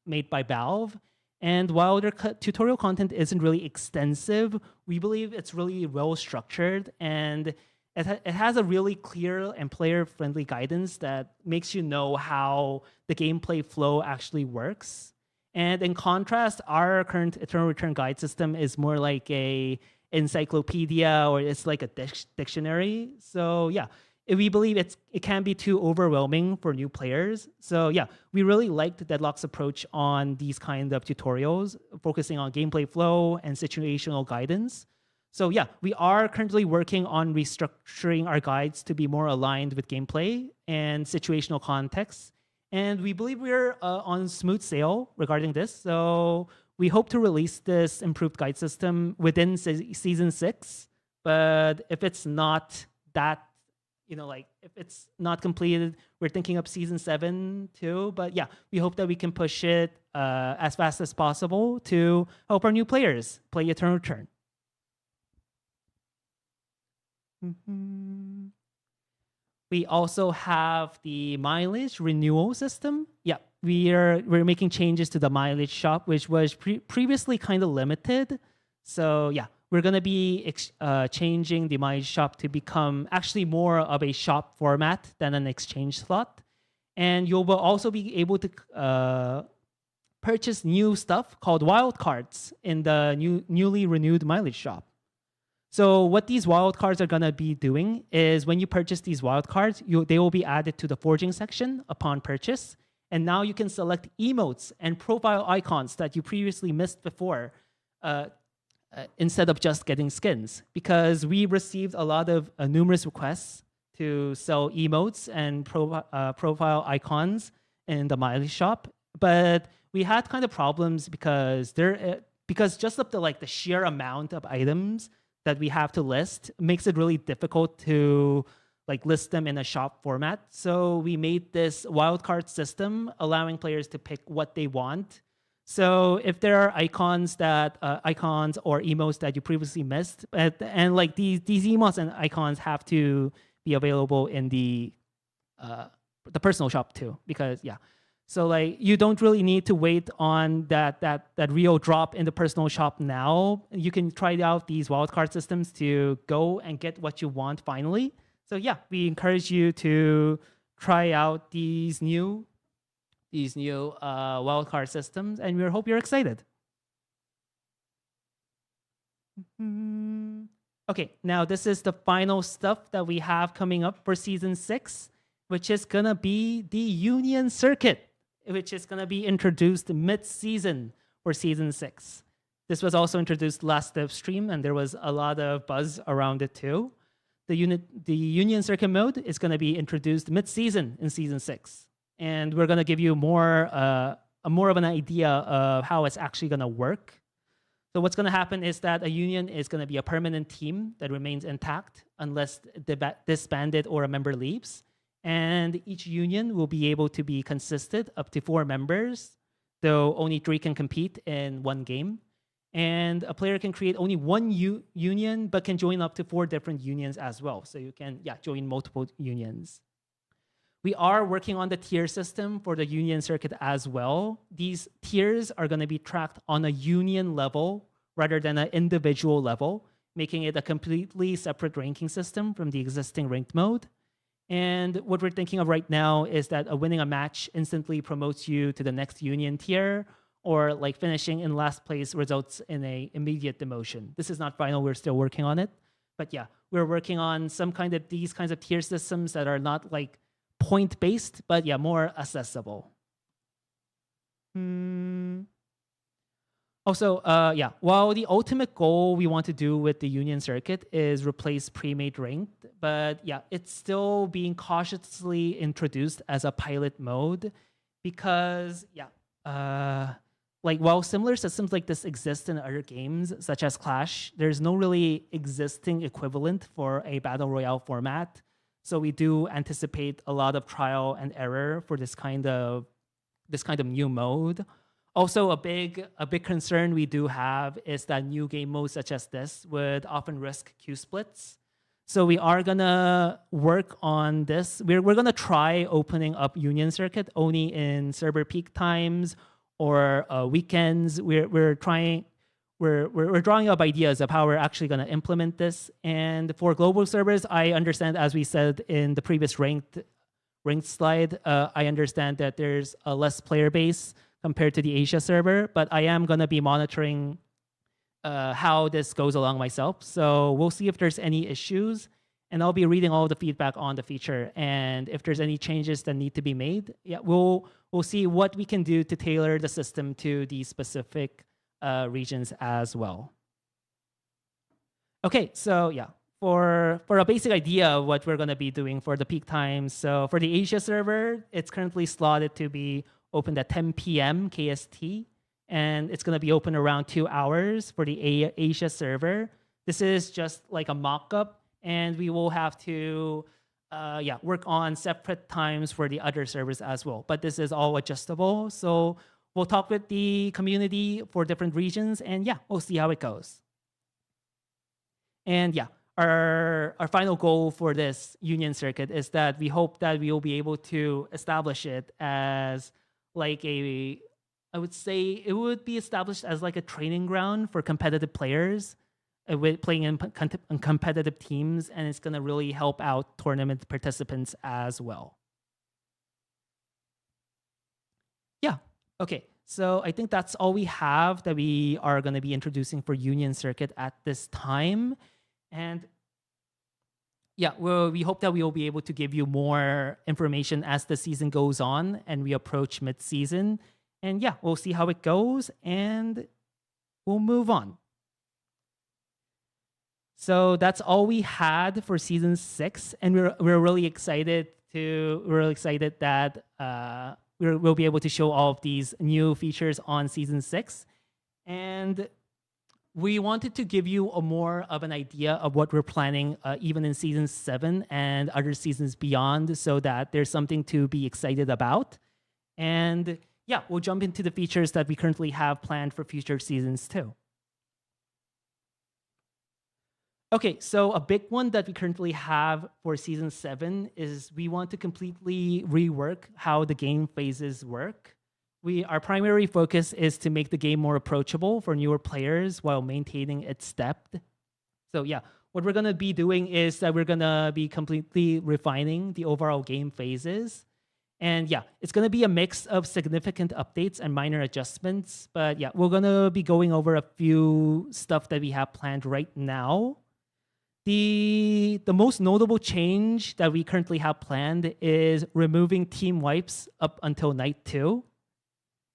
made by Valve. And while their tutorial content isn't really extensive, we believe it's really well structured, and it has a really clear and player-friendly guidance that makes you know how the gameplay flow actually works. And in contrast, our current Eternal Return guide system is more like a encyclopedia, or it's like a dictionary. So yeah, we believe it can be too overwhelming for new players. So yeah, we really liked Deadlock's approach on these kind of tutorials, focusing on gameplay flow and situational guidance. So yeah, we are currently working on restructuring our guides to be more aligned with gameplay and situational context. And we believe we're on smooth sail regarding this. So we hope to release this improved guide system within season 6. But if it's not that, if it's not completed, we're thinking of season 7 too. But yeah, we hope that we can push it as fast as possible to help our new players play Eternal Return. We also have the mileage renewal system. Yeah, we're making changes to the mileage shop, which was previously kind of limited. So yeah, we're gonna be changing the mileage shop to become actually more of a shop format than an exchange slot. And you will also be able to purchase new stuff called wildcards in the newly renewed mileage shop. So what these wildcards are going to be doing is when you purchase these wildcards, they will be added to the forging section upon purchase. And now you can select emotes and profile icons that you previously missed before instead of just getting skins. Because we received a lot of numerous requests to sell emotes and profile icons in the Miley shop. But we had kind of problems because just of the sheer amount of items that we have to list makes it really difficult to list them in a shop format. So we made this wildcard system allowing players to pick what they want. So if there are icons or emotes that you previously missed, and these emotes and icons have to be available in the personal shop too, because so you don't really need to wait on that real drop in the personal shop now. You can try out these wildcard systems to go and get what you want finally. So we encourage you to try out these new wildcard systems, and we hope you're excited. Okay, now this is the final stuff that we have coming up for Season 6, which is going to be the Union Circuit, which is going to be introduced mid-season for Season 6. This was also introduced last dev stream, and there was a lot of buzz around it too. The Union Circuit mode is going to be introduced mid-season in Season 6. And we're going to give you more of an idea of how it's actually going to work. So what's going to happen is that a union is going to be a permanent team that remains intact unless disbanded or a member leaves. And each union will be able to be consisted up to 4 members, though only 3 can compete in one game. And a player can create only one union, but can join up to 4 different unions as well. So you can join multiple unions. We are working on the tier system for the union circuit as well. These tiers are going to be tracked on a union level rather than an individual level, making it a completely separate ranking system from the existing ranked mode. And what we're thinking of right now is that winning a match instantly promotes you to the next union tier, or finishing in last place results in an immediate demotion. This is not final, we're still working on it. But we're working on these kinds of tier systems that are not point-based, but more accessible. Also, while the ultimate goal we want to do with the Union Circuit is replace pre-made ranked, but it's still being cautiously introduced as a pilot mode because, while similar systems like this exist in other games, such as Clash, there's no really existing equivalent for a Battle Royale format. So we do anticipate a lot of trial and error for this kind of new mode. Also, a big concern we do have is that new game modes such as this would often risk queue splits. So we are gonna work on this. We're gonna try opening up Union Circuit only in server peak times or weekends. We're drawing up ideas of how we're actually going to implement this. And for global servers, I understand, as we said in the previous ranked slide, I understand that there's a less player base compared to the Asia server, but I am going to be monitoring how this goes along myself. So we'll see if there's any issues, and I'll be reading all the feedback on the feature. And if there's any changes that need to be made, we'll see what we can do to tailor the system to the specific regions as well. Okay, so for a basic idea of what we're going to be doing for the peak times. So for the Asia server, it's currently slotted to be opened at 10 p.m. KST, and it's going to be open around 2 hours for the Asia server. This is just like a mock-up, and we will have to work on separate times for the other servers as well. But this is all adjustable, so we'll talk with the community for different regions, and we'll see how it goes. And our final goal for this Union Circuit is that we hope that we will be able to establish it as I would say it would be established as a training ground for competitive players with playing in competitive teams, and it's going to really help out tournament participants as well. Okay, so I think that's all we have that we are going to be introducing for Union Circuit at this time. And yeah, well, we hope that we will be able to give you more information as the season goes on and we approach mid-season. And yeah, we'll see how it goes and we'll move on. So that's all we had for season 6, and we're really excited that we'll be able to show all of these new features on season 6. And we wanted to give you a more of an idea of what we're planning even in season 7 and other seasons beyond, so that there's something to be excited about. And yeah, we'll jump into the features that we currently have planned for future seasons too. Okay, so a big one that we currently have for season 7 is we want to completely rework how the game phases work. Our primary focus is to make the game more approachable for newer players while maintaining its depth. So yeah, what we're gonna be doing is that we're gonna be completely refining the overall game phases. And yeah, it's gonna be a mix of significant updates and minor adjustments. But yeah, we're gonna be going over a few stuff that we have planned right now. The most notable change that we currently have planned is removing team wipes up until night 2.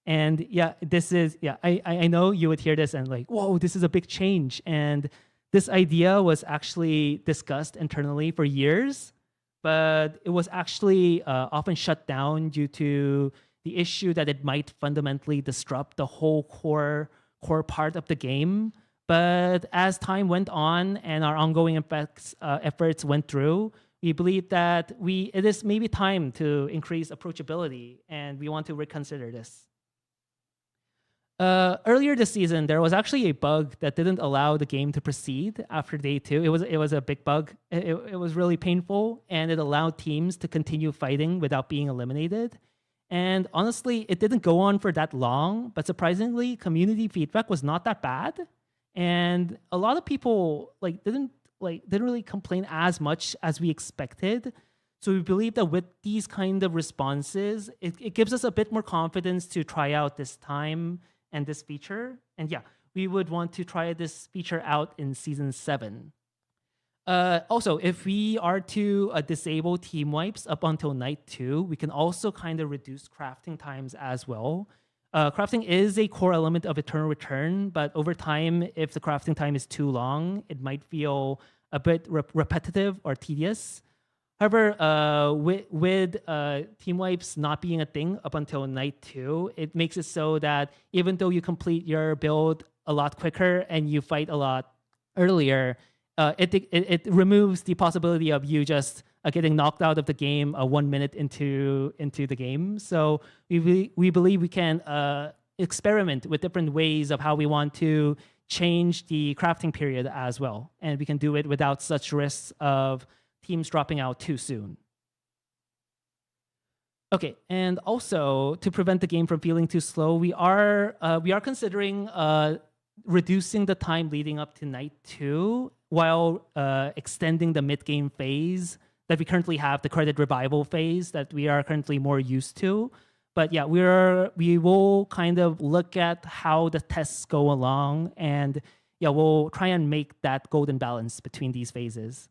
And yeah, this is, yeah, I know you would hear this and like, whoa, this is a big change. And this idea was actually discussed internally for years, but it was actually often shut down due to the issue that it might fundamentally disrupt the whole core part of the game. But as time went on and our ongoing efforts went through, we believe that it is maybe time to increase approachability, and we want to reconsider this. Earlier this season, there was actually a bug that didn't allow the game to proceed after day 2. It was a big bug. It was really painful, and it allowed teams to continue fighting without being eliminated. And honestly, it didn't go on for that long, but surprisingly, community feedback was not that bad. And a lot of people didn't really complain as much as we expected. So we believe that with these kind of responses, it gives us a bit more confidence to try out this time and this feature. And yeah, we would want to try this feature out in season 7. Also, if we are to disable team wipes up until night 2, we can also kind of reduce crafting times as well. Crafting is a core element of Eternal Return, but over time, if the crafting time is too long, it might feel a bit repetitive or tedious. However, with team wipes not being a thing up until night 2, it makes it so that even though you complete your build a lot quicker and you fight a lot earlier, it removes the possibility of you just getting knocked out of the game 1 minute into the game. So we believe we can experiment with different ways of how we want to change the crafting period as well. And we can do it without such risks of teams dropping out too soon. Okay, and also to prevent the game from feeling too slow, we are considering reducing the time leading up to night 2 while extending the mid-game phase that we currently have, the credit revival phase that we are currently more used to. But yeah, we will kind of look at how the tests go along, and yeah, we'll try and make that golden balance between these phases.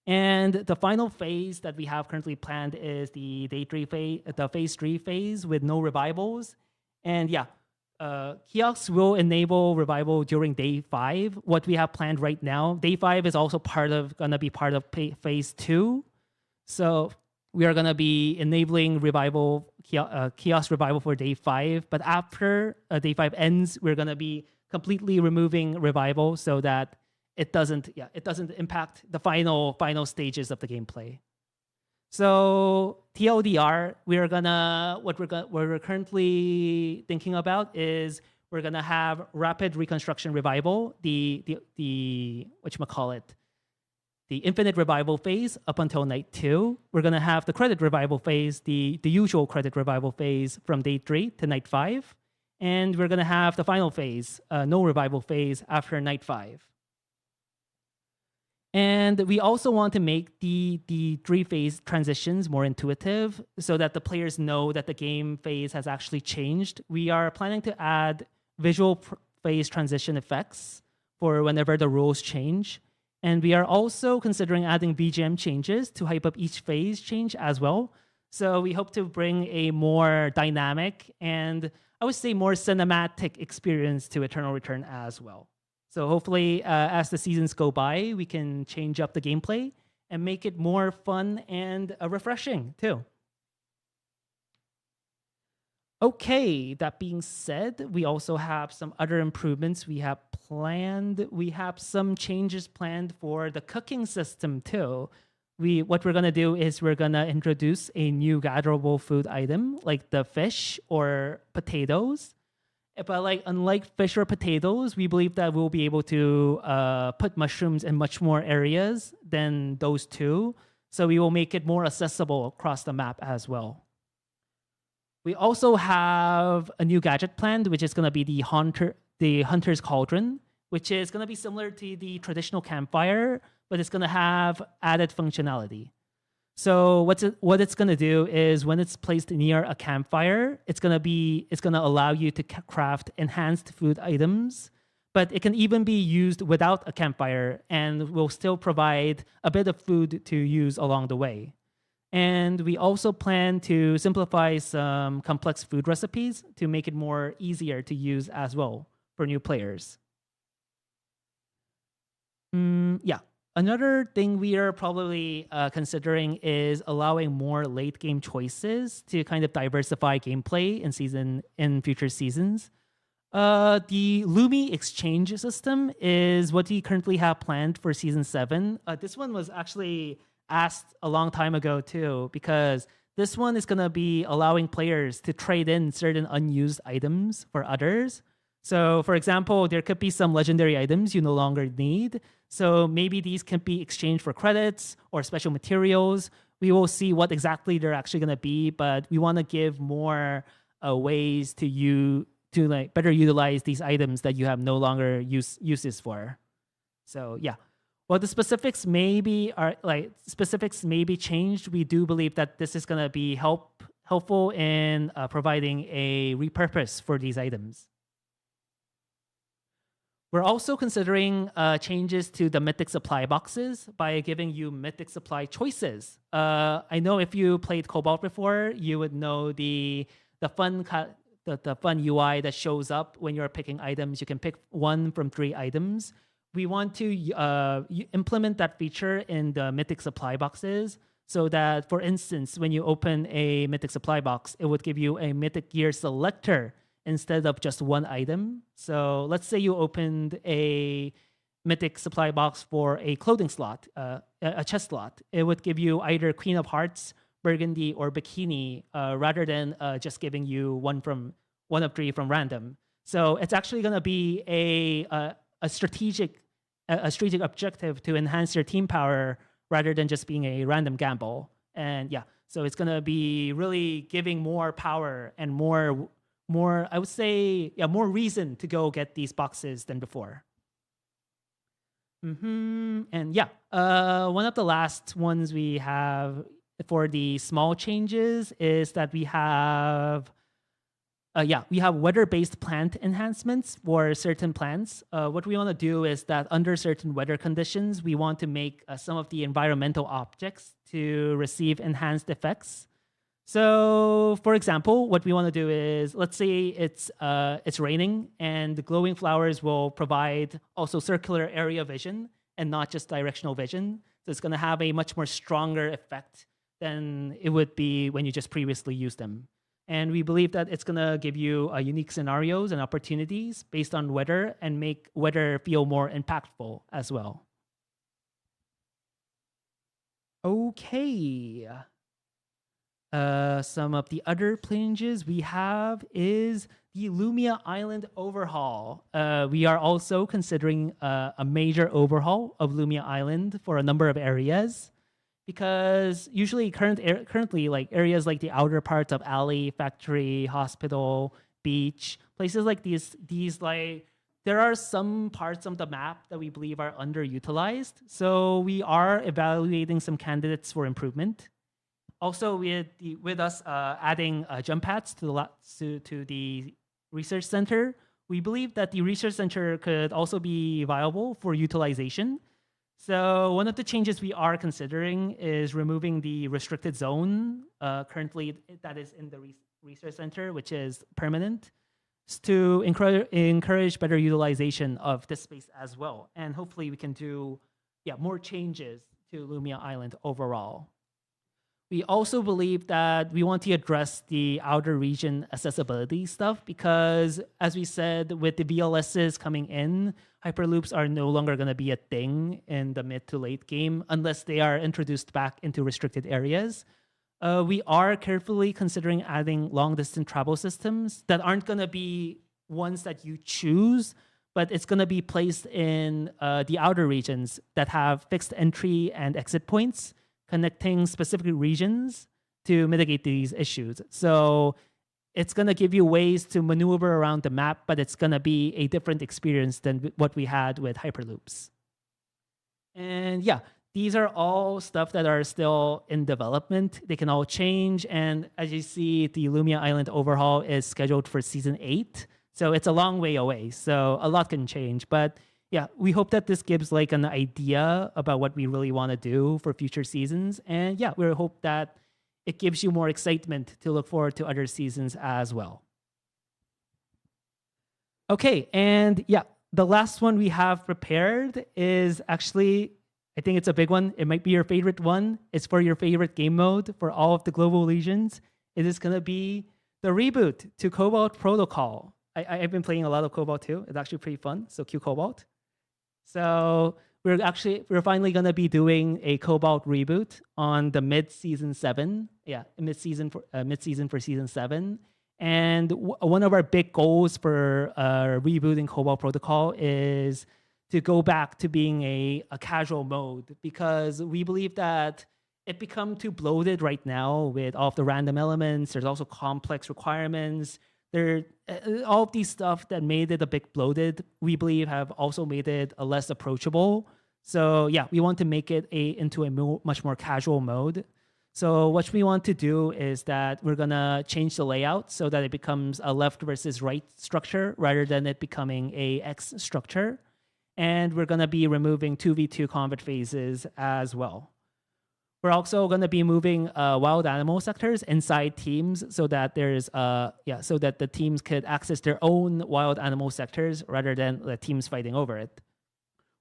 And the final phase that we have currently planned is the phase 3 phase with no revivals. And yeah, kiosks will enable revival during day 5. What we have planned right now, day 5 is also gonna be part of phase 2. So we are gonna be enabling kiosk revival for day 5. But after day 5 ends, we're gonna be completely removing revival so that it doesn't impact the final stages of the gameplay. So TLDR, what we're currently thinking about is we're gonna have rapid reconstruction revival, the infinite revival phase up until night 2. We're gonna have the credit revival phase, the usual credit revival phase from day 3 to night 5, and we're gonna have the final phase, no revival phase after night 5. And we also want to make the 3-phase transitions more intuitive so that the players know that the game phase has actually changed. We are planning to add visual phase transition effects for whenever the rules change. And we are also considering adding BGM changes to hype up each phase change as well. So we hope to bring a more dynamic and I would say more cinematic experience to Eternal Return as well. So hopefully, as the seasons go by, we can change up the gameplay and make it more fun and refreshing too. Okay, that being said, we also have some other improvements we have planned. We have some changes planned for the cooking system too. What we're gonna do is we're gonna introduce a new gatherable food item like the fish or potatoes. But like unlike fish or potatoes, we believe that we'll be able to put mushrooms in much more areas than those two. So we will make it more accessible across the map as well. We also have a new gadget planned, which is going to be the Hunter's Cauldron, which is going to be similar to the traditional campfire, but it's going to have added functionality. So what it's going to do is when it's placed near a campfire, it's going to allow you to craft enhanced food items, but it can even be used without a campfire and will still provide a bit of food to use along the way. And we also plan to simplify some complex food recipes to make it more easier to use as well for new players. Yeah. Another thing we are probably considering is allowing more late game choices to kind of diversify gameplay in future seasons. The Lumi exchange system is what we currently have planned for season 7. This one was actually asked a long time ago too, because this one is going to be allowing players to trade in certain unused items for others. So for example, there could be some legendary items you no longer need. So maybe these can be exchanged for credits or special materials. We will see what exactly they're actually going to be, but we want to give more ways to like better utilize these items that you have no longer uses for. So yeah. While the specifics may be changed, we do believe that this is going to be helpful in providing a repurpose for these items. We're also considering changes to the Mythic Supply boxes by giving you Mythic Supply choices. I know if you played Cobalt before, you would know the fun UI that shows up when you're picking items. You can pick 1 from 3 items. We want to implement that feature in the Mythic Supply boxes so that, for instance, when you open a Mythic Supply box, it would give you a Mythic Gear selector instead of just 1 item. So let's say you opened a Mythic Supply box for a clothing slot, a chest slot. It would give you either Queen of Hearts, Burgundy, or Bikini, rather than just giving you one of 3 from random. So it's actually going to be a strategic objective to enhance your team power rather than just being a random gamble. And yeah, so it's going to be really giving more power and more, I would say, yeah, more reason to go get these boxes than before. And yeah, one of the last ones we have for the small changes is that we have weather-based plant enhancements for certain plants. What we want to do is that under certain weather conditions, we want to make some of the environmental objects to receive enhanced effects. So, for example, what we want to do is, let's say it's raining, and the glowing flowers will provide also circular area vision and not just directional vision. So it's going to have a much more stronger effect than it would be when you just previously used them. And we believe that it's going to give you unique scenarios and opportunities based on weather and make weather feel more impactful as well. Okay. Some of the other changes we have is the Lumia Island overhaul. We are also considering a major overhaul of Lumia Island for a number of areas. Because usually currently like areas like the outer parts of alley, factory, hospital, beach, places like these like there are some parts of the map that we believe are underutilized. So we are evaluating some candidates for improvement. Also with us adding jump pads to the research center, we believe that the research center could also be viable for utilization. So one of the changes we are considering is removing the restricted zone. Currently, that is in the research center, which is permanent, to encourage better utilization of this space as well. And hopefully we can do more changes to Lumia Island overall. We also believe that we want to address the outer region accessibility stuff because, as we said, with the VLSs coming in, hyperloops are no longer going to be a thing in the mid to late game unless they are introduced back into restricted areas. We are carefully considering adding long-distance travel systems that aren't going to be ones that you choose, but it's going to be placed in the outer regions that have fixed entry and exit points, connecting specific regions to mitigate these issues. So it's going to give you ways to maneuver around the map, but it's going to be a different experience than what we had with Hyperloops. And yeah, these are all stuff that are still in development. They can all change. And as you see, the Lumia Island overhaul is scheduled for Season 8. So it's a long way away. So a lot can change. But yeah, we hope that this gives like an idea about what we really want to do for future seasons. And yeah, we hope that it gives you more excitement to look forward to other seasons as well. Okay, and yeah, the last one we have prepared is actually, I think it's a big one. It might be your favorite one. It's for your favorite game mode for all of the global regions. It is going to be the reboot to Cobalt Protocol. I've been playing a lot of Cobalt too. It's actually pretty fun. So cue Cobalt. So we're finally going to be doing a Cobalt reboot on the mid-season 7. Yeah, mid-season for season 7. And one of our big goals for rebooting Cobalt Protocol is to go back to being a casual mode, because we believe that it become too bloated right now with all of the random elements. There's also complex requirements. All of these stuff that made it a bit bloated, we believe, have also made it a less approachable. So yeah, we want to make it into a much more casual mode. So what we want to do is that we're gonna change the layout so that it becomes a left versus right structure rather than it becoming a X structure. And we're gonna be removing 2v2 combat phases as well. We're also going to be moving wild animal sectors inside teams so that so that the teams could access their own wild animal sectors rather than the teams fighting over it.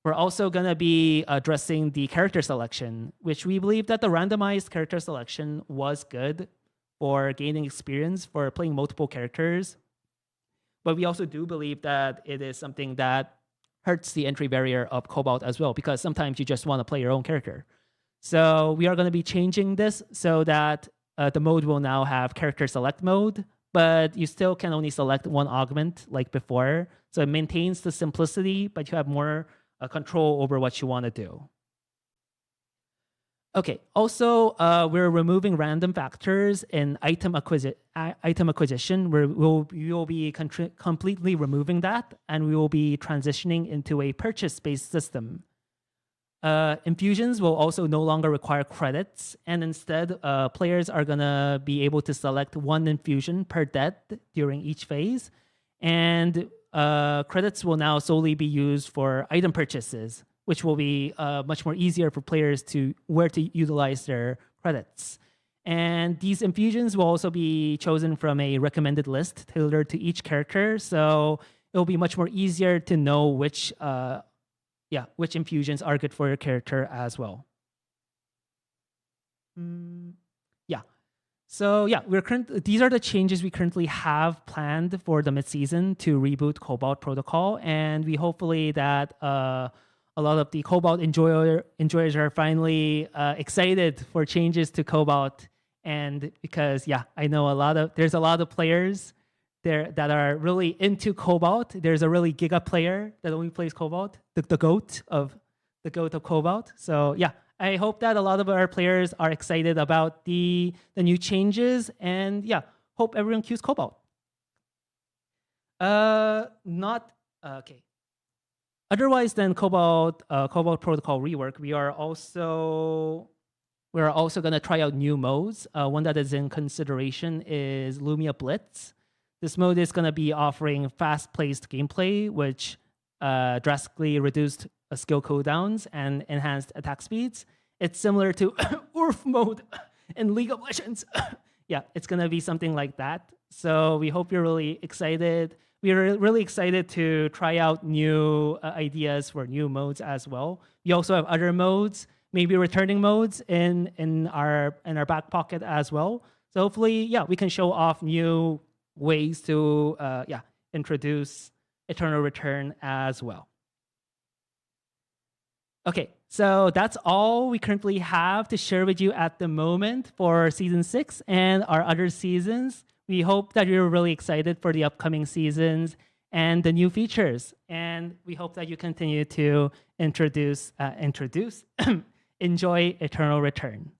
We're also going to be addressing the character selection, which we believe that the randomized character selection was good for gaining experience for playing multiple characters. But we also do believe that it is something that hurts the entry barrier of Cobalt as well, because sometimes you just want to play your own character. So we are going to be changing this so that the mode will now have character select mode, but you still can only select one augment like before. So it maintains the simplicity, but you have more control over what you want to do. Okay, also we're removing random factors in item acquisition. We will be completely removing that, and we will be transitioning into a purchase-based system. Infusions will also no longer require credits, and instead players are going to be able to select one infusion per death during each phase, and credits will now solely be used for item purchases, which will be much more easier for players to utilize their credits. And these infusions will also be chosen from a recommended list tailored to each character, so it will be much more easier to know which infusions are good for your character as well. So these are the changes we currently have planned for the mid-season to reboot Cobalt Protocol, and we hopefully that a lot of the Cobalt enjoyers are finally excited for changes to Cobalt. And because I know there's a lot of players there that are really into Cobalt. There's a really giga player that only plays Cobalt, the goat of Cobalt. So yeah, I hope that a lot of our players are excited about the new changes, and yeah, hope everyone queues Cobalt. Okay. Otherwise than Cobalt Protocol rework, we are also going to try out new modes. One that is in consideration is Lumia Blitz. This mode is going to be offering fast-paced gameplay, which drastically reduced skill cooldowns and enhanced attack speeds. It's similar to URF mode in League of Legends. Yeah, it's gonna be something like that. So we hope you're really excited. We're really excited to try out new ideas for new modes as well. We also have other modes, maybe returning modes in our back pocket as well. So hopefully, yeah, we can show off new ways to introduce Eternal Return as well. Okay, so that's all we currently have to share with you at the moment for season 6 and our other seasons. We hope that you're really excited for the upcoming seasons and the new features. And we hope that you continue to enjoy Eternal Return.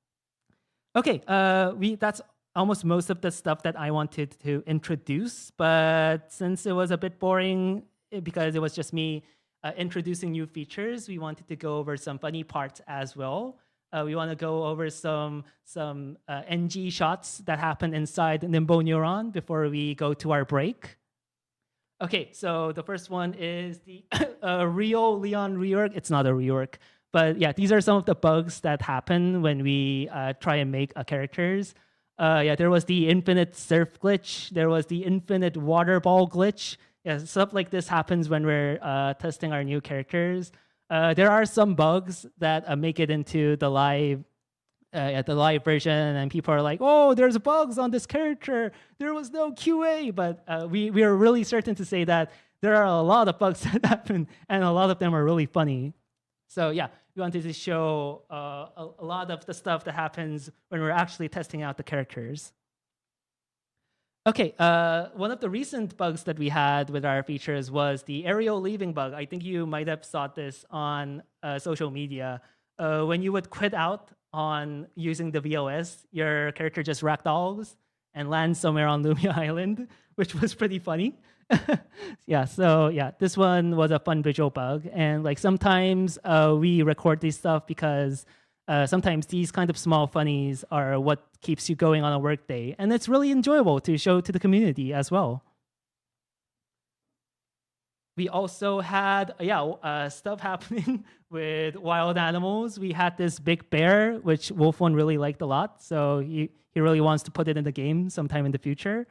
Okay, that's almost most of the stuff that I wanted to introduce. But since it was a bit boring because it was just me introducing new features, we wanted to go over some funny parts as well. We want to go over some NG shots that happen inside Nimbo Neuron before we go to our break. Okay, so the first one is the Rio Leon rework. It's not a rework, but yeah, these are some of the bugs that happen when we try and make characters. There was the infinite surf glitch. There was the infinite water ball glitch. Yeah, stuff like this happens when we're testing our new characters. There are some bugs that make it into the live version, and people are like, "Oh, there's bugs on this character. There was no QA." But we are really certain to say that there are a lot of bugs that happen, and a lot of them are really funny. So yeah, we wanted to show a lot of the stuff that happens when we're actually testing out the characters. Okay, one of the recent bugs that we had with our features was the aerial leaving bug. I think you might have saw this on social media. When you would quit out on using the VOS, your character just ragdolls and lands somewhere on Lumia Island, which was pretty funny. This one was a fun visual bug. And like sometimes we record this stuff because sometimes these kind of small funnies are what keeps you going on a work day. And it's really enjoyable to show to the community as well. We also had stuff happening with wild animals. We had this big bear, which Wolf1 really liked a lot. So he really wants to put it in the game sometime in the future.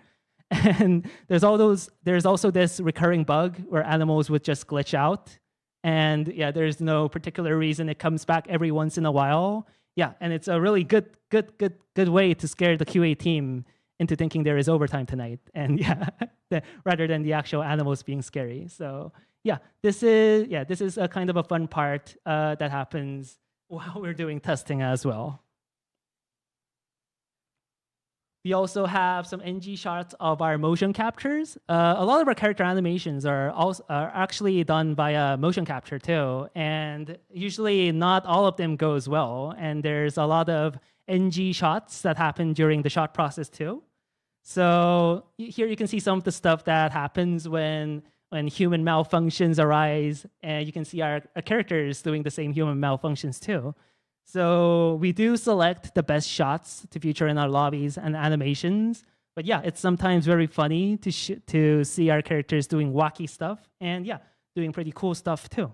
And there's also this recurring bug where animals would just glitch out. And yeah, there's no particular reason. It comes back every once in a while. Yeah, and it's a really good way to scare the QA team into thinking there is overtime tonight. And yeah, rather than the actual animals being scary. So yeah, this is a kind of a fun part that happens while we're doing testing as well. We also have some NG shots of our motion captures. A lot of our character animations are actually done via motion capture too, and usually not all of them goes well. And there's a lot of NG shots that happen during the shot process too. So here you can see some of the stuff that happens when human malfunctions arise, and you can see our characters doing the same human malfunctions too. So we do select the best shots to feature in our lobbies and animations. But yeah, it's sometimes very funny to see our characters doing wacky stuff and yeah, doing pretty cool stuff too.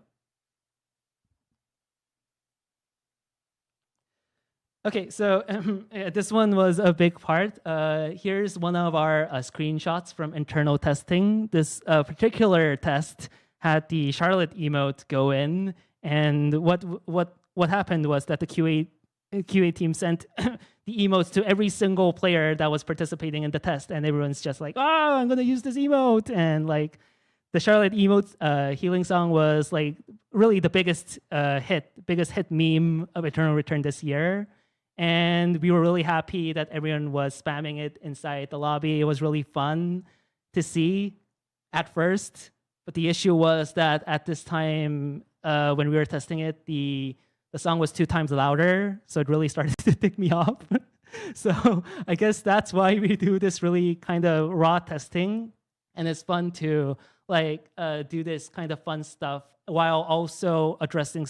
Okay, so this one was a big part. Here's one of our screenshots from internal testing. This particular test had the Charlotte emote go in, and what happened was that the QA team sent the emotes to every single player that was participating in the test, and everyone's just like, "Oh, I'm gonna use this emote," and like the Charlotte emote healing song was like really the biggest hit meme of Eternal Return this year. And we were really happy that everyone was spamming it inside the lobby. It was really fun to see at first. But the issue was that at this time, when we were testing it, the song was 2 times louder. So it really started to tick me off. So I guess that's why we do this really kind of raw testing. And it's fun to like do this kind of fun stuff while also addressing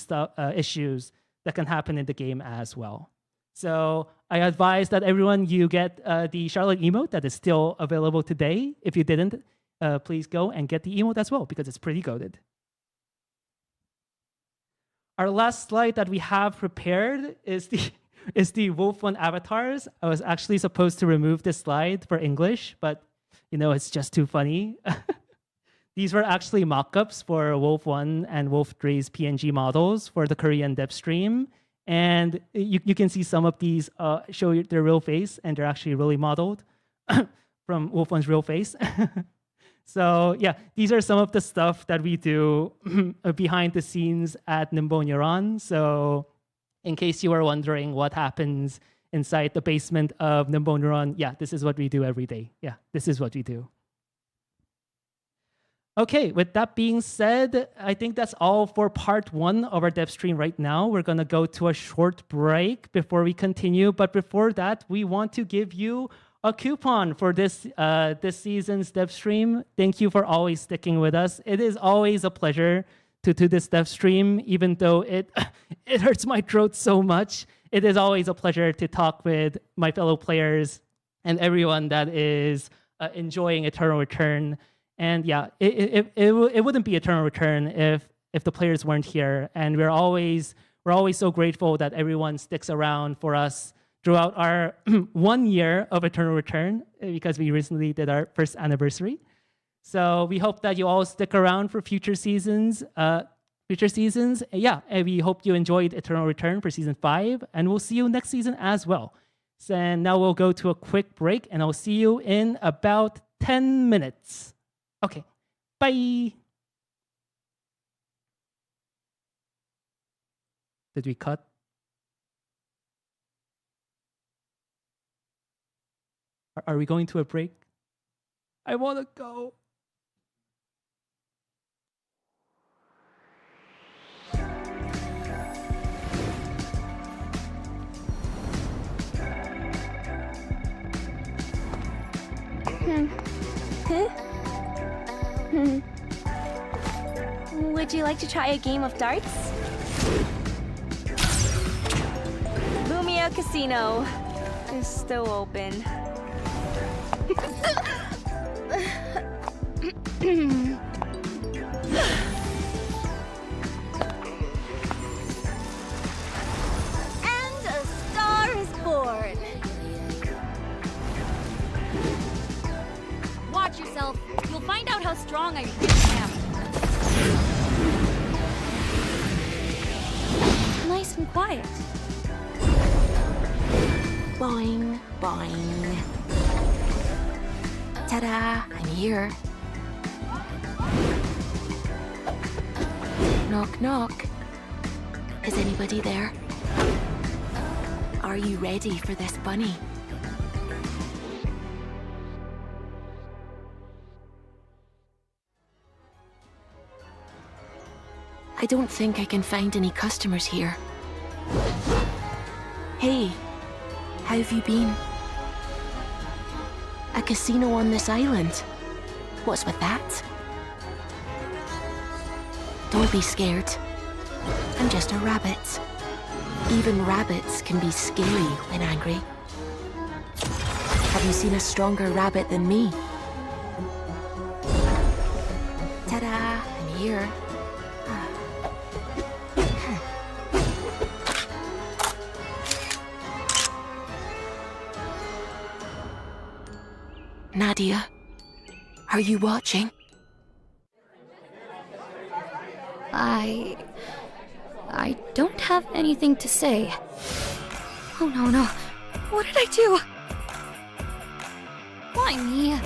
issues that can happen in the game as well. So I advise that everyone, you get the Charlotte emote that is still available today. If you didn't, please go and get the emote as well because it's pretty goated. Our last slide that we have prepared is the Wolf One avatars. I was actually supposed to remove this slide for English, but it's just too funny. These were actually mock-ups for Wolf 1 and Wolf 3's PNG models for the Korean dev stream. And you can see some of these show their real face, and they're actually really modeled from Wolf 1's real face. So yeah, these are some of the stuff that we do behind the scenes at Nimbo Neuron. So in case you were wondering what happens inside the basement of Nimbo Neuron, yeah, this is what we do every day. Yeah, this is what we do. Okay, with that being said, I think that's all for part 1 of our dev stream right now. We're going to go to a short break before we continue. But before that, we want to give you a coupon for this season's dev stream. Thank you for always sticking with us. It is always a pleasure to do this dev stream, even though it hurts my throat so much. It is always a pleasure to talk with my fellow players and everyone that is enjoying Eternal Return. And yeah, it wouldn't be Eternal Return if the players weren't here. And we're always so grateful that everyone sticks around for us throughout our 1 year of Eternal Return, because we recently did our first anniversary. So we hope that you all stick around for future seasons. Yeah, and we hope you enjoyed Eternal Return for season 5, and we'll see you next season as well. So, and now we'll go to a quick break, and I'll see you in about 10 minutes. Okay, bye. Did we cut? Are we going to a break? I want to go. Would you like to try a game of darts? Lumia Casino is still open. And a star is born. Watch yourself. You'll find out how strong I really am. Nice and quiet. Boing, boing. Ta-da, I'm here. Knock, knock. Is anybody there? Are you ready for this bunny? I don't think I can find any customers here. Hey, how have you been? A casino on this island? What's with that? Don't be scared. I'm just a rabbit. Even rabbits can be scary when angry. Have you seen a stronger rabbit than me? Ta-da, I'm here. Nadia, are you watching? I don't have anything to say. Oh no. What did I do? Why me?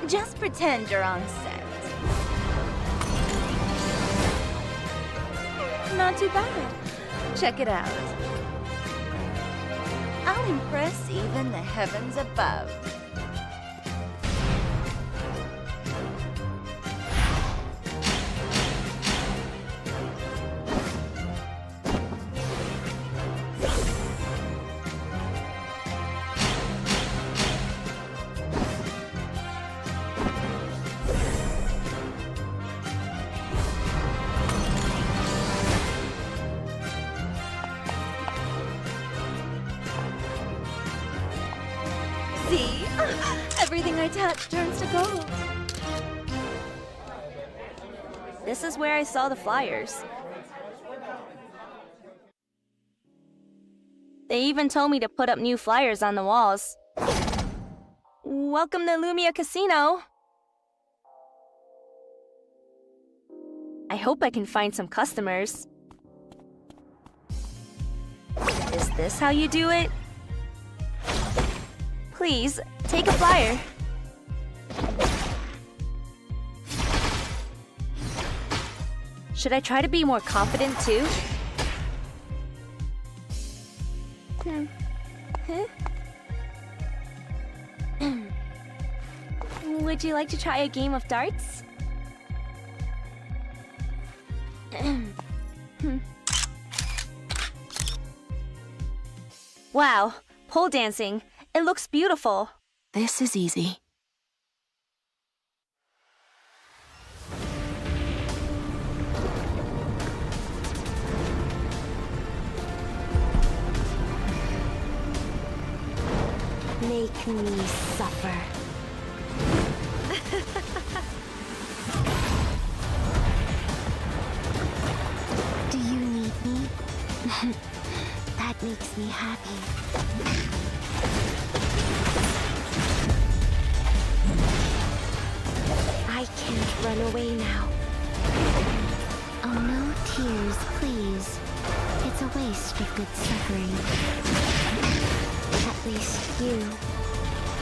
Just pretend you're on set. Not too bad. Check it out. I'll impress even the heavens above. touch turns to gold. This is where I saw the flyers. They even told me to put up new flyers on the walls. Welcome to Lumia Casino. I hope I can find some customers. Is this how you do it? Please, take a flyer. Should I try to be more confident too? Would you like to try a game of darts? Wow, pole dancing. It looks beautiful. This is easy. Make me suffer. Do you need me? That makes me happy. I can't run away now. Oh, no tears, please. It's a waste of good suffering. At least you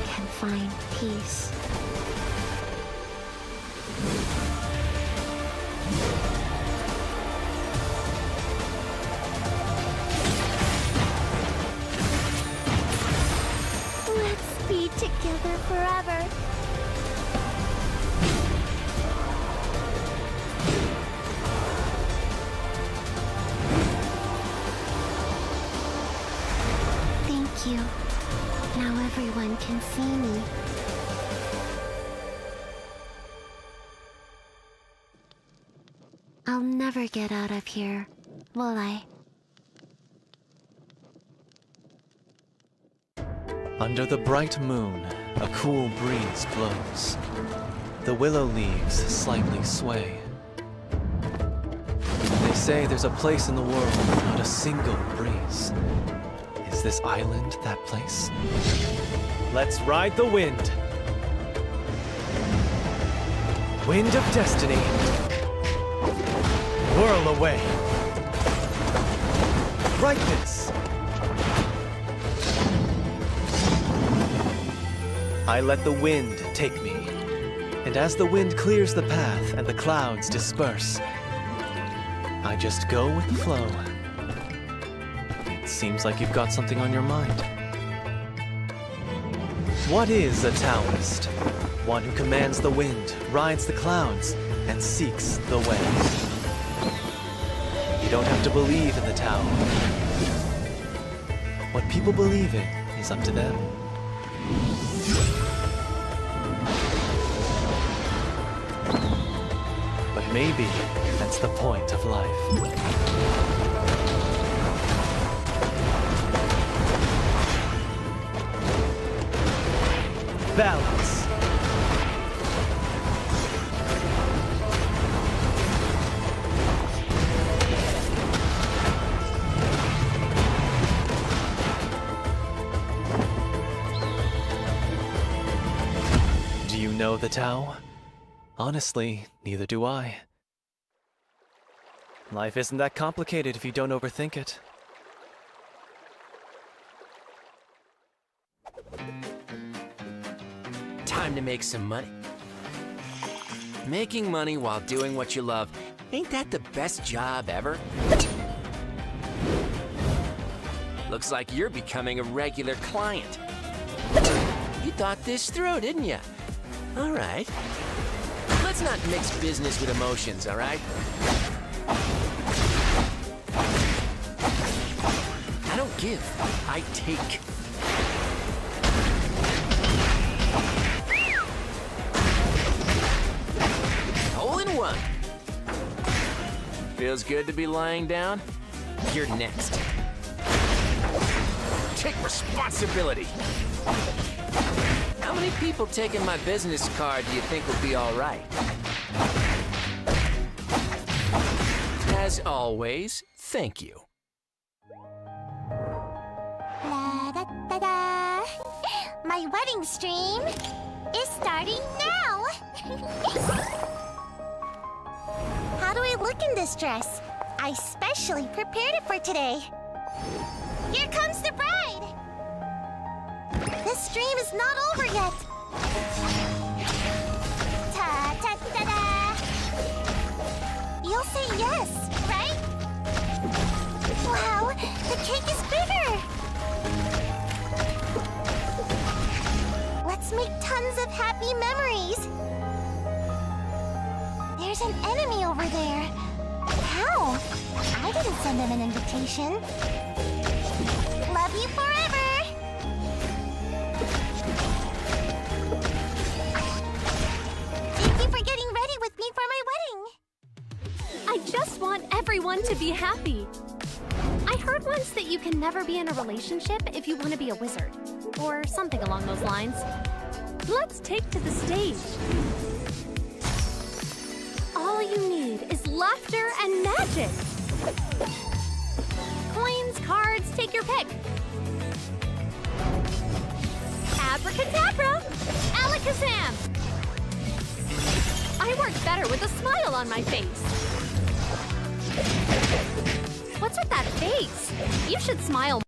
can find peace. Let's be together forever. Thank you. Now everyone can see me. I'll never get out of here, will I? Under the bright moon, a cool breeze blows. The willow leaves slightly sway. They say there's a place in the world without a single breeze. Is this island that place? Let's ride the wind. Wind of destiny. Whirl away. Brightness. I let the wind take me. And as the wind clears the path and the clouds disperse, I just go with the flow. It seems like you've got something on your mind. What is a Taoist? One who commands the wind, rides the clouds, and seeks the way. You don't have to believe in the Tao. What people believe in is up to them. But maybe that's the point of life. Balance. Do you know the Tao? Honestly, neither do I. Life isn't that complicated if you don't overthink it. Time to make some money. Making money while doing what you love, ain't that the best job ever? Looks like you're becoming a regular client. You thought this through, didn't you? All right. Let's not mix business with emotions, all right? I don't give, I take. Hole in one. Feels good to be lying down? You're next. Take responsibility. How How many people taking my business card do you think will be all right? As always, thank you. La da da da. My wedding stream is starting now. How do I look in this dress? I specially prepared it for today. Here comes the bride. This stream is not over yet. Ta ta ta da. You'll say yes, right? Wow, the cake is bigger. Let's make tons of happy memories. There's an enemy over there. How? I didn't send them an invitation. Love you forever. Thank you for getting ready with me for my wedding. I just want everyone to be happy. I heard once that you can never be in a relationship if you want to be a wizard. Or something along those lines. Let's take to the stage. All you need is laughter and magic. Coins, cards, take your pick. Abracadabra! Alakazam! I work better with a smile on my face. What's with that face? You should smile.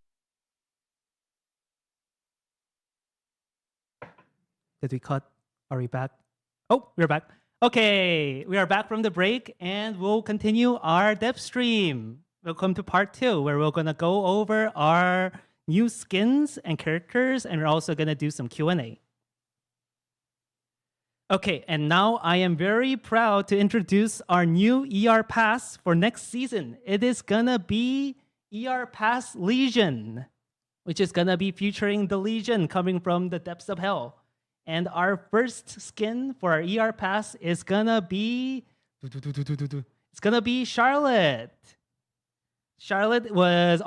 Did we cut? Are we back? Oh, we're back. Okay, we are back from the break and we'll continue our dev stream. Welcome to part 2, where we're going to go over our new skins and characters, and we're also going to do some Q&A. Okay, and now I am very proud to introduce our new ER Pass for next season. It is going to be ER Pass Legion, which is going to be featuring the Legion coming from the depths of hell. And our first skin for our ER Pass is gonna be... It's gonna be Charlotte. Charlotte was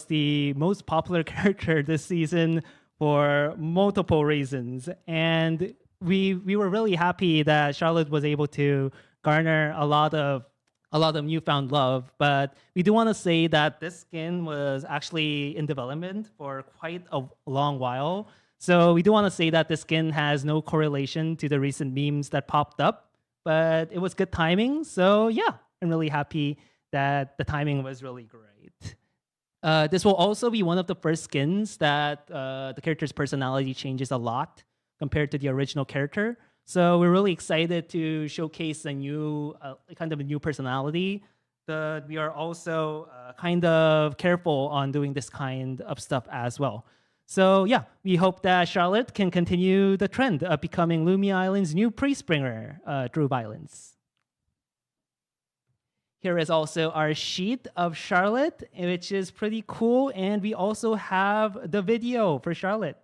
the most popular character this season for multiple reasons. And we were really happy that Charlotte was able to garner a lot of newfound love. But we do want to say that this skin was actually in development for quite a long while. So we do want to say that the skin has no correlation to the recent memes that popped up, but it was good timing. So yeah, I'm really happy that the timing was really great. This will also be one of the first skins that the character's personality changes a lot compared to the original character. So we're really excited to showcase a new, kind of a new personality. We are also kind of careful on doing this kind of stuff as well. So yeah, we hope that Charlotte can continue the trend of becoming Lumia Island's new pre-springer through violence. Here is also our sheet of Charlotte, which is pretty cool. And we also have the video for Charlotte.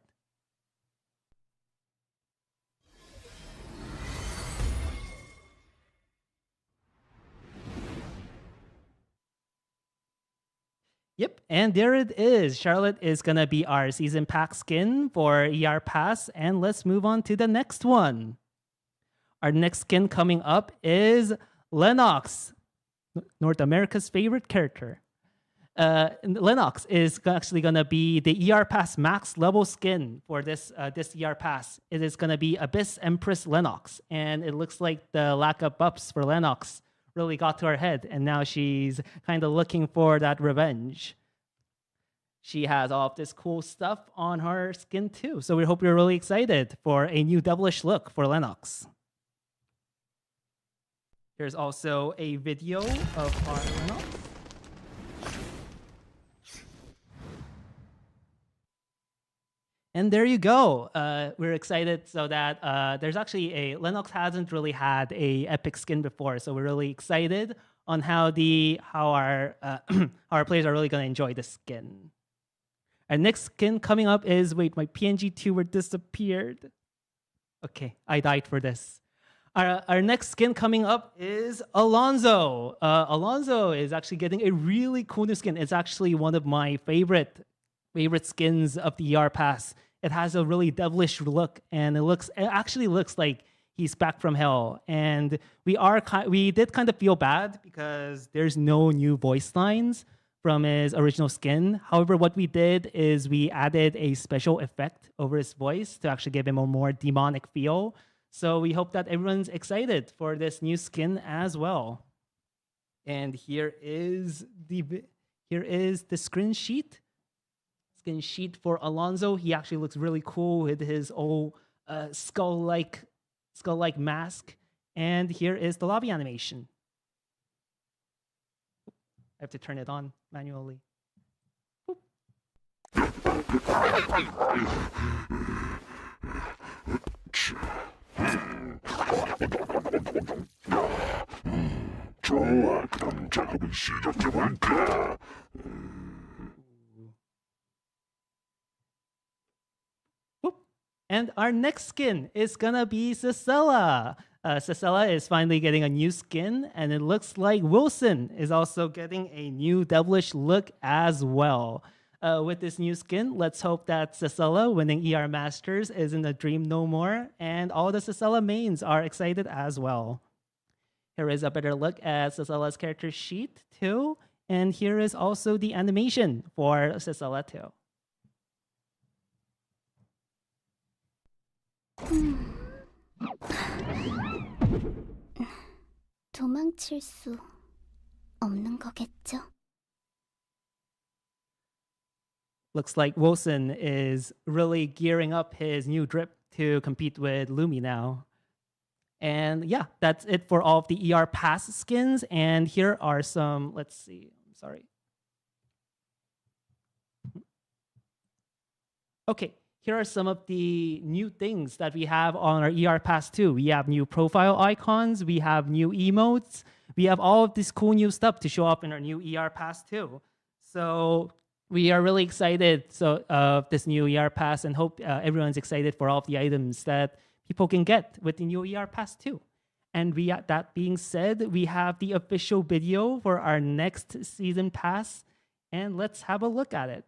Yep, and there it is. Charlotte is going to be our season pack skin for ER Pass. And let's move on to the next one. Our next skin coming up is Lennox, North America's favorite character. Lennox is actually going to be the ER Pass max level skin for this ER Pass. It is going to be Abyss Empress Lennox. And it looks like the lack of buffs for Lennox really got to her head, and now she's kind of looking for that revenge. She has all of this cool stuff on her skin too, so we hope you're really excited for a new devilish look for Lennox. Here's also a video of our Lennox. And there you go. We're excited so that there's actually Lennox hasn't really had a epic skin before, so we're really excited on how our players are really going to enjoy the skin. Our next skin coming up is, wait, my PNG tuber disappeared. Okay, I died for this. Our next skin coming up is Alonzo. Alonzo is actually getting a really cool new skin. It's actually one of my favorite skins of the ER Pass. It has a really devilish look, and it actually looks like he's back from hell. And we did kind of feel bad because there's no new voice lines from his original skin. However, what we did is we added a special effect over his voice to actually give him a more demonic feel. So we hope that everyone's excited for this new skin as well. And here is the screen sheet. Skin sheet for Alonso. He actually looks really cool with his old skull-like mask. And here is the lobby animation. I have to turn it on manually. 좋아, 그럼 작업을 시작해볼까? And our next skin is gonna be Cicella. Cicella is finally getting a new skin, and it looks like Wilson is also getting a new devilish look as well. With this new skin, let's hope that Cicella winning ER Masters isn't a dream no more, and all the Cicella mains are excited as well. Here is a better look at Cicella's character sheet too, and here is also the animation for Cicella too. 도망칠 수 없는 거겠죠? Looks like Wilson is really gearing up his new drip to compete with Lumi now. And yeah, that's it for all of the ER Pass skins. And here are some, let's see, I'm sorry. Okay, here are some of the new things that we have on our ER Pass 2. We have new profile icons, we have new emotes, we have all of this cool new stuff to show up in our new ER Pass 2. So we are really excited of this new ER Pass, and hope everyone's excited for all of the items that people can get with the new ER Pass 2. And that being said, we have the official video for our next season pass, and let's have a look at it.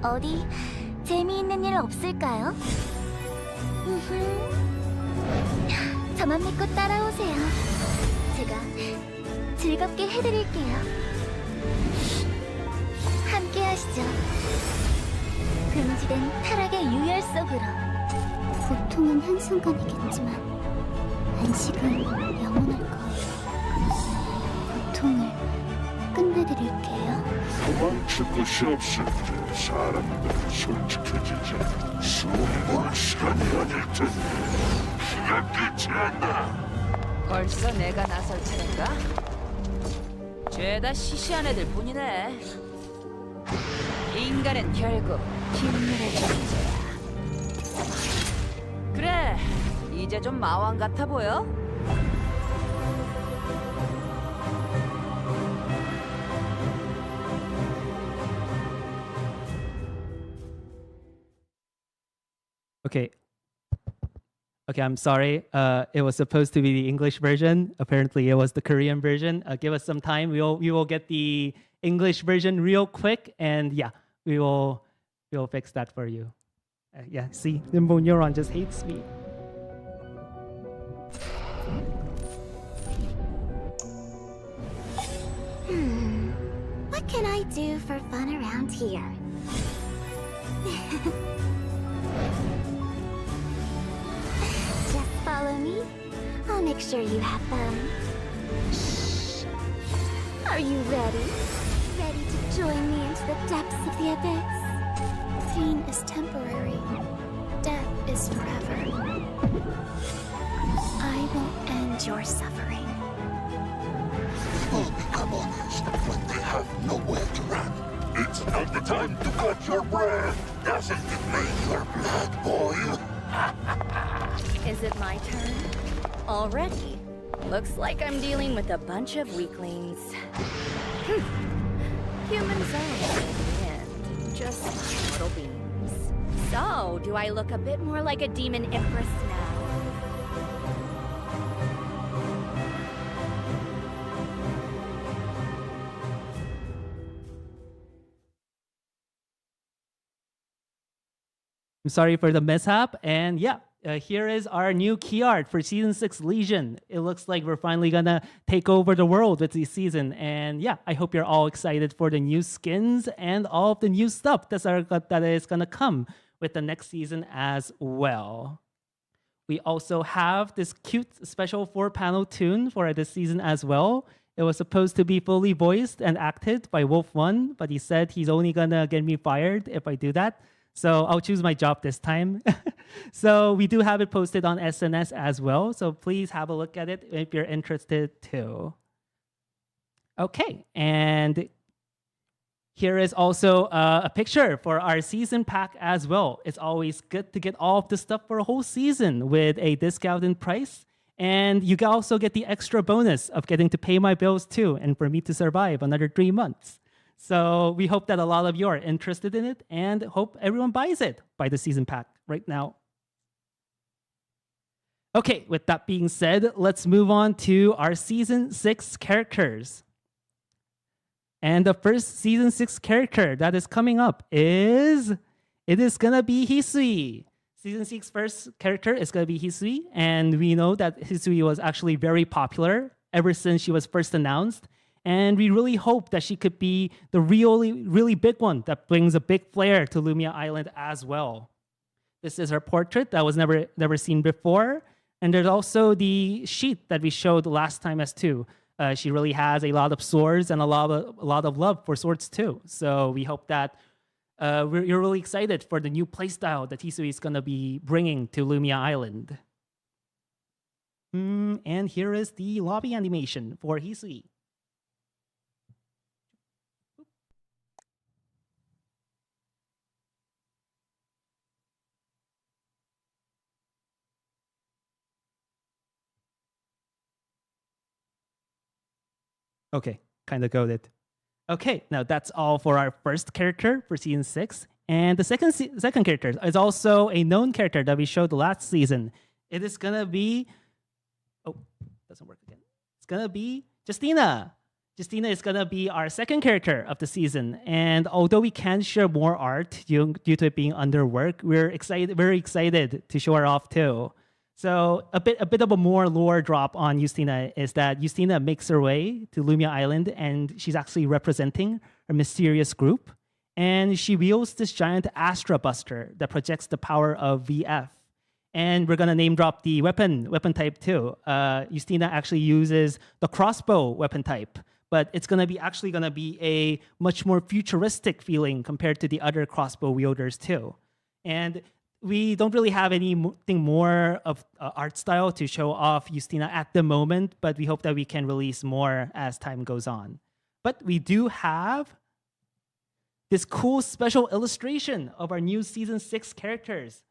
어디 재미있는 일 없을까요? 저만 믿고 따라오세요. 제가 즐겁게 해드릴게요. 함께 하시죠. 금지된 타락의 유혈 속으로. 고통은 한순간이겠지만 안식은 영원할 거예요. 고통을 끝내드릴게요. 도망칠 곳이 없을 때 사람들은 솔직해지자. 숨을 시간이 아닐 텐데 피가 끓지 않나. 벌써 내가 나설 차례인가? 죄다 시시한 애들 뿐이네. 인간은 결국 힘들의 존재야. 그래, 이제 좀 마왕 같아 보여? Okay, I'm sorry. It was supposed to be the English version. Apparently, it was the Korean version. Give us some time. We will get the English version real quick, and yeah, we will fix that for you. Yeah, see, Limbo Neuron just hates me. What can I do for fun around here? Just follow me. I'll make sure you have fun. Shh. Are you ready? Ready to join me into the depths of the abyss? Pain is temporary. Death is forever. I will end your suffering. People become honest when they have nowhere to run. It's not the time to cut your breath. Doesn't it make your blood boil? Is it my turn? Already? Looks like I'm dealing with a bunch of weaklings. Humans are in the end just little beings. So, do I look a bit more like a demon empress now? I'm sorry for the mishap. And yeah, here is our new key art for Season 6 Legion. It looks like we're finally gonna take over the world with this season. And yeah, I hope you're all excited for the new skins and all of the new stuff that is gonna come with the next season as well. We also have this cute special 4-panel tune for this season as well. It was supposed to be fully voiced and acted by Wolf1, but he said he's only gonna get me fired if I do that. So I'll choose my job this time. So we do have it posted on SNS as well. So please have a look at it if you're interested too. Okay, and here is also a picture for our season pack as well. It's always good to get all of the stuff for a whole season with a discounted price. And you can also get the extra bonus of getting to pay my bills too, and for me to survive another 3 months. So we hope that a lot of you are interested in it and hope everyone buys it by the season pack right now. Okay, with that being said, let's move on to our Season 6 characters. And the first Season 6 character that is coming up is gonna be Hisui. Season 6 first character is gonna be Hisui, and we know that Hisui was actually very popular ever since she was first announced. And we really hope that she could be the really big one that brings a big flair to Lumia Island as well. This is her portrait that was never seen before. And there's also the sheet that we showed last time as too. She really has a lot of swords and a lot of love for swords too. So we hope that you're really excited for the new playstyle that Hisui is going to be bringing to Lumia Island. And here is the lobby animation for Hisui. Okay, kind of got it. Okay, now that's all for our first character for Season 6. And the second character is also a known character that we showed last season. It is going to be... Oh, doesn't work again. It's going to be Justina. Justina is going to be our second character of the season. And although we can't share more art due to it being under work, we're very excited to show her off too. So a bit of a more lore drop on Justina is that Justina makes her way to Lumia Island, and she's actually representing a mysterious group. And she wields this giant Astra Buster that projects the power of VF. And we're gonna name drop the weapon type too. Justina actually uses the crossbow weapon type, but it's actually gonna be a much more futuristic feeling compared to the other crossbow wielders too. And we don't really have anything more of art style to show off Justina at the moment, but we hope that we can release more as time goes on. But we do have this cool special illustration of our new Season 6 characters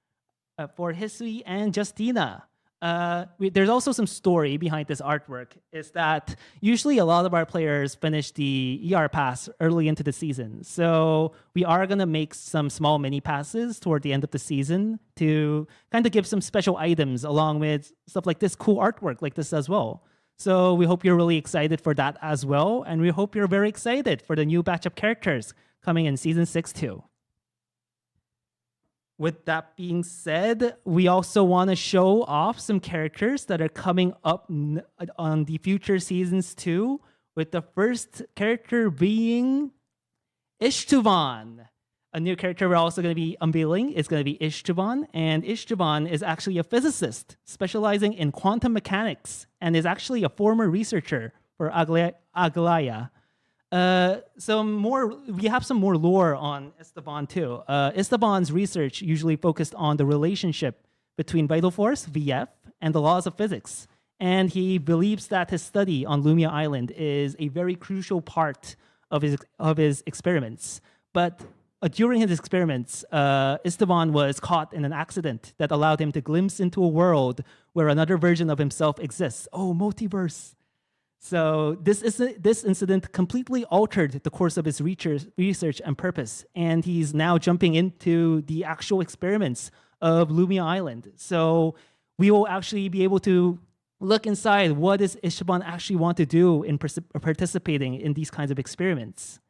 for Hisui and Justina. There's also some story behind this artwork, is that usually a lot of our players finish the ER pass early into the season. So we are going to make some small mini passes toward the end of the season to kind of give some special items along with stuff like this cool artwork like this as well. So we hope you're really excited for that as well. And we hope you're very excited for the new batch of characters coming in Season 6 too. With that being said, we also want to show off some characters that are coming up on the future seasons too, with the first character being Ishtuvan. A new character we're also going to be unveiling is going to be Ishtuvan, and Ishtuvan is actually a physicist specializing in quantum mechanics and is actually a former researcher for Aglaya. We have some more lore on Esteban too. Esteban's research usually focused on the relationship between vital force, VF, and the laws of physics. And he believes that his study on Lumia Island is a very crucial part of his experiments. But during his experiments, Esteban was caught in an accident that allowed him to glimpse into a world where another version of himself exists. Oh, multiverse. So this incident completely altered the course of his research and purpose, and he's now jumping into the actual experiments of Lumia Island. So we will actually be able to look inside what does Esteban actually want to do in participating in these kinds of experiments.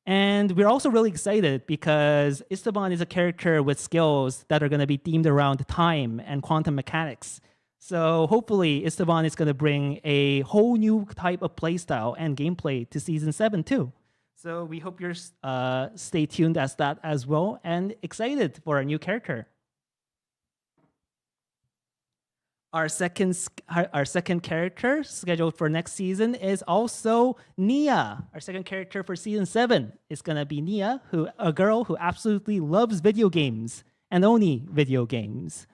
And we're also really excited because Esteban is a character with skills that are going to be themed around time and quantum mechanics. So hopefully Esteban is going to bring a whole new type of playstyle and gameplay to Season 7 too. So we hope you're stay tuned as that as well and excited for a new character. Our second character scheduled for next season is also Nia. Our second character for Season 7 is going to be Nia, a girl who absolutely loves video games and only video games.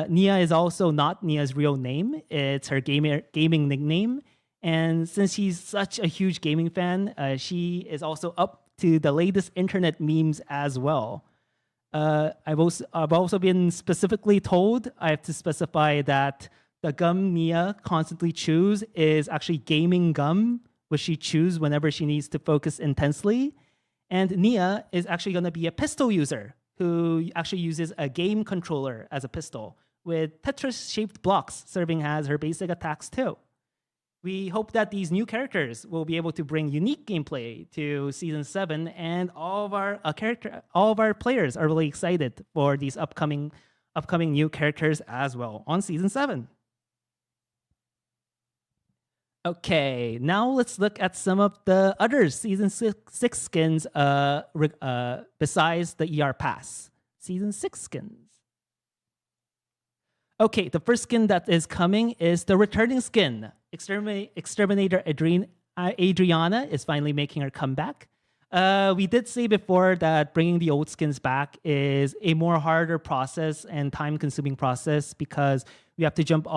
Nia is also not Nia's real name. It's her gaming nickname. And since she's such a huge gaming fan, she is also up to the latest internet memes as well. I've also been specifically told I have to specify that the gum Nia constantly chews is actually gaming gum, which she chews whenever she needs to focus intensely. And Nia is actually going to be a pistol user who actually uses a game controller as a pistol with Tetris-shaped blocks serving as her basic attacks too. We hope that these new characters will be able to bring unique gameplay to Season 7, and all of our players are really excited for these upcoming new characters as well on Season 7. Okay, now let's look at some of the other Season 6 skins besides the ER Pass. Season 6 skins. Okay, the first skin that is coming is the returning skin. Exterminator Adriana is finally making her comeback. We did say before that bringing the old skins back is a more harder process and time-consuming process because we have to jump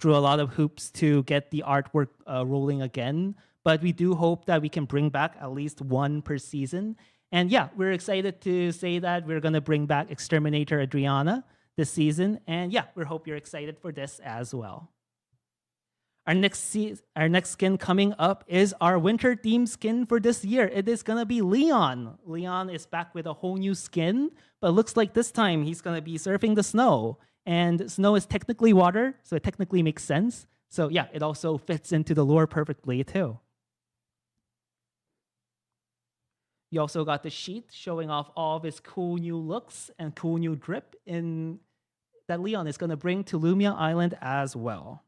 through a lot of hoops to get the artwork rolling again. But we do hope that we can bring back at least one per season. And yeah, we're excited to say that we're going to bring back Exterminator Adriana this season. And yeah, we hope you're excited for this as well. Our next skin coming up is our winter theme skin for this year. It is going to be Leon. Leon is back with a whole new skin, but it looks like this time he's going to be surfing the snow. And snow is technically water, so it technically makes sense. So yeah, it also fits into the lore perfectly too. You also got the sheet showing off all of his cool new looks and cool new drip that Leon is going to bring to Lumia Island as well.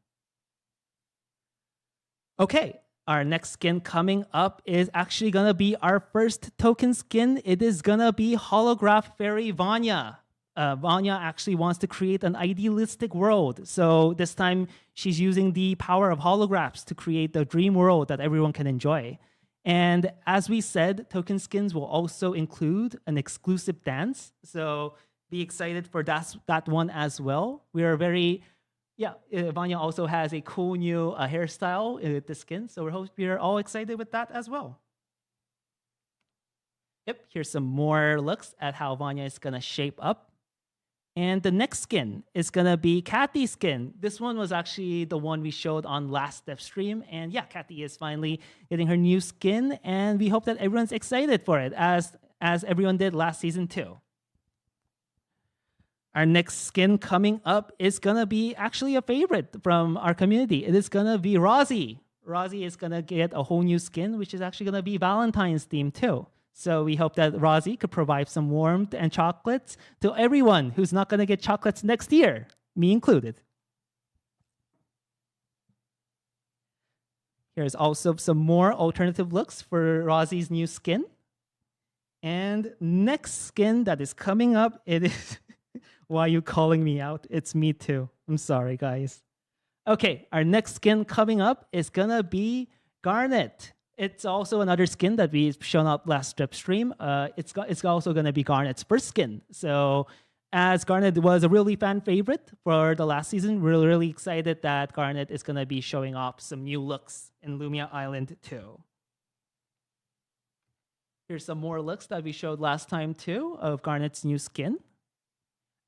Okay, our next skin coming up is actually going to be our first token skin. It is going to be Holograph Fairy Vanya. Vanya actually wants to create an idealistic world. So this time she's using the power of holographs to create the dream world that everyone can enjoy. And as we said, token skins will also include an exclusive dance. So be excited for that one as well. We are very... Yeah, Vanya also has a cool new hairstyle with the skin, so we're all excited with that as well. Yep, here's some more looks at how Vanya is going to shape up. And the next skin is going to be Kathy's skin. This one was actually the one we showed on last dev stream. And yeah, Kathy is finally getting her new skin, and we hope that everyone's excited for it, as everyone did last season too. Our next skin coming up is going to be actually a favorite from our community. It is going to be Rosie. Rosie is going to get a whole new skin, which is actually going to be Valentine's themed too. So we hope that Rosie could provide some warmth and chocolates to everyone who's not going to get chocolates next year, me included. Here's also some more alternative looks for Rosie's new skin. And next skin that is coming up, it is... Why are you calling me out? It's me too. I'm sorry, guys. Okay, our next skin coming up is gonna be Garnet. It's also another skin that we've shown up last strip stream. It's also gonna be Garnet's first skin. So as Garnet was a really fan favorite for the last season, we're really excited that Garnet is gonna be showing off some new looks in Lumia Island too. Here's some more looks that we showed last time too of Garnet's new skin.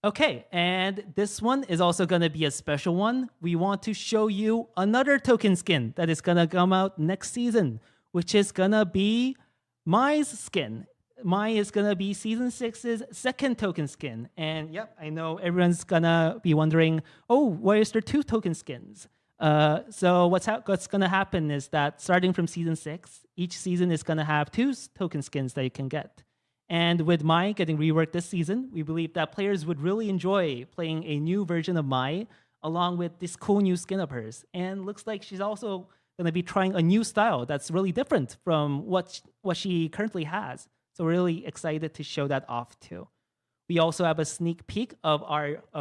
Okay, and this one is also going to be a special one. We want to show you another token skin that is going to come out next season, which is going to be Mai's skin. Mai is going to be Season 6's second token skin. And yep, I know everyone's going to be wondering, oh, why is there 2 token skins? So what's going to happen is that starting from Season 6, each season is going to have 2 token skins that you can get. And with Mai getting reworked this season, we believe that players would really enjoy playing a new version of Mai along with this cool new skin of hers. And looks like she's also going to be trying a new style that's really different from what she currently has. So we're really excited to show that off too. We also have a sneak peek of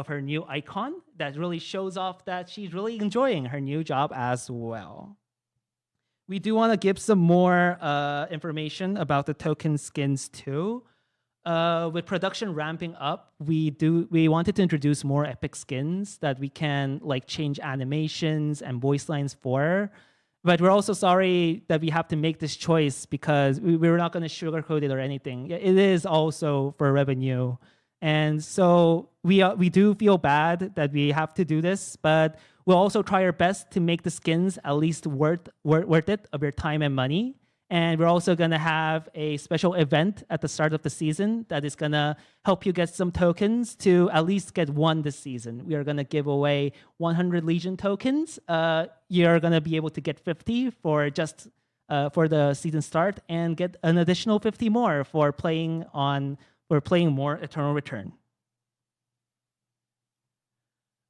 her new icon that really shows off that she's really enjoying her new job as well. We do want to give some more information about the token skins too. With production ramping up, we wanted to introduce more epic skins that we can like change animations and voice lines for. But we're also sorry that we have to make this choice because we're not going to sugarcoat it or anything. It is also for revenue. And so we do feel bad that we have to do this, but we'll also try our best to make the skins at least worth it of your time and money. And we're also going to have a special event at the start of the season that is going to help you get some tokens to at least get 1 this season. We are going to give away 100 Legion tokens. You're going to be able to get 50 for just for the season start and get an additional 50 more for playing more Eternal Return.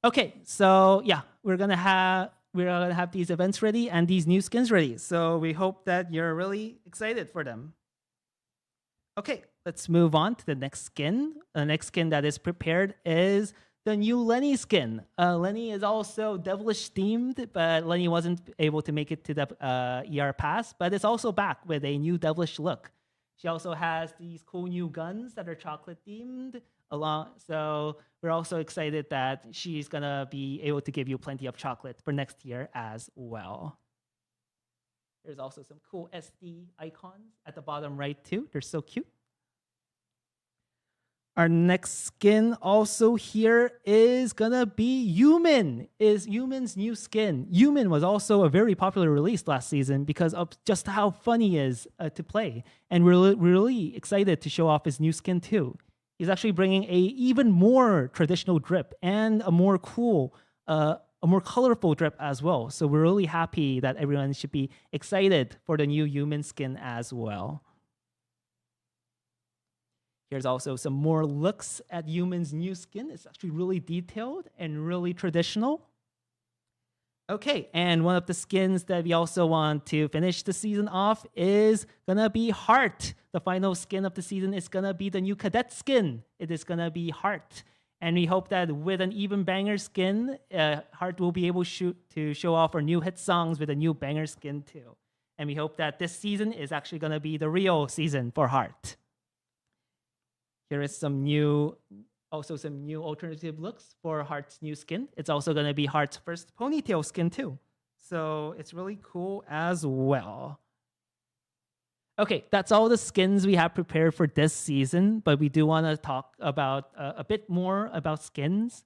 Okay, so yeah, we're gonna have these events ready and these new skins ready. So we hope that you're really excited for them. Okay, let's move on to the next skin. The next skin that is prepared is the new Lenny skin. Lenny is also devilish themed, but Lenny wasn't able to make it to the ER pass, but it's also back with a new devilish look. She also has these cool new guns that are chocolate themed. So we're also excited that she's gonna be able to give you plenty of chocolate for next year as well. There's also some cool SD icons at the bottom right too. They're so cute. Our next skin also here is gonna be Yumin. Is Yumin's new skin. Yumin was also a very popular release last season because of just how fun he is to play. And we're really excited to show off his new skin too. He's actually bringing a even more traditional drip and a more cool, a more colorful drip as well. So we're really happy that everyone should be excited for the new Yumin skin as well. Here's also some more looks at Yumin's new skin. It's actually really detailed and really traditional. Okay, and one of the skins that we also want to finish the season off is gonna be Heart. The final skin of the season is gonna be the new cadet skin. It is gonna be Heart. And we hope that with an even banger skin, Heart will be able to show off our new hit songs with a new banger skin too. And we hope that this season is actually gonna be the real season for Heart. Here is some new alternative looks for Heart's new skin. It's also going to be Heart's first ponytail skin too. So it's really cool as well. Okay, that's all the skins we have prepared for this season, but we do want to talk about a bit more about skins.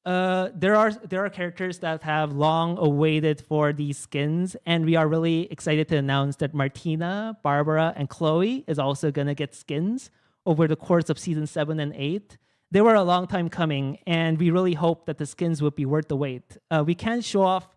There are characters that have long awaited for these skins, and we are really excited to announce that Martina, Barbara, and Chloe is also going to get skins over the course of season 7 and 8. They were a long time coming, and we really hope that the skins would be worth the wait. We can't show off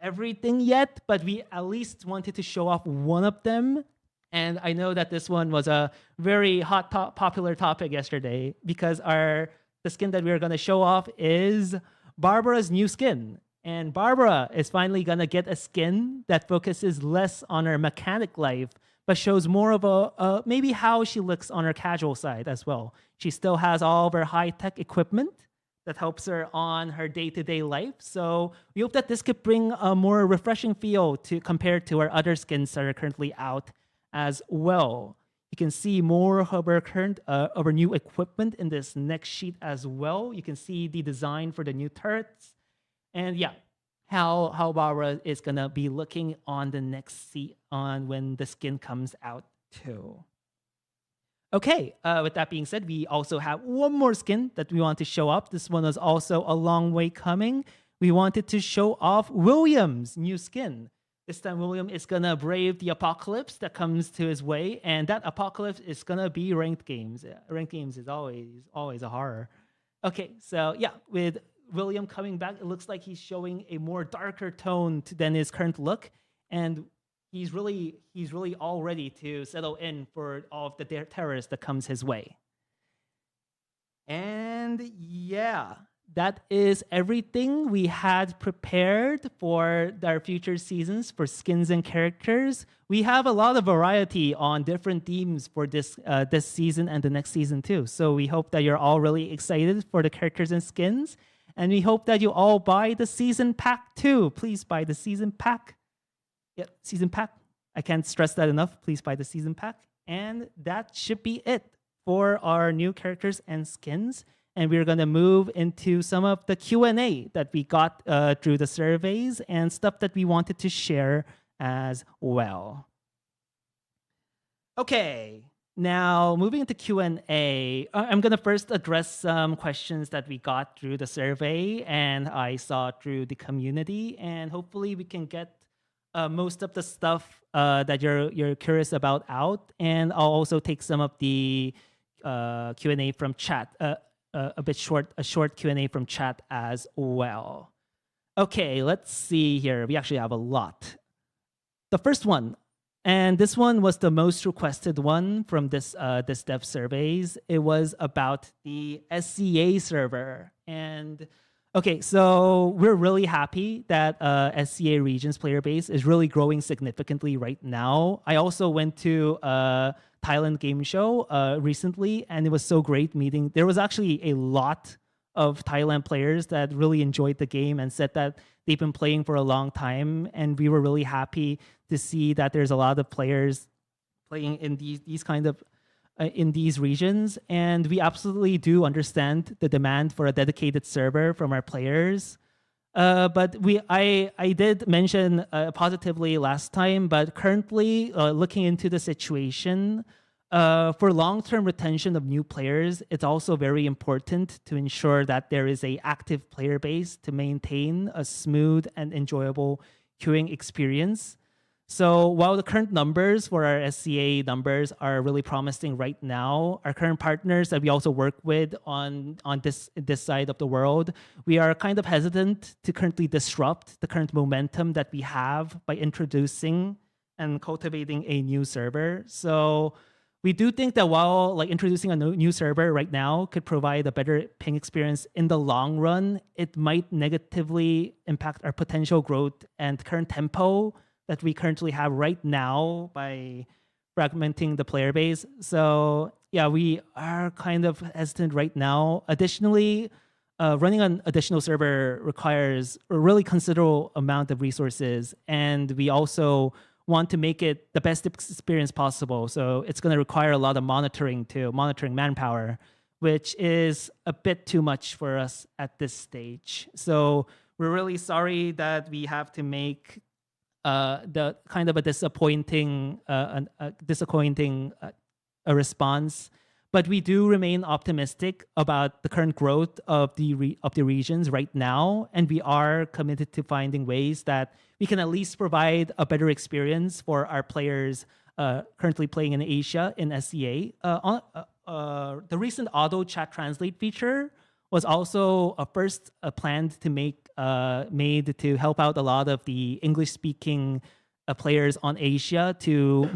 everything yet, but we at least wanted to show off one of them. And I know that this one was a very hot, popular topic yesterday because the skin that we're going to show off is Barbara's new skin. And Barbara is finally going to get a skin that focuses less on her mechanic life, but shows more of maybe how she looks on her casual side as well. She still has all of her high-tech equipment that helps her on her day-to-day life. So we hope that this could bring a more refreshing feel compared to our other skins that are currently out as well. You can see more of her new equipment in this next sheet as well. You can see the design for the new turrets. And yeah, how Barbara is gonna be looking on the next when the skin comes out too. Okay, with that being said, we also have one more skin that we want to show up. This one is also a long way coming. We wanted to show off William's new skin. This time, William is gonna brave the apocalypse that comes to his way, and that apocalypse is gonna be ranked games. Ranked games is always a horror. Okay, so yeah, with William coming back, it looks like he's showing a more darker tone than his current look, and he's really all ready to settle in for all of the terrorists that comes his way. And yeah, that is everything we had prepared for our future seasons for skins and characters. We have a lot of variety on different themes for this season and the next season too. So we hope that you're all really excited for the characters and skins. And we hope that you all buy the season pack too. Please buy the season pack. Yep, season pack. I can't stress that enough. Please buy the season pack. And that should be it for our new characters and skins. And we're going to move into some of the Q&A that we got through the surveys and stuff that we wanted to share as well. Okay, now moving into Q&A, I'm going to first address some questions that we got through the survey and I saw through the community. And hopefully we can get most of the stuff that you're curious about out. And I'll also take some of the Q&A from chat. A short Q&A from chat as well. Okay, let's see here. We actually have a lot. The first one, and this one was the most requested one from this dev surveys. It was about the SCA server. And okay, so we're really happy that SCA region's player base is really growing significantly right now. I also went to Thailand game show recently, and it was so great meeting. There was actually a lot of Thailand players that really enjoyed the game and said that they've been playing for a long time, and we were really happy to see that there's a lot of players playing in these kind of in these regions, and we absolutely do understand the demand for a dedicated server from our players. But I did mention positively last time, but currently looking into the situation, for long-term retention of new players, it's also very important to ensure that there is an active player base to maintain a smooth and enjoyable queuing experience. So while the current numbers for our SCA numbers are really promising right now, our current partners that we also work with on this side of the world, we are kind of hesitant to currently disrupt the current momentum that we have by introducing and cultivating a new server. So we do think that while like introducing a new server right now could provide a better ping experience in the long run, it might negatively impact our potential growth and current tempo that we currently have right now by fragmenting the player base. So yeah, we are kind of hesitant right now. Additionally, running an additional server requires a really considerable amount of resources, and we also want to make it the best experience possible. So it's going to require a lot of monitoring manpower, which is a bit too much for us at this stage. So we're really sorry that we have to make the kind of a disappointing response, but we do remain optimistic about the current growth of the regions right now, and we are committed to finding ways that we can at least provide a better experience for our players currently playing in Asia in SCA. The recent auto chat translate feature was also first planned to make made to help out a lot of the English-speaking players on Asia to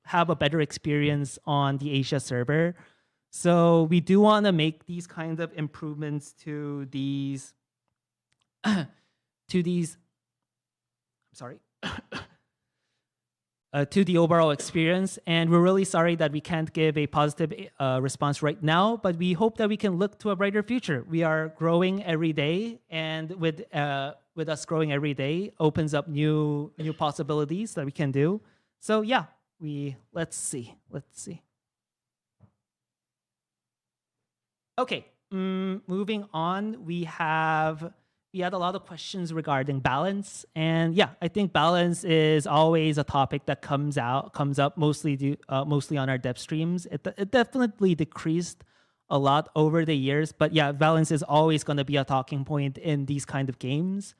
have a better experience on the Asia server. So we do want to make these kind of improvements to these to the overall experience. And we're really sorry that we can't give a positive response right now, but we hope that we can look to a brighter future. We are growing every day, and with us growing every day opens up new possibilities that we can do. So yeah, let's see. Okay, moving on, we have we had a lot of questions regarding balance, and yeah, I think balance is always a topic that comes up mostly on our dev streams. It definitely decreased a lot over the years, but yeah, balance is always going to be a talking point in these kind of games.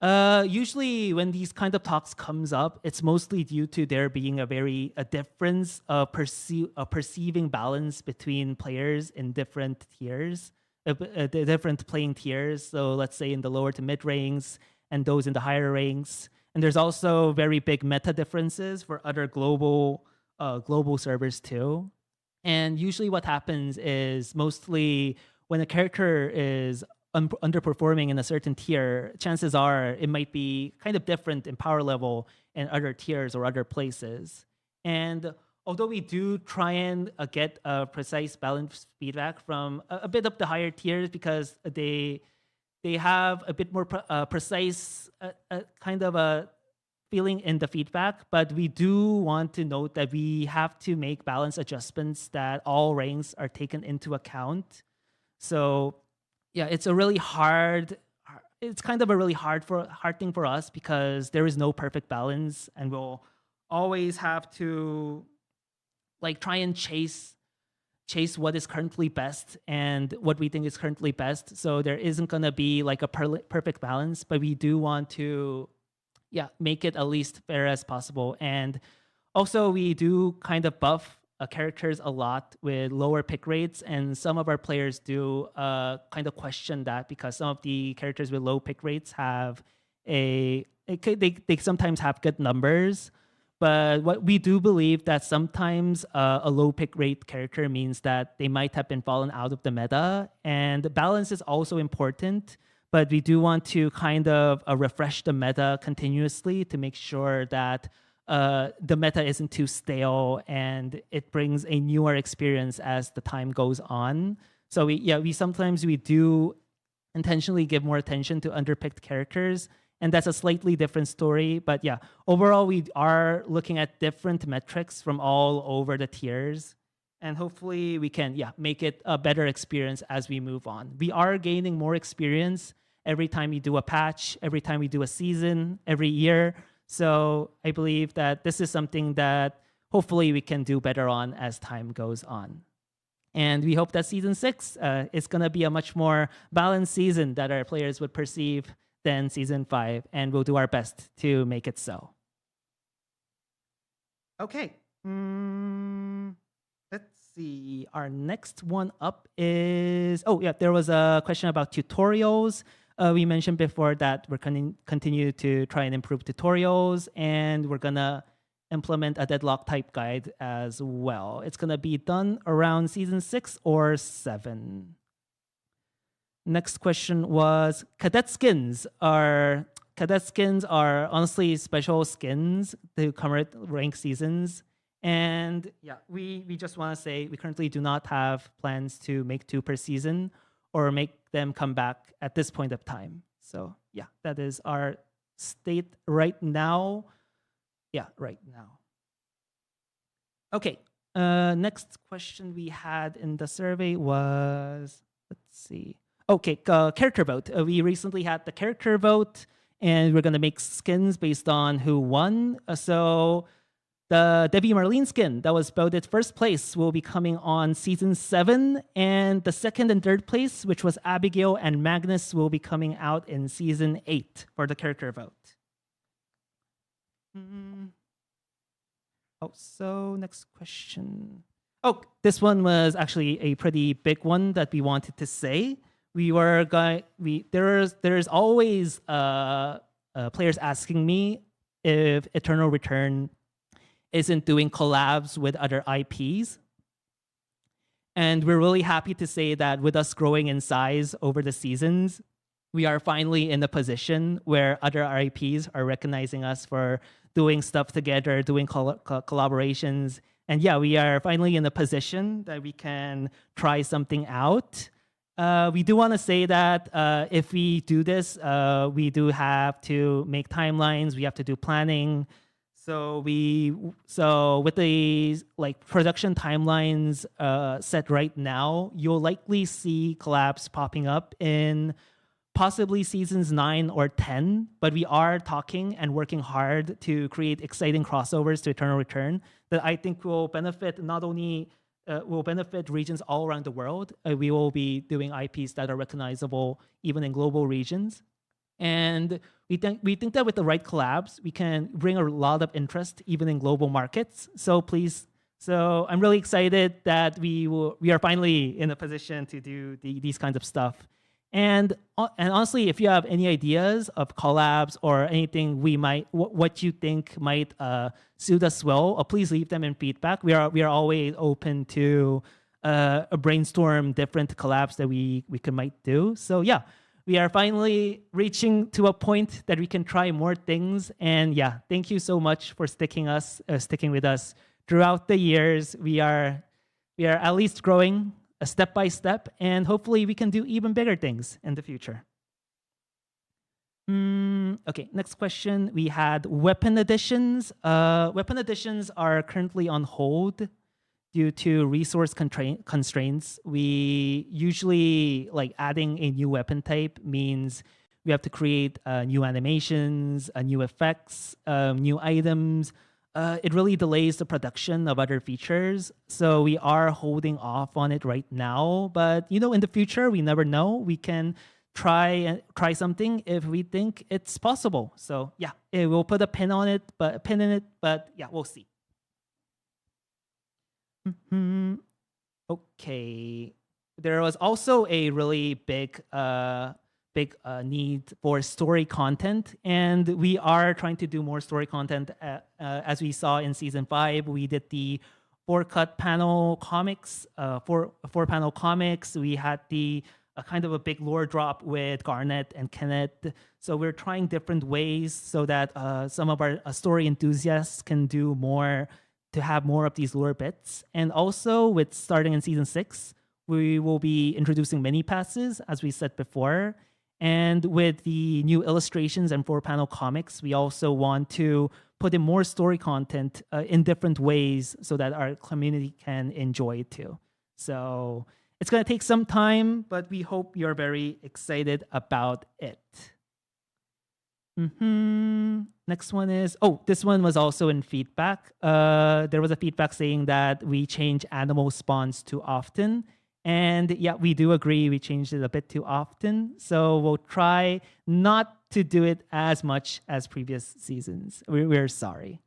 Usually when these kind of talks comes up, it's mostly due to there being a difference of perceiving balance between players in different tiers, the different playing tiers. So let's say in the lower to mid ranks and those in the higher ranks. And there's also very big meta differences for other global servers too. And usually what happens is mostly when a character is underperforming in a certain tier, chances are it might be kind of different in power level in other tiers or other places. And although we do try and get a precise balance feedback from a bit of the higher tiers because they have a bit more precise kind of a feeling in the feedback, but we do want to note that we have to make balance adjustments that all ranks are taken into account. So yeah, it's a really hard. It's kind of a really hard thing for us because there is no perfect balance, and we'll always have to like try and chase what is currently best and what we think is currently best. So there isn't gonna be like a perfect balance, but we do want to, make it at least fair as possible. And also, we do kind of buff characters a lot with lower pick rates, and some of our players do kind of question that because some of the characters with low pick rates have they sometimes have good numbers, but what we do believe that sometimes a low pick rate character means that they might have been fallen out of the meta, and the balance is also important. But we do want to kind of refresh the meta continuously to make sure that the meta isn't too stale and it brings a newer experience as the time goes on. So we sometimes do intentionally give more attention to underpicked characters, and that's a slightly different story. But yeah, overall we are looking at different metrics from all over the tiers, and hopefully we can make it a better experience as we move on. We are gaining more experience every time we do a patch, every time we do a season, every year. So I believe that this is something that hopefully we can do better on as time goes on. And we hope that Season 6 is going to be a much more balanced season that our players would perceive than Season 5, and we'll do our best to make it so. Okay. Let's see. Our next one up is... there was a question about tutorials. We mentioned before that we're going to continue to try and improve tutorials, and we're going to implement a deadlock type guide as well. It's going to be done around Season 6 or 7. Next question was cadet skins. Cadet skins are honestly special skins to commemorate rank seasons. And we just want to say we currently do not have plans to make 2 per season or make them come back at this point of time. So that is our state right now. Right now. Okay, next question we had in the survey was, let's see. Okay, character vote. We recently had the character vote, and we're gonna make skins based on who won. So the Debbie Marlene skin that was voted first place will be coming on Season 7, and the second and third place, which was Abigail and Magnus, will be coming out in Season 8 for the character vote. So next question. This one was actually a pretty big one that we wanted to say. There's always players asking me if Eternal Return isn't doing collabs with other IPs. And we're really happy to say that with us growing in size over the seasons, we are finally in a position where other IPs are recognizing us for doing stuff together, doing collaborations. And we are finally in a position that we can try something out. We do want to say that if we do this, we do have to make timelines, we have to do planning. So with the production timelines set right now, you'll likely see collabs popping up in possibly seasons 9 or 10, but we are talking and working hard to create exciting crossovers to Eternal Return that I think will benefit not only will benefit regions all around the world. We will be doing IPs that are recognizable even in global regions. And we think that with the right collabs, we can bring a lot of interest even in global markets. So I'm really excited that we are finally in a position to do these kinds of stuff. And honestly, if you have any ideas of collabs or anything what you think might suit us well, please leave them in feedback. We are always open to brainstorm different collabs that we might do. So yeah, we are finally reaching to a point that we can try more things. And yeah, thank you so much for sticking with us throughout the years. We are at least growing step by step, and hopefully we can do even bigger things in the future. Okay, next question. We had weapon additions. Weapon additions are currently on hold due to resource constraints. We usually, like, adding a new weapon type means we have to create new animations, new effects, new items. It really delays the production of other features. So we are holding off on it right now. But, in the future, we never know. We can try something if we think it's possible. So yeah, we'll put a pin in it, but yeah, we'll see. Okay. There was also a really big need for story content, and we are trying to do more story content. As we saw in season 5, we did the 4-cut panel comics, 4-panel comics. We had the kind of a big lore drop with Garnet and Kenneth. So we're trying different ways so that some of our story enthusiasts can do more, to have more of these lore bits. And also, with starting in season 6, we will be introducing mini passes, as we said before. And with the new illustrations and 4-panel comics, we also want to put in more story content in different ways so that our community can enjoy it too. So it's going to take some time, but we hope you're very excited about it. Next one is, this one was also in feedback. There was a feedback saying that we change animal spawns too often. And yeah, we do agree we changed it a bit too often. So we'll try not to do it as much as previous seasons. We're sorry.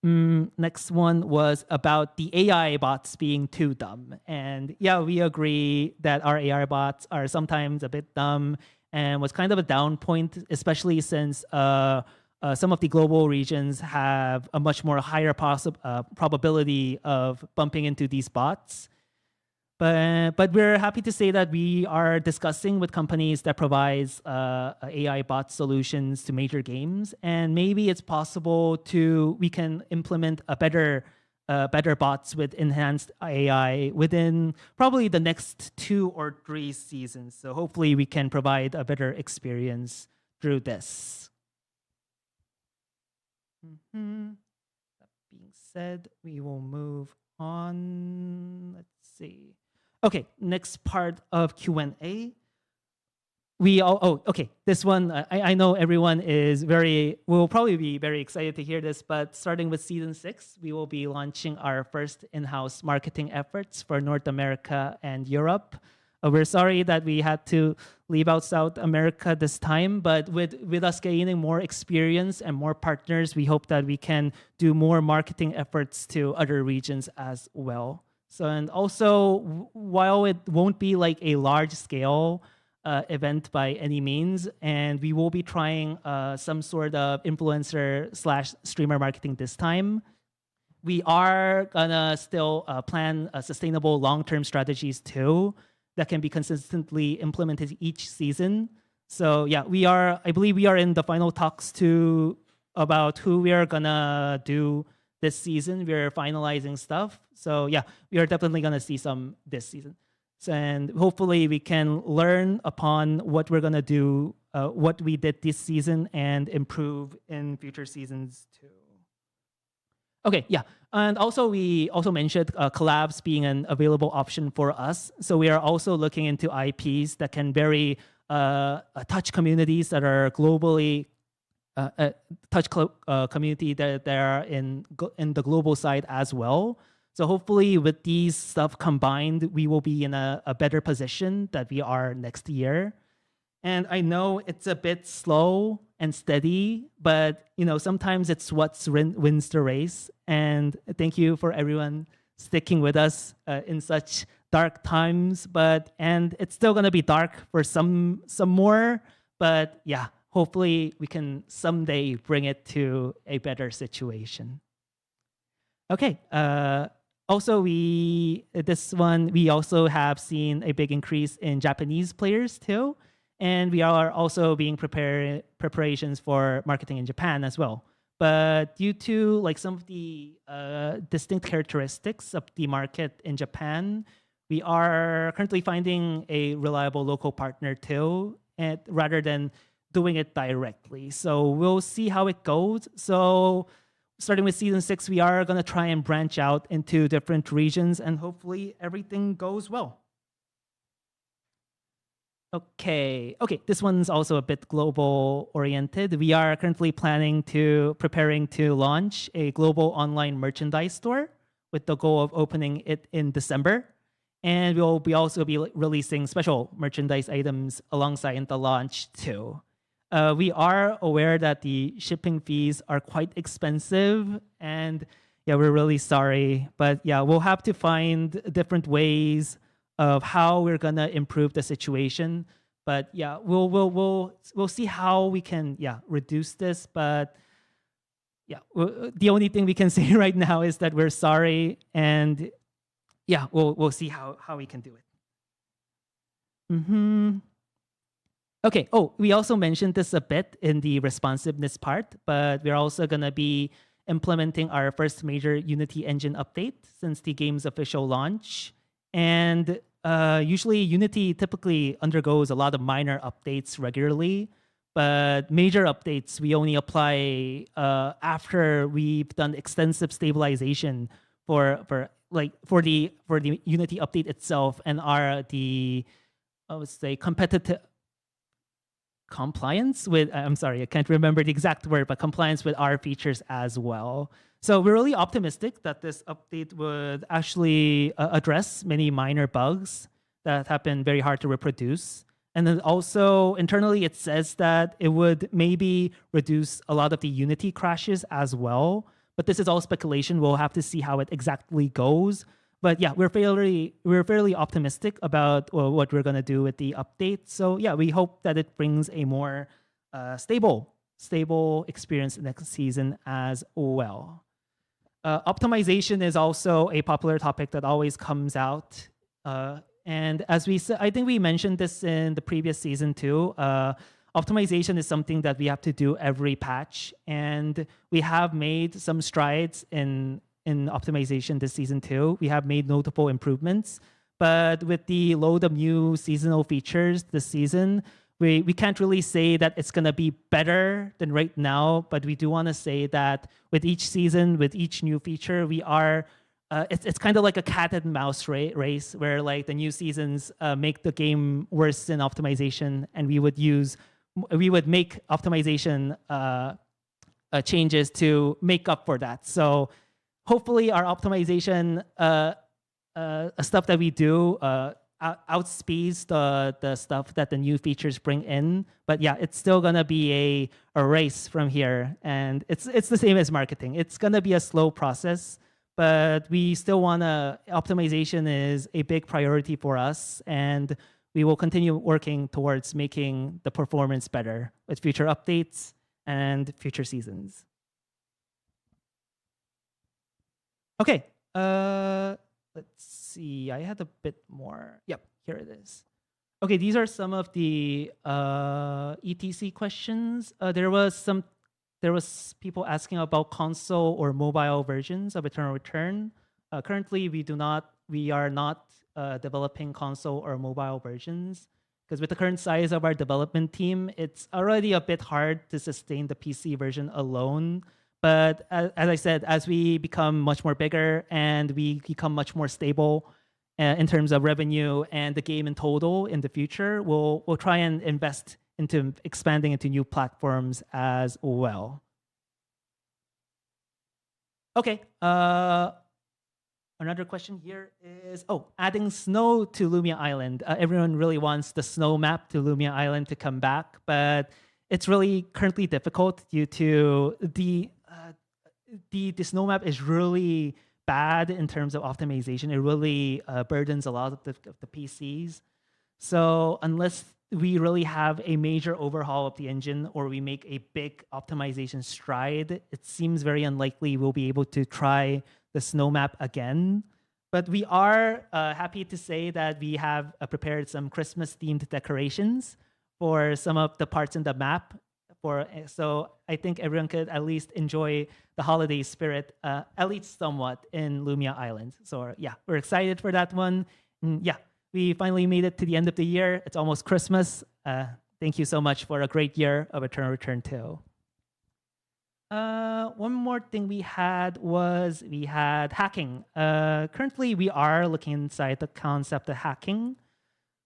Next one was about the AI bots being too dumb. And yeah, we agree that our AI bots are sometimes a bit dumb and was kind of a down point, especially since some of the global regions have a much more higher probability of bumping into these bots. But we're happy to say that we are discussing with companies that provides AI bot solutions to major games, and maybe it's possible we can implement a better bots with enhanced AI within probably the next 2 or 3 seasons. So hopefully we can provide a better experience through this. That being said, we will move on. Let's see. Okay, next part of Q&A. Okay, this one, I know everyone will probably be very excited to hear this, but starting with season 6, we will be launching our first in-house marketing efforts for North America and Europe. We're sorry that we had to leave out South America this time, but with us gaining more experience and more partners, we hope that we can do more marketing efforts to other regions as well. So, and also, while it won't be like a large-scale event by any means, and we will be trying some sort of influencer/streamer marketing this time, we are gonna still plan sustainable long-term strategies too that can be consistently implemented each season. So yeah, I believe we are in the final talks about who we are gonna do this season. We're finalizing stuff. So yeah, we are definitely gonna see some this season. And hopefully we can learn upon what we're gonna do, what we did this season, and improve in future seasons too. Okay, yeah. And also, we also mentioned collabs being an available option for us. So we are also looking into IPs that can very touch communities that are globally community that are in the global side as well. So hopefully, with these stuff combined, we will be in a better position that we are next year. And I know it's a bit slow and steady, but sometimes it's what wins the race. And thank you for everyone sticking with us in such dark times. And it's still gonna be dark for some more. But yeah, hopefully we can someday bring it to a better situation. Okay. Also, we also have seen a big increase in Japanese players too. And we are also being preparations for marketing in Japan as well. But due to some of the distinct characteristics of the market in Japan, we are currently finding a reliable local partner too, rather than doing it directly. So we'll see how it goes. So starting with season 6, we are going to try and branch out into different regions, and hopefully everything goes well. Okay, this one's also a bit global oriented. We are currently preparing to launch a global online merchandise store with the goal of opening it in December. And we'll also be releasing special merchandise items alongside the launch too. We are aware that the shipping fees are quite expensive, and yeah, we're really sorry. But yeah, we'll have to find different ways of how we're gonna improve the situation. But yeah, we'll see how we can reduce this. But yeah, the only thing we can say right now is that we're sorry, and yeah, we'll see how we can do it. Okay. Oh, we also mentioned this a bit in the responsiveness part, but we're also gonna be implementing our first major Unity engine update since the game's official launch. And usually Unity typically undergoes a lot of minor updates regularly, but major updates we only apply after we've done extensive stabilization for the Unity update itself, and I would say compliance with, I'm sorry, I can't remember the exact word, but compliance with our features as well. So we're really optimistic that this update would actually address many minor bugs that have been very hard to reproduce. And then also internally, it says that it would maybe reduce a lot of the Unity crashes as well. But this is all speculation. We'll have to see how it exactly goes. But yeah, we're fairly optimistic about what we're gonna do with the update. So yeah, we hope that it brings a more stable experience next season as well. Optimization is also a popular topic that always comes out. And as we said, I think we mentioned this in the previous season too. Optimization is something that we have to do every patch, and we have made some strides in optimization this season too. We have made notable improvements, but with the load of new seasonal features this season, we can't really say that it's gonna be better than right now. But we do want to say that with each season, with each new feature, we are it's kind of like a cat and mouse race where like the new seasons make the game worse in optimization, and we would make optimization changes to make up for that. So hopefully our optimization stuff that we do outspeeds the stuff that the new features bring in. But yeah, it's still gonna be a race from here, and it's the same as marketing. It's gonna be a slow process, but we still wanna, optimization is a big priority for us, and we will continue working towards making the performance better with future updates and future seasons. Okay, let's see. I had a bit more. Yep, here it is. Okay, these are some of the ETC questions. There was people asking about console or mobile versions of Eternal Return. Currently, we are not developing console or mobile versions, because with the current size of our development team, it's already a bit hard to sustain the PC version alone. But as I said, as we become much more bigger and we become much more stable in terms of revenue and the game in total in the future, we'll try and invest into expanding into new platforms as well. Okay. Another question here is, adding snow to Lumia Island. Everyone really wants the snow map to Lumia Island to come back, but it's really currently difficult due to the snow map is really bad in terms of optimization. It really burdens a lot of the PCs. So unless we really have a major overhaul of the engine or we make a big optimization stride, it seems very unlikely we'll be able to try the snow map again. But we are happy to say that we have prepared some Christmas-themed decorations for some of the parts in the map. So I think everyone could at least enjoy the holiday spirit, at least somewhat, in Lumia Island. So yeah, we're excited for that one. And yeah, we finally made it to the end of the year. It's almost Christmas. Thank you so much for a great year of Eternal Return 2. One more thing we had hacking. Currently, we are looking inside the concept of hacking.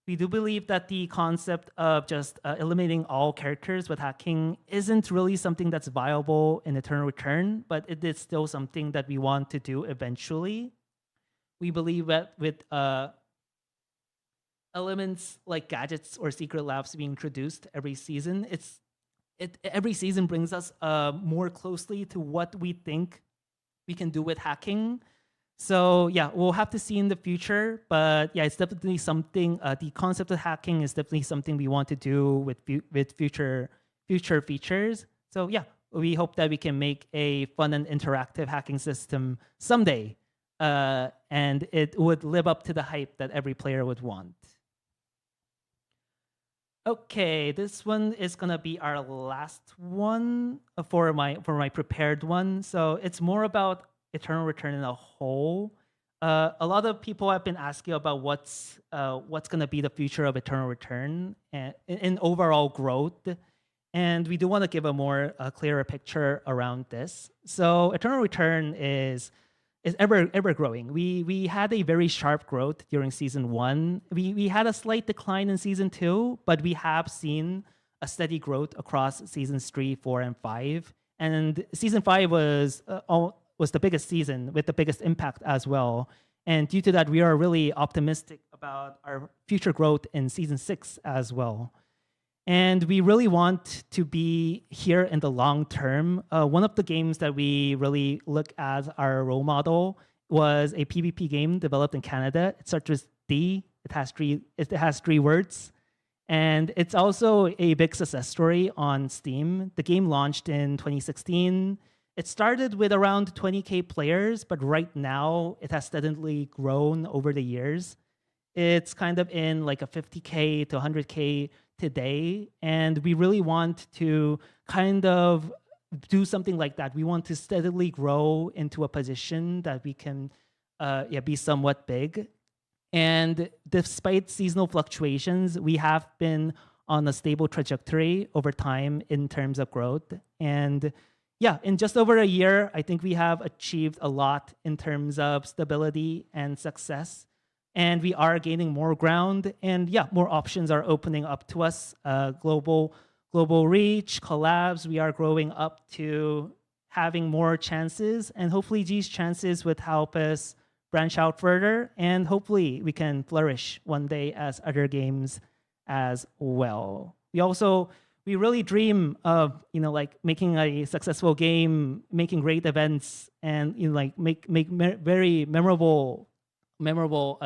We do believe that the concept of just eliminating all characters with hacking isn't really something that's viable in Eternal Return, but it is still something that we want to do eventually. We believe that with elements like gadgets or secret labs being introduced every season, every season brings us more closely to what we think we can do with hacking. So yeah, we'll have to see in the future, but yeah, it's definitely something. The concept of hacking is definitely something we want to do with future features. So yeah, we hope that we can make a fun and interactive hacking system someday, and it would live up to the hype that every player would want. Okay, this one is gonna be our last one for my prepared one. So it's more about Eternal Return in a whole. A lot of people have been asking about what's going to be the future of Eternal Return and in overall growth, and we do want to give a clearer picture around this. So Eternal Return is ever growing. We had a very sharp growth during season 1. We had a slight decline in season 2, but we have seen a steady growth across seasons 3, 4, and 5. And season 5 was the biggest season with the biggest impact as well. And due to that, we are really optimistic about our future growth in season 6 as well. And we really want to be here in the long term. One of the games that we really look as our role model was a PvP game developed in Canada. It starts with D. It has three words. And it's also a big success story on Steam. The game launched in 2016. It started with around 20K players, but right now it has steadily grown over the years. It's kind of in like a 50K to 100K today, and we really want to kind of do something like that. We want to steadily grow into a position that we can be somewhat big. And despite seasonal fluctuations, we have been on a stable trajectory over time in terms of growth. And yeah, in just over a year, I think we have achieved a lot in terms of stability and success. And we are gaining more ground. And yeah, more options are opening up to us. Global reach, collabs, we are growing up to having more chances. And hopefully these chances would help us branch out further. And hopefully we can flourish one day as other games as well. We really dream of making a successful game, making great events, and make very memorable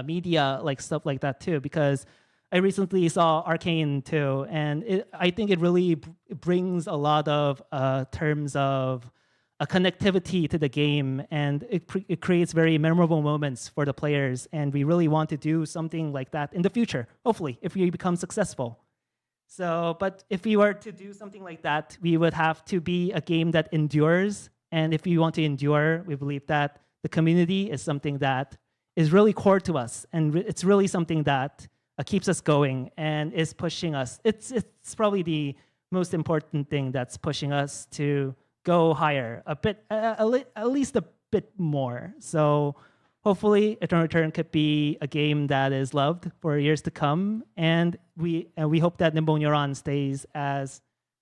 media, like stuff like that too. Because I recently saw Arcane too, and I think it really brings a lot of terms of a connectivity to the game, and it creates very memorable moments for the players. And we really want to do something like that in the future, hopefully, if we become successful. So, but if we were to do something like that, we would have to be a game that endures. And if we want to endure, we believe that the community is something that is really core to us. And it's really something that keeps us going and is pushing us. It's probably the most important thing that's pushing us to go higher a bit, at least a bit more. So hopefully, Eternal Return could be a game that is loved for years to come, and we hope that Nimble Neuron stays as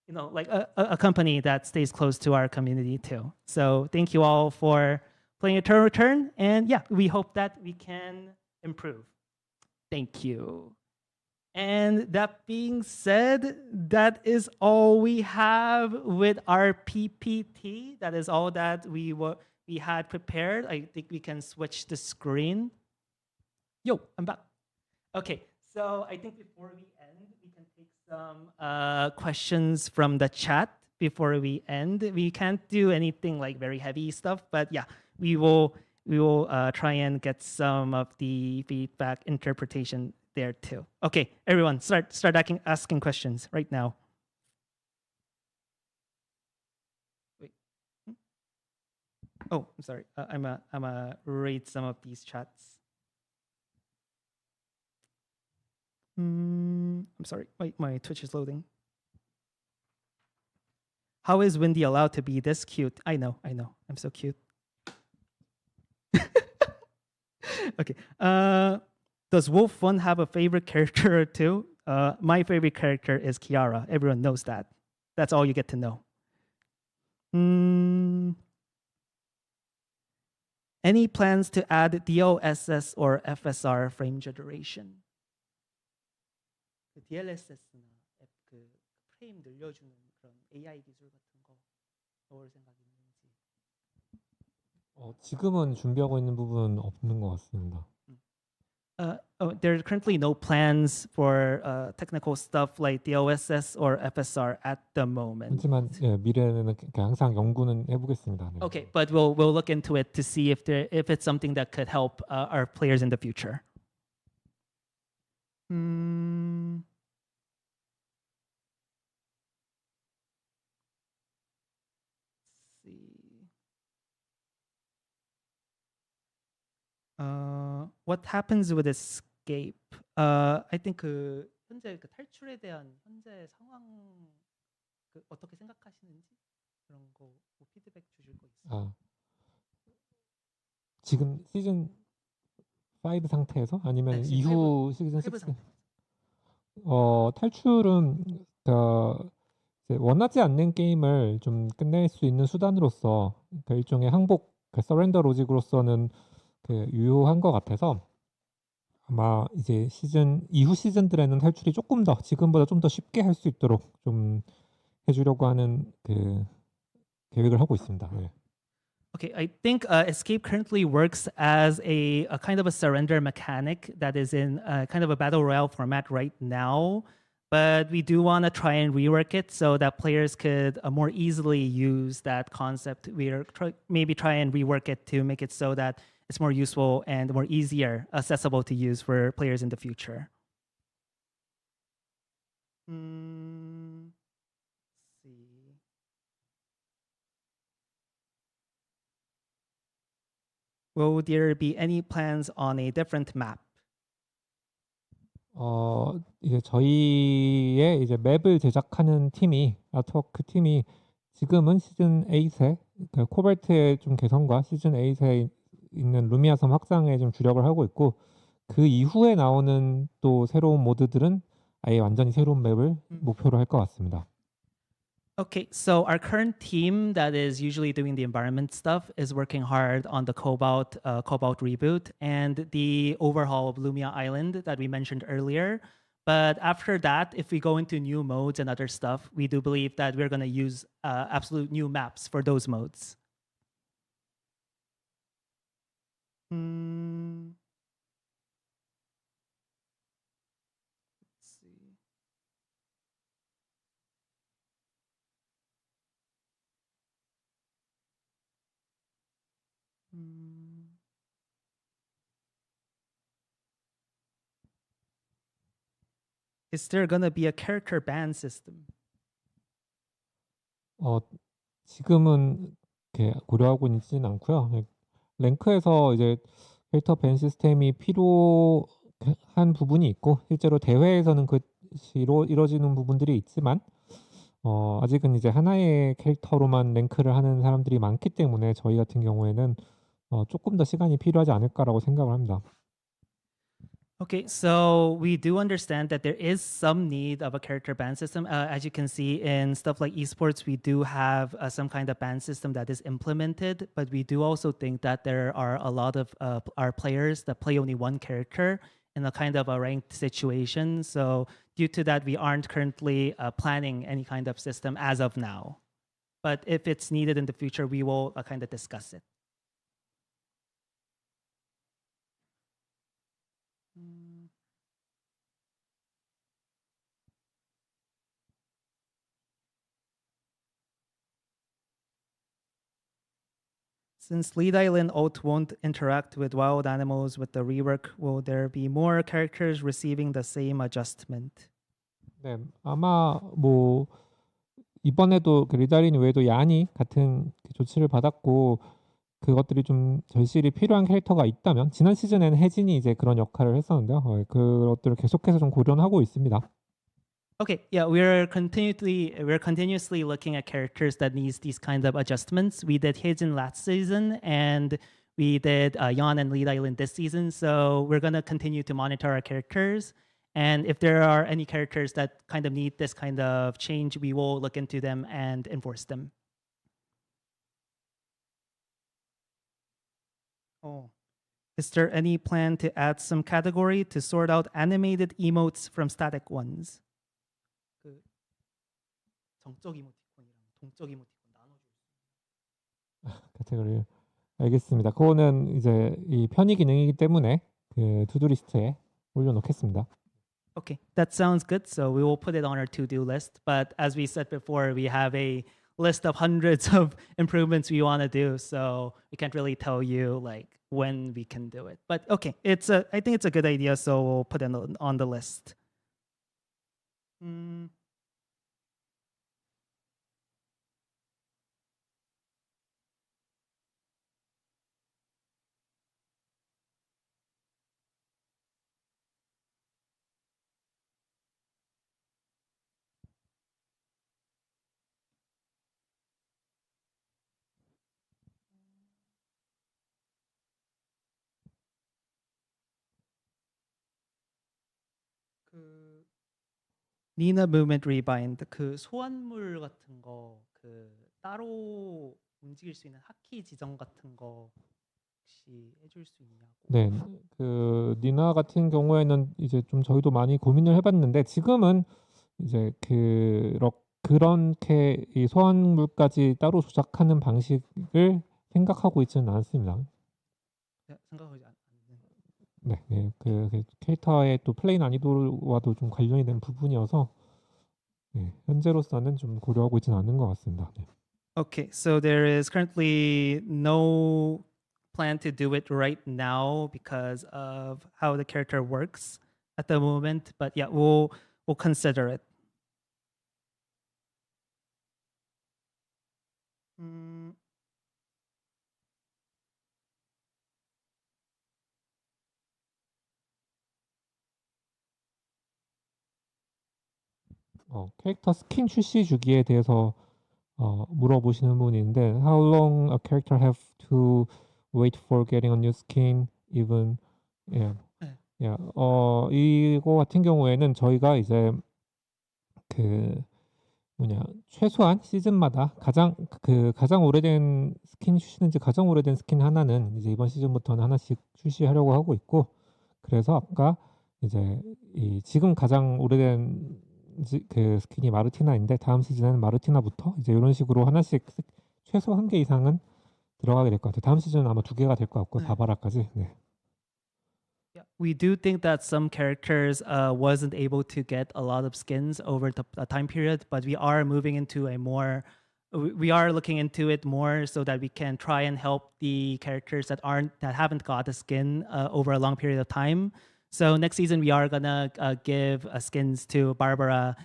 like a company that stays close to our community too. So thank you all for playing Eternal Return, and yeah, we hope that we can improve. Thank you. And that being said, that is all we have with our PPT. That is all that we had prepared. I think we can switch the screen. Yo, I'm back. Okay, so I think before we end, we can take some questions from the chat before we end. We can't do anything like very heavy stuff, but yeah, we will try and get some of the feedback interpretation there too. Okay, everyone, start asking questions right now. Wait. Oh, I'm sorry. I'm a read some of these chats. I'm sorry. Wait, my Twitch is loading. How is Windy allowed to be this cute? I know. I'm so cute. Okay. Does Wolf One have a favorite character or two? My favorite character is Kiara. Everyone knows that. That's all you get to know. Any plans to add DLSS or FSR frame generation? DLSS나 그 프레임 늘려주는 그런 AI 기술 같은 거 넣을 생각 있는지. 지금은 준비하고 있는 부분은 없는 것 같습니다. There are currently no plans for technical stuff like DLSS or FSR at the moment. 하지만 미래에는 항상 연구는 해보겠습니다. 네. Okay, but we'll look into it to see if it's something that could help our players in the future. What happens with escape? I think 현재 탈출에 대한 현재 상황 어떻게 생각하시는지 그런 거 피드백 주실 거 있어요? 지금 시즌 5 상태에서 아니면 이후 시즌 6? 탈출은 이제 원하지 않는 게임을 좀 끝낼 수 있는 수단으로서 일종의 항복, 서렌더 로직으로서는 유효한 것 같아서 아마 이제 이후 시즌들에는 탈출이 조금 더 지금보다 좀 더 쉽게 할 수 있도록 좀 해주려고 하는 계획을 하고 있습니다. 네. Okay, I think escape currently works as a kind of a surrender mechanic that is in kind of a battle royale format right now. But we do want to try and rework it so that players could more easily use that concept. We're maybe try and rework it to make it so that it's more useful and more easier accessible to use for players in the future. Let's see. Will there be any plans on a different map? 이제 저희의 이제 맵을 제작하는 팀이 아트워크 팀이 지금은 시즌 8에 코발트의 좀 개선과 시즌 8에 있는 루미아 섬 확장에 좀 주력을 하고 있고 그 이후에 나오는 또 새로운 모드들은 아예 완전히 새로운 맵을 목표로 할 것 같습니다. Okay, so our current team that is usually doing the environment stuff is working hard on the Cobalt reboot and the overhaul of Lumia Island that we mentioned earlier. But after that, if we go into new modes and other stuff, we do believe that we're going to use absolute new maps for those modes. Is there gonna be a character ban system? 지금은 이렇게 고려하고 있지는 않고요. 랭크에서 이제 캐릭터 밴 시스템이 필요한 부분이 있고 실제로 대회에서는 그것이 이루어지는 부분들이 있지만 아직은 이제 하나의 캐릭터로만 랭크를 하는 사람들이 많기 때문에 저희 같은 경우에는 조금 더 시간이 필요하지 않을까라고 생각을 합니다. Okay, so we do understand that there is some need of a character ban system. As you can see in stuff like esports, we do have some kind of ban system that is implemented, but we do also think that there are a lot of our players that play only one character in a kind of a ranked situation. So due to that, we aren't currently planning any kind of system as of now. But if it's needed in the future, we will kind of discuss it. Since Lead Island Alt won't interact with wild animals with the rework, will there be more characters receiving the same adjustment? 네, 아마 뭐 이번에도 그 리다린 외에도 야니 같은 그 조치를 받았고 그것들이 좀 절실히 필요한 캐릭터가 있다면 지난 시즌에는 혜진이 이제 그런 역할을 했었는데요. 그것들을 계속해서 좀 고려하고 있습니다. Okay, yeah, we're continuously looking at characters that needs these kind of adjustments. We did Hijin last season, and we did Yan and Lead Island this season. So we're gonna continue to monitor our characters, and if there are any characters that kind of need this kind of change, we will look into them and enforce them. Oh. Is there any plan to add some category to sort out animated emotes from static ones? 정적 이모티콘이랑 동적 이모티콘 나눠줄 카테고리 알겠습니다. 그거는 이제 이 편의 기능이기 때문에 그 투두 리스트에 올려놓겠습니다. Okay, that sounds good. So we will put it on our to-do list. But as we said before, we have a list of hundreds of improvements we want to do. So we can't really tell you like when we can do it. But okay, I think it's a good idea. So we'll put it on the list. 그 니나 무브먼트 리바인드 그 소환물 같은 거 그 따로 움직일 수 있는 하키 지정 같은 거 혹시 해줄 수 있냐고. 네, 그 니나 같은 경우에는 이제 좀 저희도 많이 고민을 해봤는데 지금은 이제 그렇게 이 소환물까지 따로 조작하는 방식을 생각하고 있지는 않습니다. 생각하지 않는. 네, 네, 그 캐릭터의 또 플레이 난이도와도 좀 관련이 된 부분이어서 네, 현재로서는 좀 고려하고 있지는 않는 것 같습니다. 네. Okay, so there is currently no plan to do it right now because of how the character works at the moment. But yeah, we'll consider it. 캐릭터 스킨 출시 주기에 대해서 물어보시는 분이 있는데 How long a character have to wait for getting a new skin even yeah. Yeah. 이거 같은 경우에는 저희가 이제 그 최소한 시즌마다 가장 오래된 스킨 출시는지 가장 오래된 스킨 하나는 이제 이번 시즌부터는 하나씩 출시하려고 하고 있고 그래서 아까 이제 지금 가장 오래된 그 스킨이 마르티나인데 다음 시즌에는 마르티나부터 이제 이런 식으로 하나씩 최소 1개 이상은 들어가게 될 것 같아요. 다음 시즌은 아마 2개가 될 것 같고요. 바바라까지. 네. Yeah, we do think that some characters wasn't able to get a lot of skins over the time period, but we are moving into we are looking into it more so that we can try and help the characters that haven't got a skin over a long period of time. So next season we are gonna give skins to Barbara.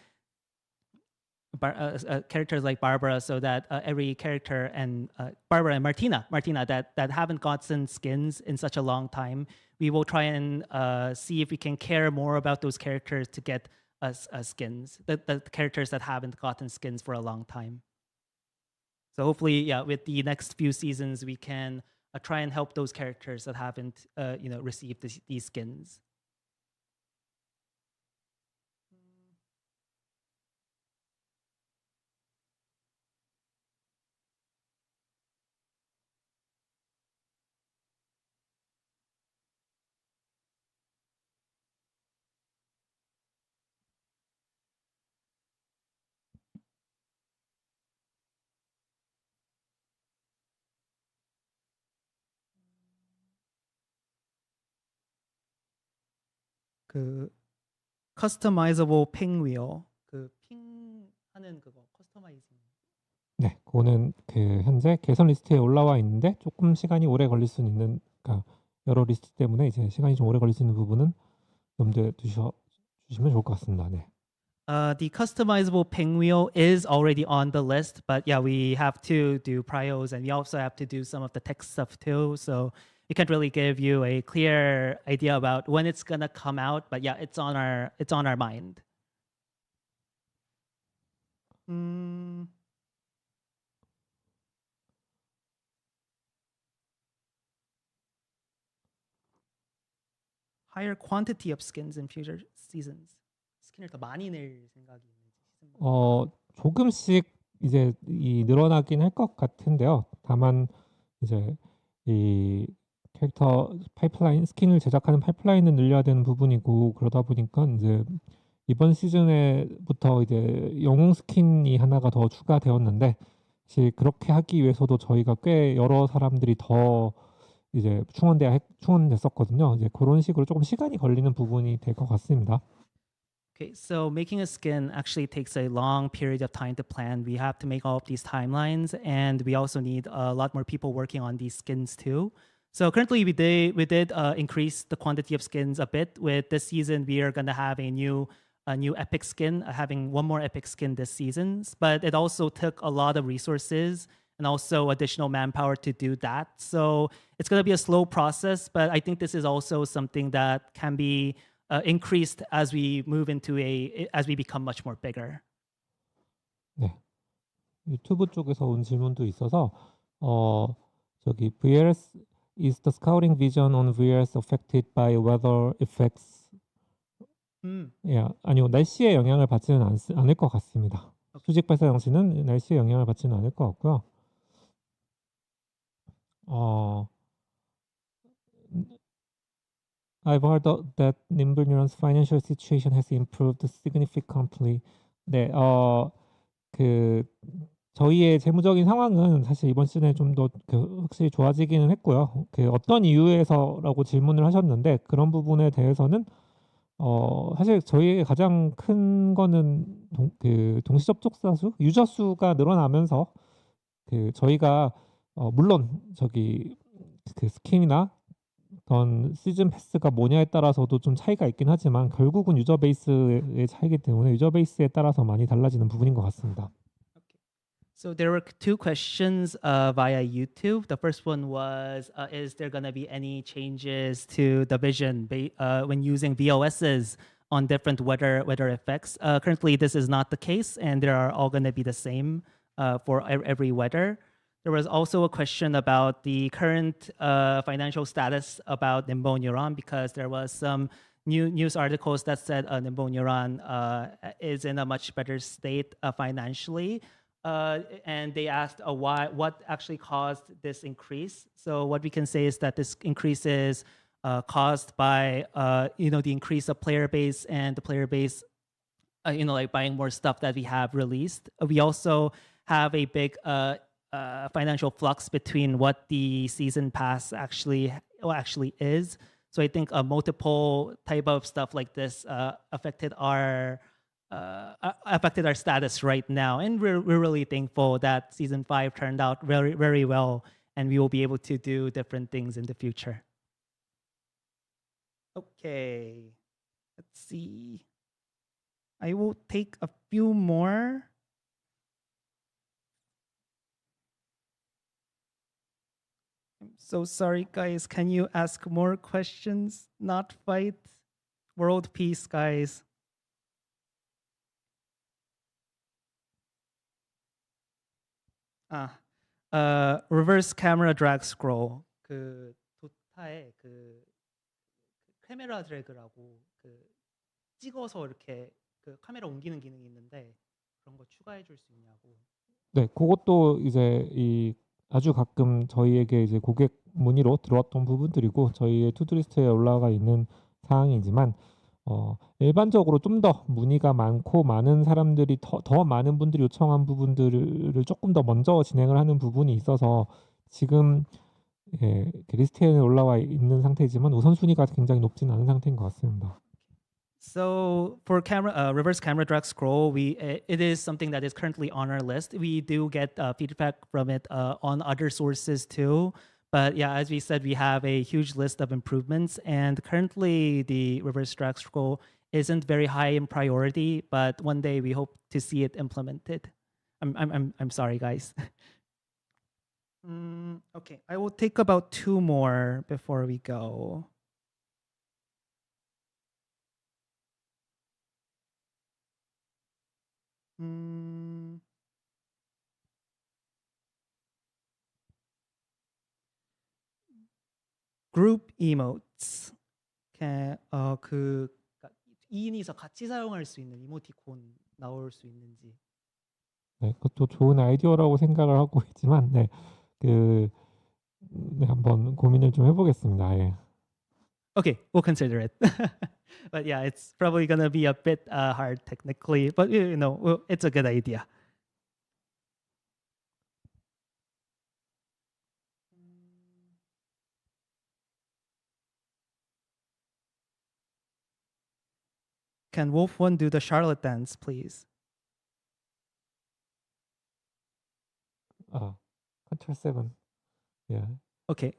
Characters like Barbara, so that every character and Barbara and Martina that haven't gotten skins in such a long time, we will try and see if we can care more about those characters to get skins, the characters that haven't gotten skins for a long time. So hopefully, yeah, with the next few seasons, we can try and help those characters that haven't, received these skins. 그 customizable ping wheel, 핑 하는 그거 커스터마이징. 네, 그거는 그 현재 개선 리스트에 올라와 있는데 조금 시간이 오래 걸릴 수 있는, 그러니까 여러 리스트 때문에 이제 시간이 좀 오래 걸릴 수 있는 부분은 염두에 두시면 좋을 것 같습니다. 네. The customizable ping wheel is already on the list, but yeah, we have to do prios and we also have to do some of the text stuff too. So we can't really give you a clear idea about when it's gonna come out, but yeah, it's on our mind. Higher quantity of skins in future seasons. 스킨을 더 많이 낼 생각이 있는지. 조금씩 이제 늘어나긴 할 것 같은데요. 다만 이제 이 캐릭터 파이프라인, 스킨을 제작하는 파이프라인을 늘려야 되는 부분이고, 그러다 보니까 이제 이번 시즌에부터 이제 영웅 스킨이 하나가 더 추가되었는데, 사실 그렇게 하기 위해서도 저희가 꽤 여러 사람들이 더 이제 충원됐었거든요. 이제 그런 식으로 조금 시간이 걸리는 부분이 될 것 같습니다. Okay, so making a skin actually takes a long period of time to plan. We have to make all of these timelines, and we also need a lot more people working on these skins too. So currently, we did increase the quantity of skins a bit. With this season, we are gonna have a new epic skin, having one more epic skin this season. But it also took a lot of resources and also additional manpower to do that. So it's gonna be a slow process, but I think this is also something that can be increased as we move as we become much more bigger. 네, 유튜브 쪽에서 온 질문도 있어서 저기 VRS is the scouting vision on VRS affected by weather effects? 예, 아니요, 날씨의 영향을 받지는 않을 것 같습니다. 수직 발사 장치는 날씨의 영향을 받지는 않을 것 같고요. I've heard that Nimble Neuron's financial situation has improved significantly. 네, 그 저희의 재무적인 상황은 사실 이번 시즌에 좀 더 확실히 좋아지기는 했고요. 그 어떤 이유에서라고 질문을 하셨는데, 그런 부분에 대해서는 사실 저희의 가장 큰 거는 동시 접속자 수, 유저 수가 늘어나면서 그 저희가 물론 저기 그 스킨이나 어떤 시즌 패스가 뭐냐에 따라서도 좀 차이가 있긴 하지만 결국은 유저 베이스의 차이기 때문에 유저 베이스에 따라서 많이 달라지는 부분인 것 같습니다. So there were two questions via YouTube. The first one was, is there going to be any changes to the vision when using VOSs on different weather effects? Currently, this is not the case, and they are all going to be the same for every weather. There was also a question about the current financial status about Nimble Neuron, because there was some news articles that said Nimble Neuron is in a much better state financially. And they asked what actually caused this increase. So what we can say is that this increase is caused by the increase of player base, and the player base like buying more stuff that we have released. We also have a big financial flux between what the season pass actually is. So I think multiple type of stuff like this affected our status right now, and we're really thankful that season 5 turned out very, very well, and we will be able to do different things in the future. Okay, let's see. I will take a few more. I'm so sorry, guys. Can you ask more questions? Not fight. World peace, guys. 아, reverse camera drag scroll. 그 도타에 그 카메라 드래그라고 그 찍어서 이렇게 그 카메라 옮기는 기능이 있는데 그런 거 추가해 줄 수 있냐고. 네, 그것도 이제 이 아주 가끔 저희에게 이제 고객 문의로 들어왔던 부분들이고 저희의 투두리스트에 올라가 있는 사항이지만 일반적으로 좀 더 문의가 많고 많은 사람들이 더 많은 분들이 요청한 부분들을 조금 더 먼저 진행을 하는 부분이 있어서 지금 예, 그 리스트에 올라와 있는 상태이지만 우선순위가 굉장히 높진 않은 상태인 것 같습니다. So for reverse camera drag scroll, it is something that is currently on our list. We do get feedback from it on other sources too. But yeah, as we said, we have a huge list of improvements, and currently the reverse drag scroll isn't very high in priority. But one day we hope to see it implemented. I'm sorry, guys. Okay, I will take about 2 more before we go. Group emotes. 그 2인이서 같이 사용할 수 있는 이모티콘 나올 수 있는지. 네, 그것도 좋은 아이디어라고 생각을 하고 있지만 네, 네, 한번 고민을 좀 해보겠습니다. 예. Okay, we'll consider it. But yeah, it's probably gonna be a bit hard technically, but it's a good idea. Can Wolf One do the Charlotte dance, please? Control 7. Yeah. Okay.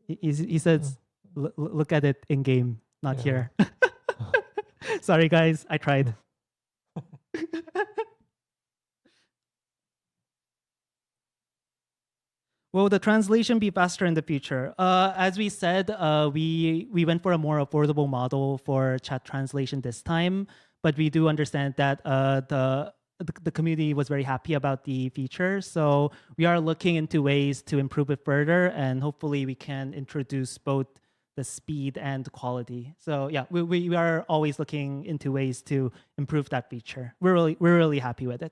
He says, look at it in game, not here. Sorry, guys. I tried. Will the translation be faster in the future? As we said, we went for a more affordable model for chat translation this time, but we do understand that the community was very happy about the feature. So we are looking into ways to improve it further, and hopefully we can introduce both the speed and quality. So yeah, we are always looking into ways to improve that feature. We're really happy with it.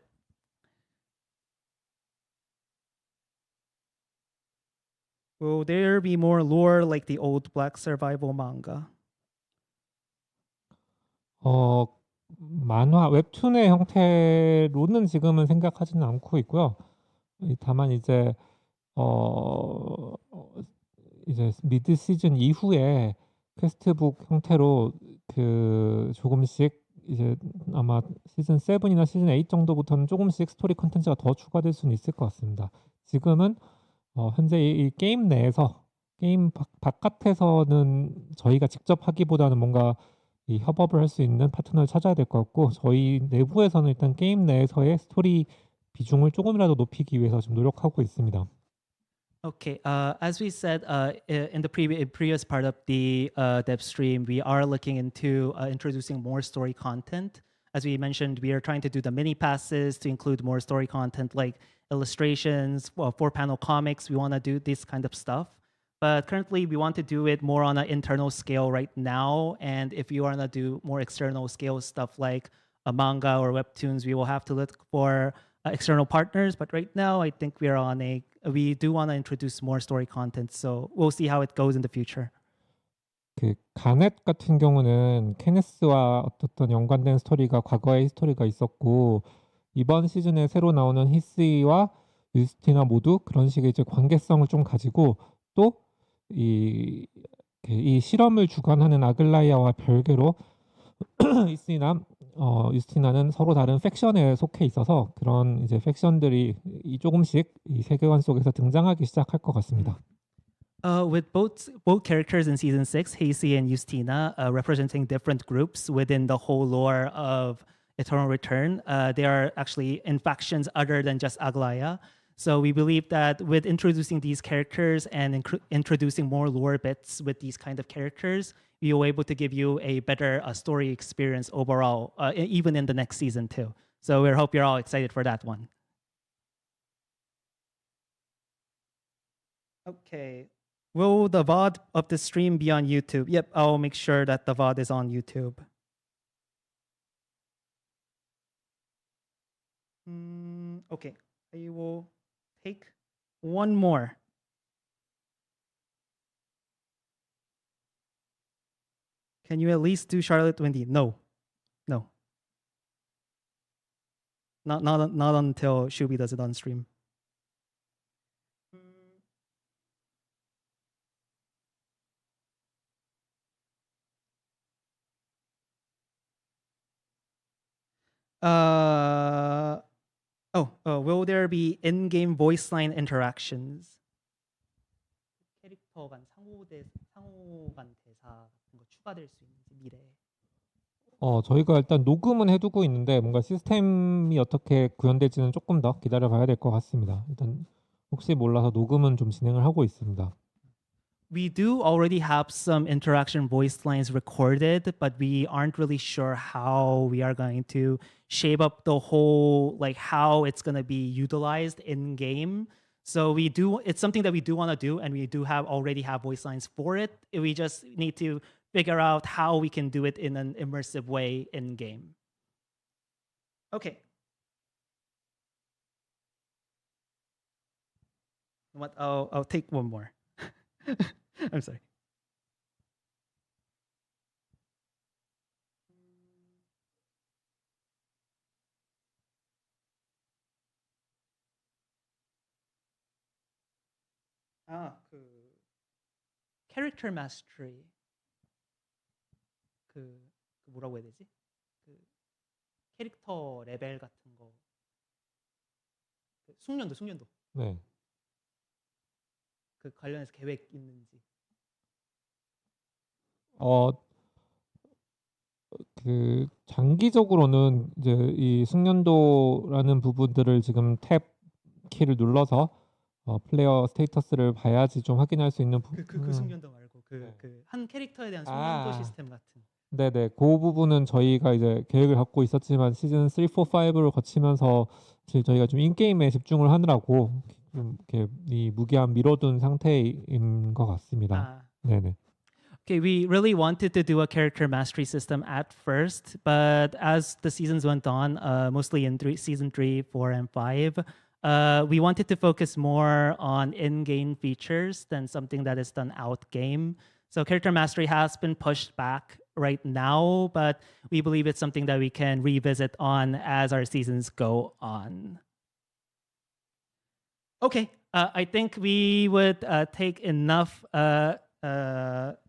Will there be more lore like the old Black survival manga? 만화 웹툰의 형태로는 지금은 생각하지는 않고 있고요. 다만 이제 미드 시즌 이후에 퀘스트북 형태로 조금씩 이제 아마 시즌 7이나 시즌 8 정도부터는 조금씩 스토리 컨텐츠가 더 추가될 수는 있을 것 같습니다. 지금은 현재 이 게임 내에서 게임 바깥에서는 저희가 직접 하기보다는 뭔가 이 협업을 할 수 있는 파트너를 찾아야 될 것 같고 저희 내부에서는 일단 게임 내에서의 스토리 비중을 조금이라도 높이기 위해서 지금 노력하고 있습니다. Okay, as we said in the previous part of the dev stream, we are looking into introducing more story content. As we mentioned, we are trying to do the mini passes to include more story content like illustrations, 4-panel comics. We want to do this kind of stuff. But currently, we want to do it more on an internal scale right now. And if you want to do more external scale stuff like a manga or webtoons, we will have to look for external partners. But right now, I think we do want to introduce more story content. So we'll see how it goes in the future. 가넷 같은 경우는 케네스와 어떤 연관된 스토리가 과거의 스토리가 있었고 이번 시즌에 새로 나오는 히스이와 유스티나 모두 그런 식의 이제 관계성을 좀 가지고 또 이 실험을 주관하는 아글라이아와 별개로 히스이나 유스티나는 서로 다른 팩션에 속해 있어서 그런 이제 팩션들이 조금씩 이 세계관 속에서 등장하기 시작할 것 같습니다. With both characters in season 6, Hasey and Justina, representing different groups within the whole lore of Eternal Return, they are actually in factions other than just Aglaya. So we believe that with introducing these characters and introducing more lore bits with these kind of characters, we will be able to give you a better story experience overall, even in the next season too. So we hope you're all excited for that one. Okay. Will the VOD of the stream be on YouTube? Yep, I'll make sure that the VOD is on YouTube. Okay, I will take one more. Can you at least do Charlotte Wendy? No. No. Not until Shubi does it on stream. Will there be in-game voice line interactions? 캐릭터 간 상호 간 대사 같은 거 추가될 수 있는지 미래에. 저희가 일단 녹음은 해두고 있는데 뭔가 시스템이 어떻게 구현될지는 조금 더 기다려봐야 될 것 같습니다. 일단 혹시 몰라서 녹음은 좀 진행을 하고 있습니다. We do already have some interaction voice lines recorded, but we aren't really sure how we are going to shape up the whole, like how it's going to be utilized in game. So it's something that we do want to do, and we do already have voice lines for it. We just need to figure out how we can do it in an immersive way in game. Okay. What? I'll take one more. I'm sorry. Character mastery. 뭐라고 해야 되지? 캐릭터 레벨 같은 거. 숙련도. 네. 관련해서 계획 있는지. 장기적으로는 이제 이 숙련도라는 부분들을 지금 탭 키를 눌러서 플레이어 스테이터스를 봐야지 좀 확인할 수 있는 그 숙련도 말고 한 캐릭터에 대한 숙련도 시스템 같은. 네네, 그 부분은 저희가 이제 계획을 갖고 있었지만 시즌 3, 4, 5를 거치면서 사실 저희가 좀 인게임에 집중을 하느라고 좀 이렇게 이 무기한 미뤄둔 상태인 것 같습니다. 네네. Okay, we really wanted to do a character mastery system at first, but as the seasons went on, mostly in season 3, 4, and 5, we wanted to focus more on in-game features than something that is done out-game. So character mastery has been pushed back right now, but we believe it's something that we can revisit on as our seasons go on. Okay, I think we would take enough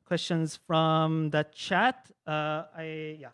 questions from the chat. You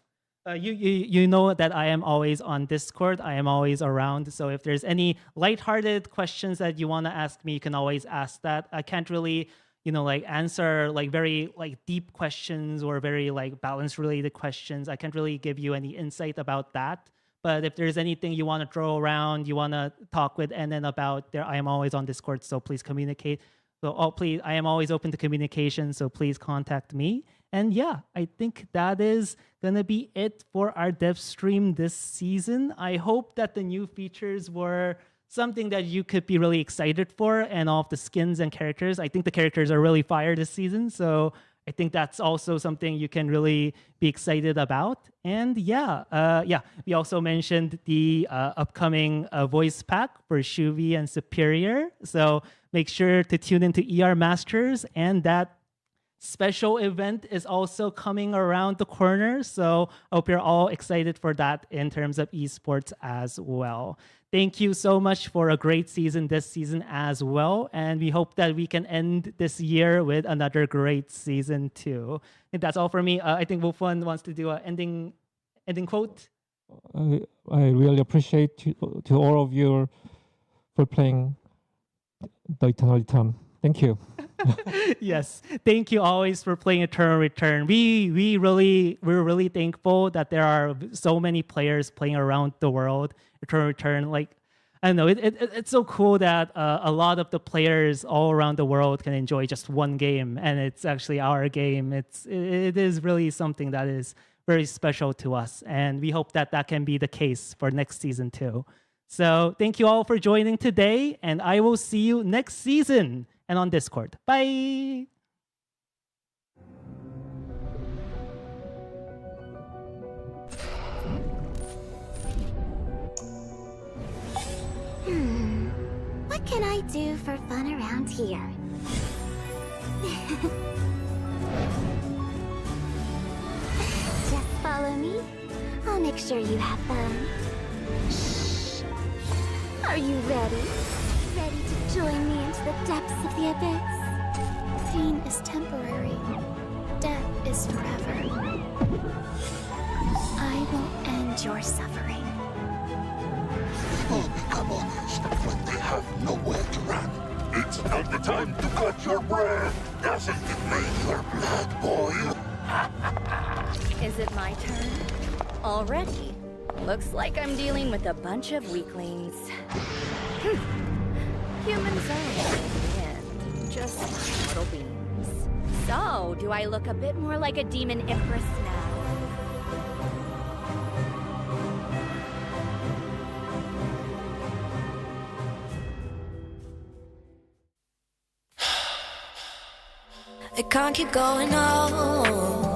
know that I am always on Discord. I am always around. So if there's any lighthearted questions that you want to ask me, you can always ask that. I can't really, answer very deep questions or very balance related questions. I can't really give you any insight about that. But if there's anything you want to throw around, you want to talk with NN about, I am always on Discord. So please communicate. So please, I am always open to communication, so please contact me. And yeah, I think that is gonna be it for our dev stream this season. I hope that the new features were something that you could be really excited for, and all of the skins and characters. I think the characters are really fire this season, so I think that's also something you can really be excited about. And we also mentioned the upcoming voice pack for Shuvi and Superior. So make sure to tune into ER Masters, and that special event is also coming around the corner. So I hope you're all excited for that in terms of esports as well. Thank you so much for a great season this season as well. And we hope that we can end this year with another great season too. I think that's all for me. I think Wolfwan wants to do an ending quote. I really appreciate to all of you for playing the Eternal Return. Thank you. Yes, thank you always for playing Eternal Return. We're really thankful that there are so many players playing around the world Eternal Return. I don't know, it's so cool that a lot of the players all around the world can enjoy just one game, and it's actually our game. It is really something that is very special to us, and we hope that can be the case for next season too. So thank you all for joining today, and I will see you next season. and on Discord. Bye! What can I do for fun around here? Just follow me. I'll make sure you have fun. Shh. Are you ready? Ready to join me into the depths of the abyss? Pain is temporary. Death is forever. I will end your suffering. People become honest when they have nowhere to run. It's not the time to cut your breath. Doesn't it make your blood boil? Is it my turn? Already? Looks like I'm dealing with a bunch of weaklings. Humans are, in the end, just mortal beings. So, do I look a bit more like a demon empress now? I can't keep going on.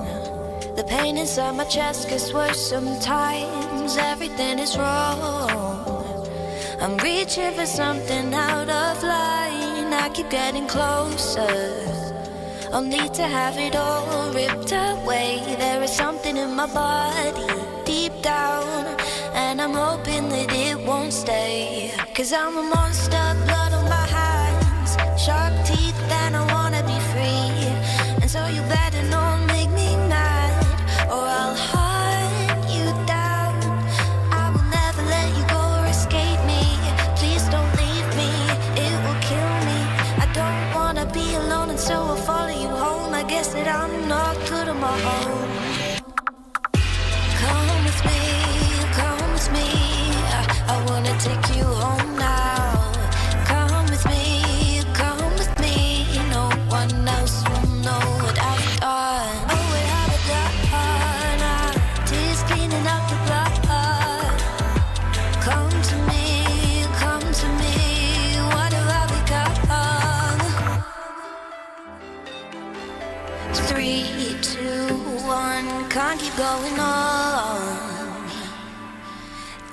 The pain inside my chest gets worse sometimes. Everything is wrong. I'm reaching for something out of line. I keep getting closer. I'll need to have it all ripped away. There is something in my body deep down, and I'm hoping that it won't stay. 'Cause I'm a monster, blood on my hands, sharp teeth, and I wanna be free. And so you better not make me mad, or I'll hunt you down. I will never let you go or escape me. Please don't leave me, it will kill me. I don't wanna be alone, and so I'll follow you home. I guess that I'm not good on my own. Come with me, come with me. I wanna take you home now. Come with me, come with me. No one else will know what I've done. Oh, what have I done? Tears cleaning up the blood. Come to me, come to me. What have I become? 3, 2, 1, can't keep going on.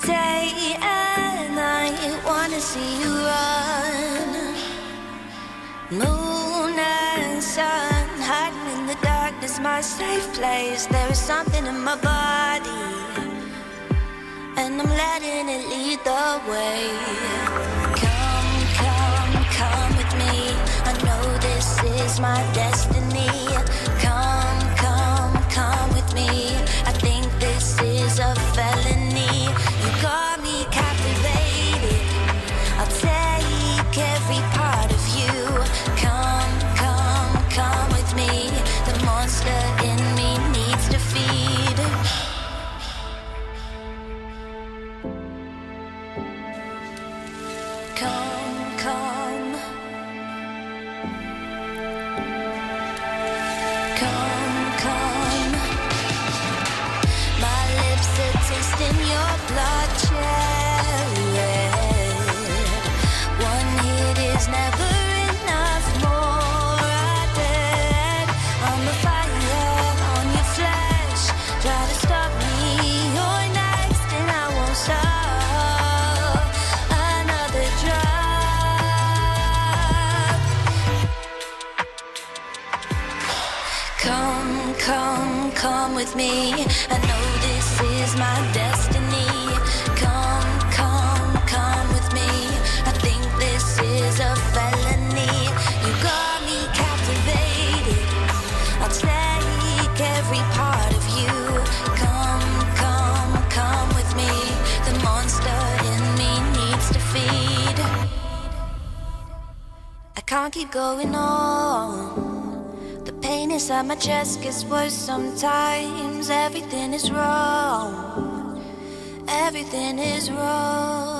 Day and night, wanna see you run. Moon and sun, hiding in the darkness, my safe place. There is something in my body, and I'm letting it lead the way. Come, come, come with me. I know this is my destiny. Come, come, come with me. I think this is a felony. You got me captivated. I'll take every part of you. Come, come, come with me. The monster in me needs to feed. Come, come. Come, come. My lips are tasting your blood, red. One hit is never enough, more I did. I'm a fire on your flesh. Try to stop me, you're next, and I won't stop. Another drop. Come, come, come with me. I know this is my destiny. Come, come, come with me. I think this is a felony. You got me captivated. I'll take every part of you. Come, come, come with me. The monster in me needs to feed. I can't keep going on. The pain inside my chest gets worse sometimes. Everything is wrong. Everything is wrong.